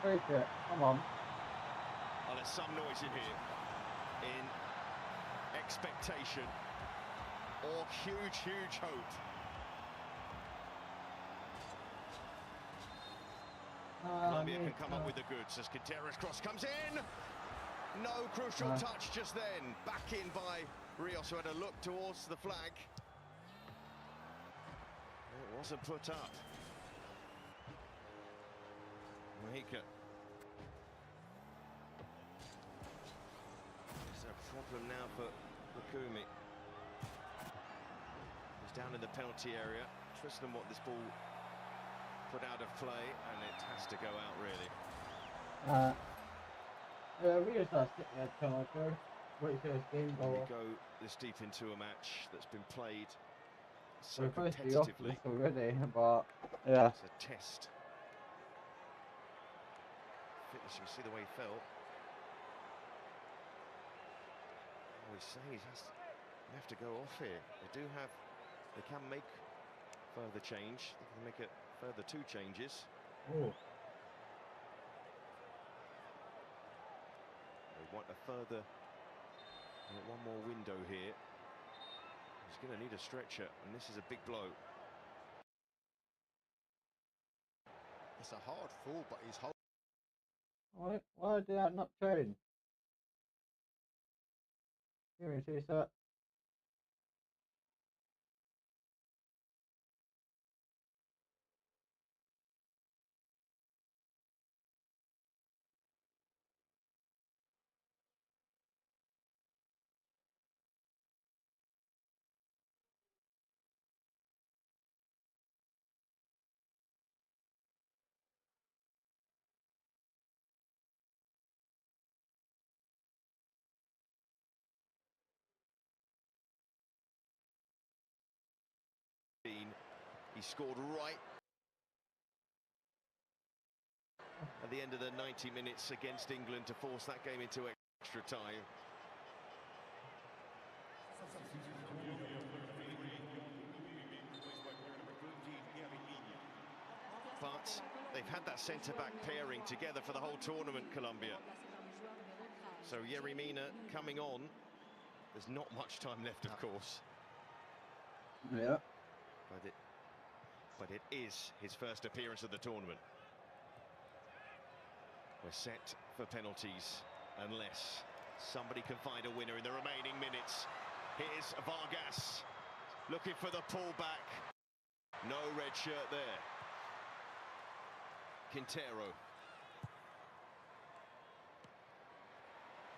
Free kick, come on. Oh, there's some noise in here. In expectation or huge hope. Colombia can come up with the goods as Quintero's cross comes in. No crucial touch just then. Back in by Rios, who had a look towards the flag. It wasn't put up. Mahika. It's a problem now for Lukumi. He's down in the penalty area. Tristan want this ball put out of play, and it has to go out, really. Yeah, we just start sitting there telling her, wait till this game When we goes. go this deep into a match that's been played so We're supposed to be off competitively, this already, but yeah. it's a test. Fitness, you can see the way he fell. Oh, he's saying he have to go off here. They can make further change. They can make a further 2 changes. Oh. They want a further, one more window here. He's going to need a stretcher, and this is a big blow. It's a hard fall, but he's holding. Why did that not train? Give me 2 seconds. He scored right at at the end of the 90 minutes against England to force that game into extra time. But they've had that centre-back pairing together for the whole tournament, Colombia. So Yerry Mina coming on. There's not much time left, of course. Yeah. But it is his first appearance of the tournament. We're set for penalties unless somebody can find a winner in the remaining minutes. Here's Vargas looking for the pullback. No red shirt there. Quintero.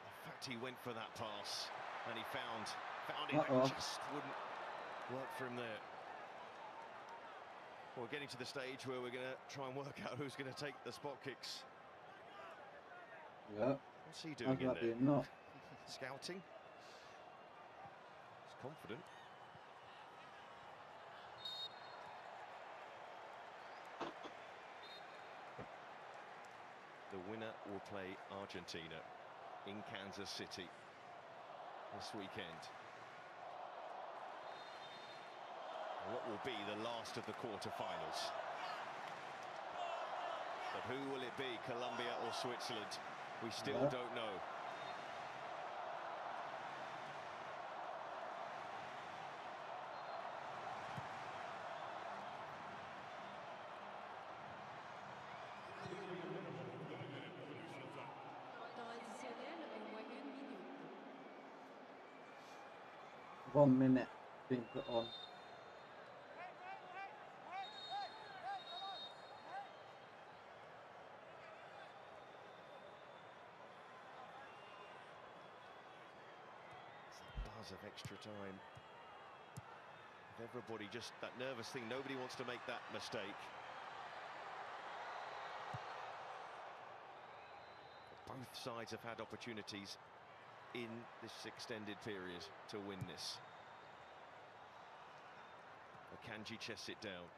In fact, he went for that pass and he found it. It just wouldn't work for him there. We're getting to the stage where we're going to try and work out who's going to take the spot kicks. Yeah. What's he doing in there? Not. Scouting. He's confident. The winner will play Argentina in Kansas City this weekend. What will be the last of the quarter-finals? But who will it be, Colombia or Switzerland? We still don't know. One minute being put on. Of extra time. If everybody just that nervous thing, nobody wants to make that mistake. Both sides have had opportunities in this extended period to win this. Akanji chests it down.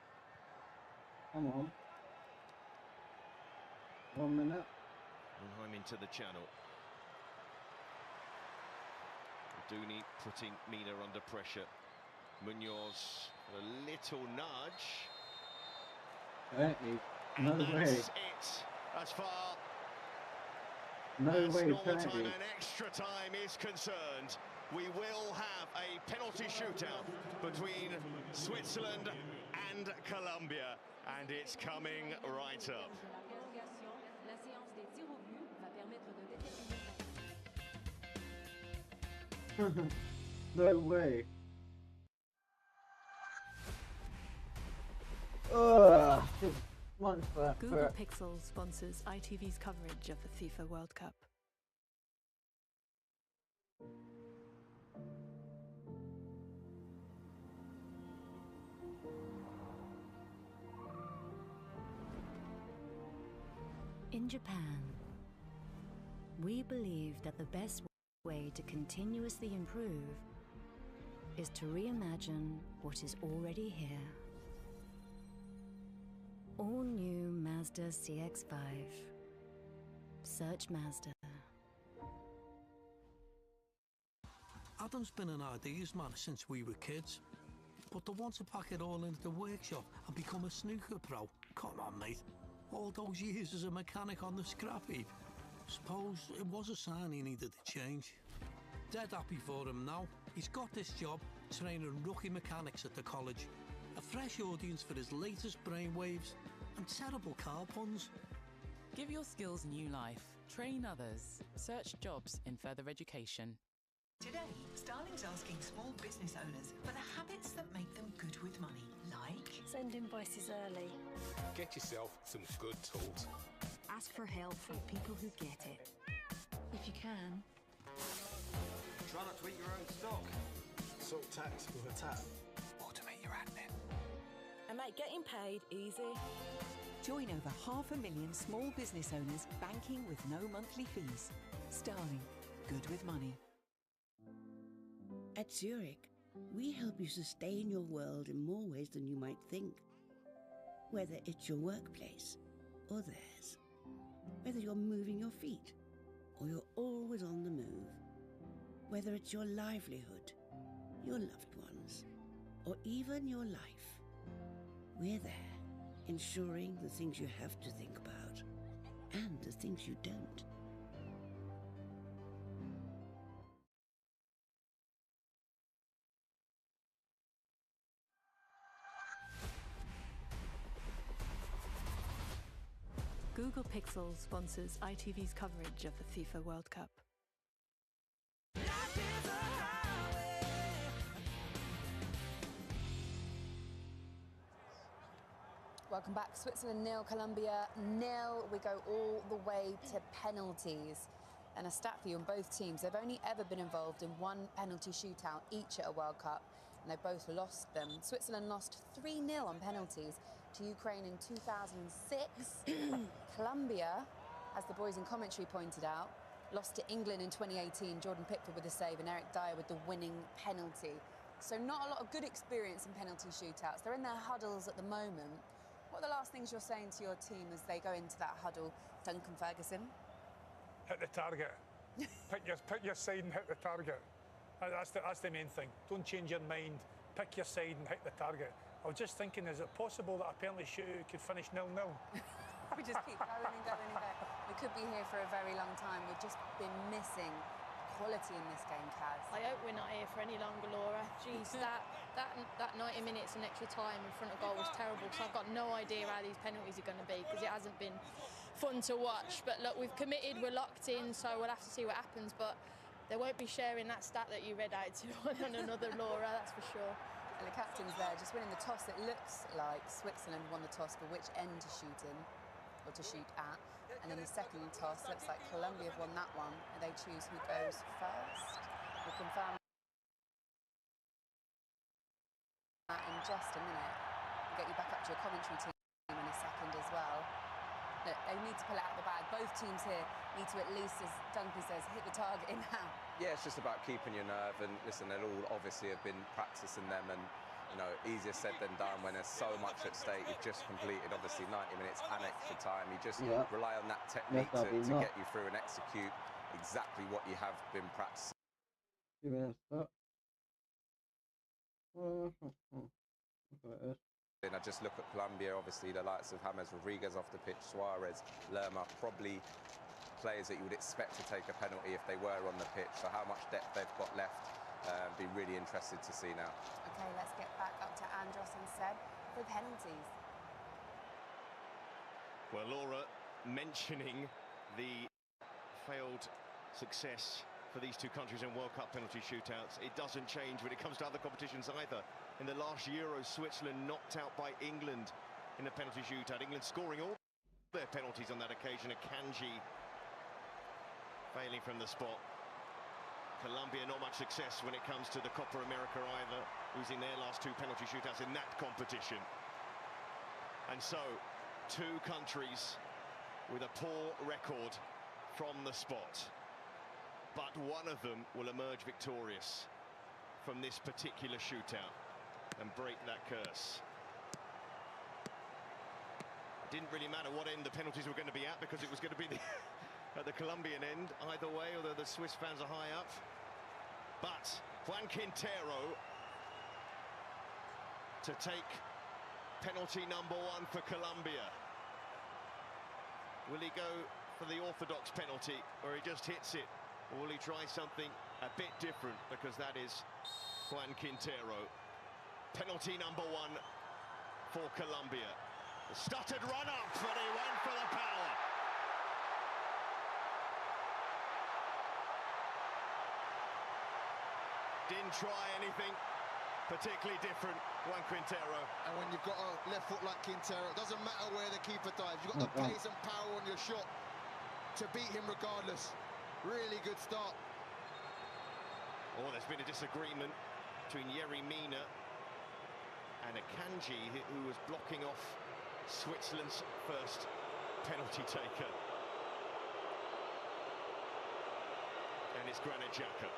Come on. 1 minute. Unheim into the channel. Dooney putting Mina under pressure. Munoz, a little nudge. No way. That's it. As far No as way. normal time and extra time is concerned, we will have a penalty shootout between Switzerland and Colombia, and it's coming right up. No way. Google Pixel sponsors ITV's coverage of the FIFA World Cup. In Japan, we believe that the best way to continuously improve is to reimagine what is already here. All new Mazda CX-5. Search Mazda. Adam's been an ideas man since we were kids, but to want to pack it all into the workshop and become a snooker pro, come on mate. All those years as a mechanic on the scrap heap. Suppose it was a sign he needed to change. Dead happy for him now. He's got this job training rookie mechanics at the college. A fresh audience for his latest brainwaves and terrible car puns. Give your skills new life. Train others. Search jobs in further education. Today, Starling's asking small business owners for the habits that make them good with money, like... Send invoices early. Get yourself some good tools. Ask for help from people who get it. If you can. Try not to eat your own stock. Sort tax with a tap. Automate your admin. And make getting paid easy. Join over 500,000 small business owners banking with no monthly fees. Starling, good with money. At Zurich, we help you sustain your world in more ways than you might think. Whether it's your workplace or theirs. Whether you're moving your feet or you're always on the move. Whether it's your livelihood, your loved ones, or even your life. We're there, ensuring the things you have to think about and the things you don't. Google Pixel sponsors ITV's coverage of the FIFA World Cup. Welcome back. Switzerland 0, Colombia 0. We go all the way to penalties. And a stat for you on both teams. They've only ever been involved in one penalty shootout each at a World Cup, and they both lost them. Switzerland lost 3-0 on penalties to Ukraine in 2006. Colombia, as the boys in commentary pointed out, lost to England in 2018. Jordan Pickford with a save and Eric Dyer with the winning penalty. So not a lot of good experience in penalty shootouts. They're in their huddles at the moment. What are the last things you're saying to your team as they go into that huddle, Duncan Ferguson? Hit the target. pick your side and hit the target. That's the main thing. Don't change your mind. Pick your side and hit the target. I was just thinking, is it possible that a penalty shootout could finish 0-0? We just keep going and going and going. We could be here for a very long time. We've just been missing quality in this game, Kaz. I hope we're not here for any longer, Laura. Jeez, that 90 minutes and extra time in front of goal was terrible, so I've got no idea how these penalties are going to be, because it hasn't been fun to watch. But look, we've committed, we're locked in, so we'll have to see what happens. But they won't be sharing that stat that you read out to on another Laura, that's for sure. And the captain's there, just winning the toss. It looks like Switzerland won the toss for which end to shoot in, or to shoot at. And then the second toss, looks like Colombia have won that one, and they choose who goes first. We'll confirm that in just a minute. We'll get you back up to your commentary team in a second as well. Look, they need to pull it out of the bag. Both teams here need to, at least, as Duncan says, hit the target in now. Yeah, it's just about keeping your nerve, and listen, they'll all obviously have been practicing them, and you know, easier said than done when there's so much at stake. You've just completed obviously 90 minutes and extra time. You just rely on that technique to get you through and execute exactly what you have been practicing. I just look at Colombia, obviously the likes of James Rodriguez off the pitch, Suarez, Lerma, probably players that you would expect to take a penalty if they were on the pitch. So how much depth they've got left, be really interested to see now. Okay, let's get back up to Andros and Seb for penalties. Well, Laura, mentioning the failed success for these two countries in World Cup penalty shootouts, it doesn't change when it comes to other competitions either. In the last Euro, Switzerland knocked out by England in a penalty shootout. England scoring all their penalties on that occasion. Akanji failing from the spot. Colombia not much success when it comes to the Copa America either, losing their last two penalty shootouts in that competition. And so, two countries with a poor record from the spot. But one of them will emerge victorious from this particular shootout and break that curse. It didn't really matter what end the penalties were going to be at, because it was going to be at the Colombian end either way, although the Swiss fans are high up. But Juan Quintero to take penalty number one for Colombia. Will he go for the orthodox penalty, or he just hits it, or will he try something a bit different, because that is Juan Quintero. Penalty number one for Colombia. The stuttered run up, but he went for the power. Didn't try anything particularly different, Juan Quintero. And when you've got a left foot like Quintero, it doesn't matter where the keeper dives. You've got the pace and power on your shot to beat him regardless. Really good start. Oh, there's been a disagreement between Yerry Mina and Akanji, who was blocking off Switzerland's first penalty taker. And it's Granit Xhaka.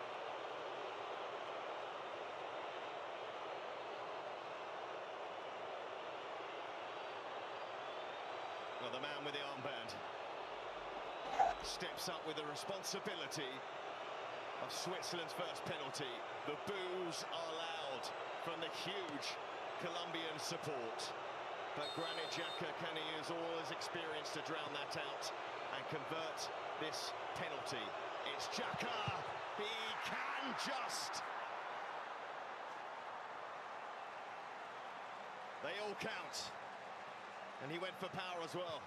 Well, the man with the armband. steps up with the responsibility of Switzerland's first penalty. The boos are loud from the huge Colombian support. But Granit Xhaka, can he use all his experience to drown that out and convert this penalty? It's Xhaka, he can just. They all count. And he went for power as well.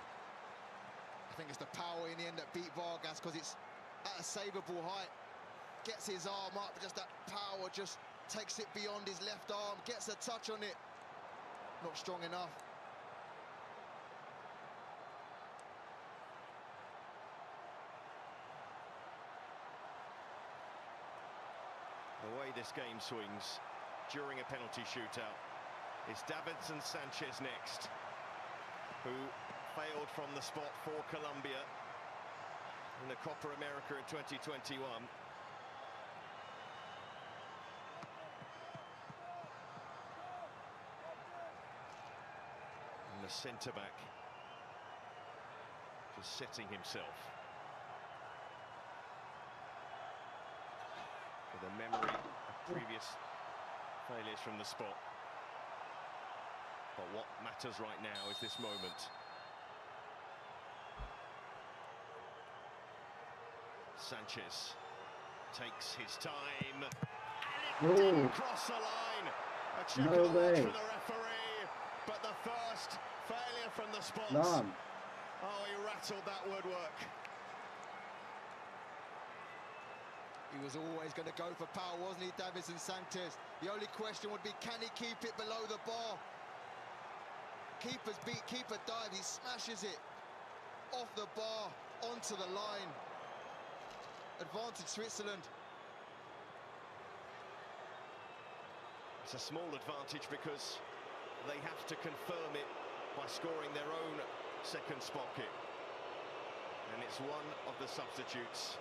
I think it's the power in the end that beat Vargas, because it's at a savable height. Gets his arm up, just that power just takes it beyond his left arm, gets a touch on it. Not strong enough. The way this game swings during a penalty shootout. It's Davinson Sanchez next, who failed from the spot for Colombia in the Copa America in 2021. And the centre-back just setting himself with a memory of previous failures from the spot. But what matters right now is this moment. Sanchez takes his time, and it didn't cross the line. A check No of the way. watch for the referee, but the first failure from the spot. None. Oh, he rattled that woodwork. He was always going to go for power, wasn't he, Davinson Sanchez? The only question would be, can he keep it below the bar? Keeper's beat, keeper dive, he smashes it off the bar, onto the line. Advantage Switzerland. It's a small advantage because they have to confirm it by scoring their own second spot kick. And it's one of the substitutes.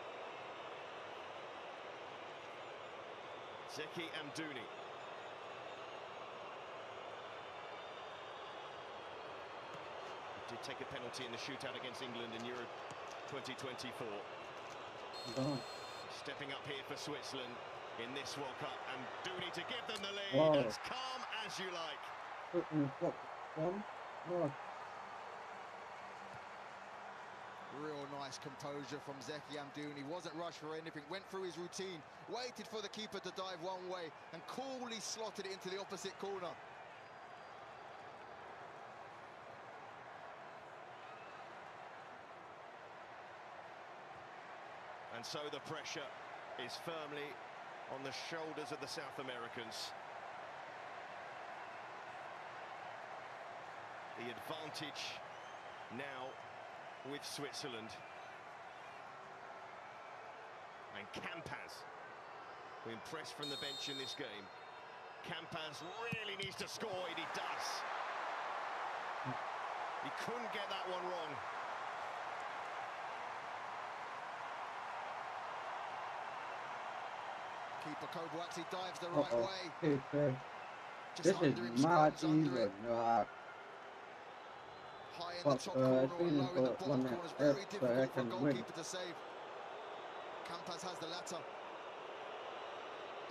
Zeki Amdouni. Did take a penalty in the shootout against England in Euro 2024. Stepping up here for Switzerland in this World Cup, and Dooney to give them the lead. Wow. As calm as you like. Real nice composure from Zeki Amdouni. Wasn't rushed for anything, went through his routine, waited for the keeper to dive one way and coolly slotted it into the opposite corner. And so the pressure is firmly on the shoulders of the South Americans. The advantage now with Switzerland. And Campas, who impressed from the bench in this game. Campas really needs to score, and he does. He couldn't get that one wrong. Keeper Kobo actually dives the right way. Just This under him, is mad scrubs under even. it. High in the top corner or low in the bottom corner is very difficult for a goalkeeper to save. Campas has the latter.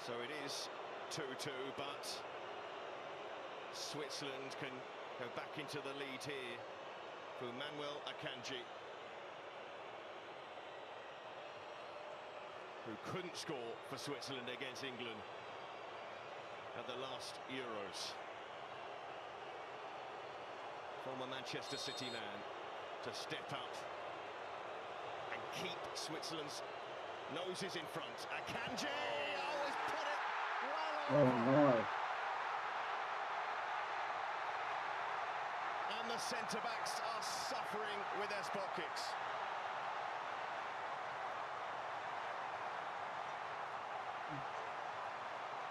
So it is 2-2, but Switzerland can go back into the lead here for Manuel Akanji, who couldn't score for Switzerland against England at the last Euros. Former Manchester City man to step up and keep Switzerland's noses in front. Akanji! Oh, he's put it well over. Oh no. And the centre-backs are suffering with their spot kicks.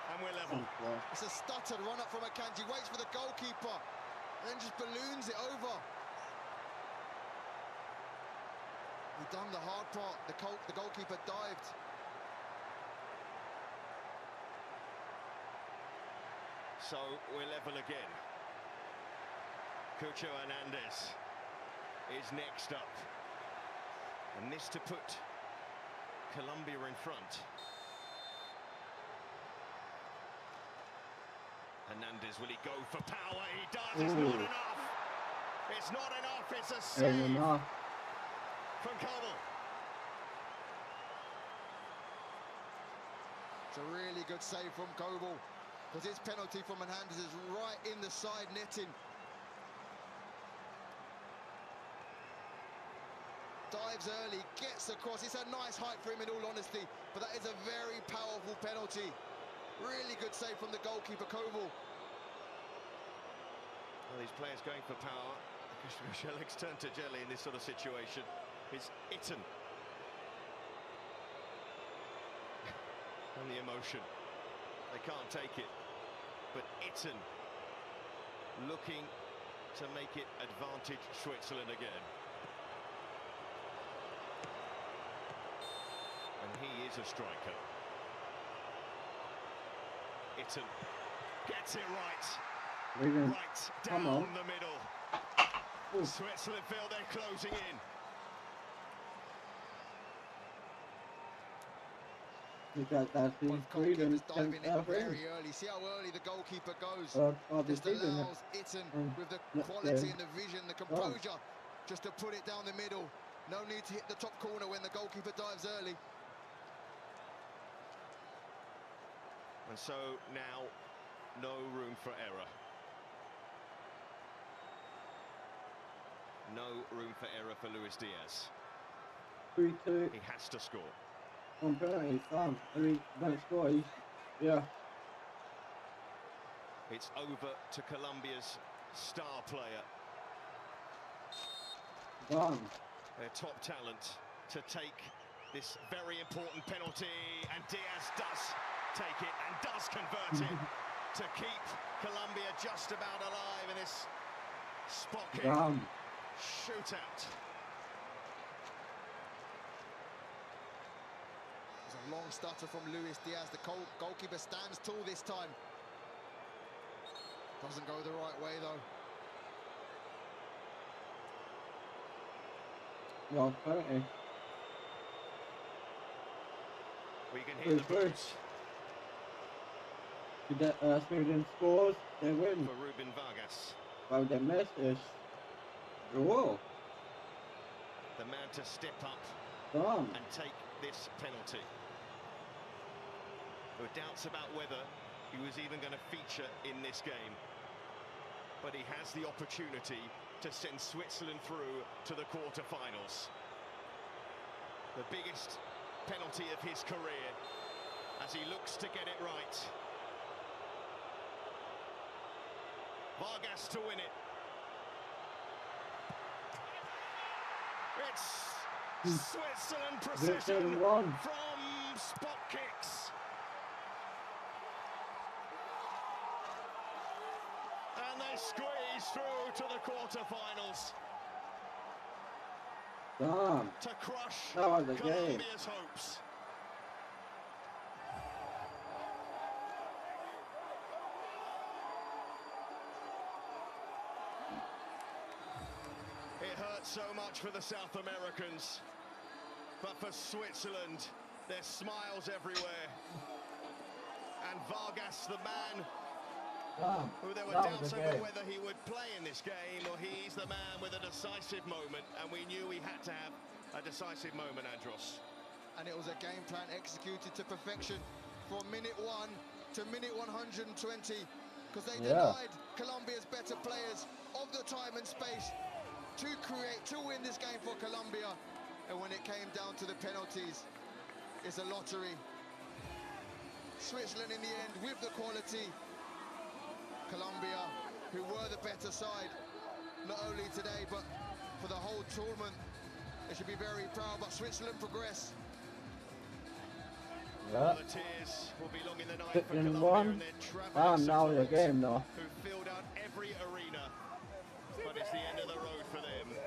And we're level. It's a stuttered run up from Akanji, waits for the goalkeeper, and then just balloons it over. He done the hard part, the goalkeeper dived. So we're level again. Cucho Hernandez is next up. And this to put Colombia in front. Hernandez, will he go for power? He does. It's not enough. It's not enough. It's a save from Koval. It's a really good save from Koval, because his penalty from Hernandez is right in the side netting. Dives early, gets across. It's a nice height for him, in all honesty, but that is a very powerful penalty. Really good save from the goalkeeper, Koval. Well, these players going for power. Shellick's turn to jelly in this sort of situation. It's Itten. And the emotion. They can't take it. But Itten looking to make it advantage Switzerland again. And he is a striker. Itten gets it right. Right down the middle. Switzerland feel they're closing in. Goalkeeper's diving in very early. See how early the goalkeeper goes. Just allows Itten, with the quality and the vision, the composure, just to put it down the middle. No need to hit the top corner when the goalkeeper dives early. And so now, no room for error. No room for error for Luis Diaz. 3-2. He has to score. On penalty, I mean, don't score. Yeah. It's over to Colombia's star player. Their top talent to take this very important penalty, and Diaz does take it and does convert it to keep Colombia just about alive in this spot kick shootout. There's a long stutter from Luis Diaz. The goalkeeper stands tall this time. Doesn't go the right way though. Well, penalty. We can hear the boots. Sweden scores, they win. For Ruben Vargas. Well, they miss is draw. The man to step up and take this penalty. There were doubts about whether he was even going to feature in this game. But he has the opportunity to send Switzerland through to the quarter-finals. The biggest penalty of his career as he looks to get it right. Vargas to win it. It's Switzerland precision from spot kicks. And they squeeze through to the quarter-finals. To crush Colombia's hopes. It hurts so much for the South Americans, but for Switzerland, there's smiles everywhere. And Vargas, the man who there were doubts over whether he would play in this game, or he's the man with a decisive moment, and we knew he had to have a decisive moment, Andros. And it was a game plan executed to perfection from minute 1 to minute 120, because they denied Colombia's better players of the time and space to win this game for Colombia. And when it came down to the penalties, it's a lottery. Switzerland in the end with the quality. Colombia, who were the better side, not only today, but for the whole tournament. They should be very proud, but Switzerland progress. Well, the tears will be long in the night for Colombia and their travelling now the game, though. who filled out every arena. But it's the end of the road for them.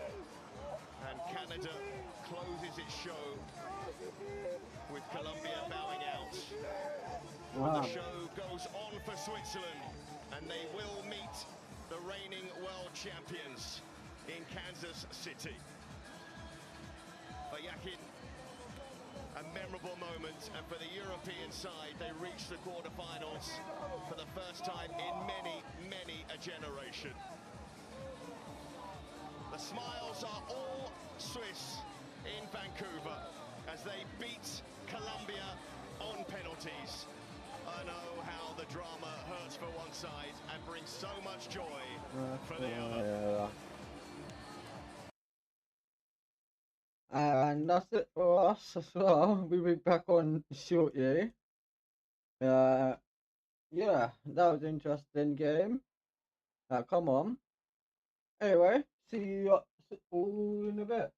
And Canada closes its show with Colombia bowing out. The show goes on for Switzerland, and they will meet the reigning world champions in Kansas City. For Yakin, a memorable moment, and for the European side, they reached the quarterfinals for the first time in many a generation. The smiles are all Swiss in Vancouver as they beat Colombia on penalties. I know how the drama hurts for one side and brings so much joy for the other. And that's it for us as well. We'll be back on shortly. Yeah, that was an interesting game. Come on. Anyway, see you all in a bit.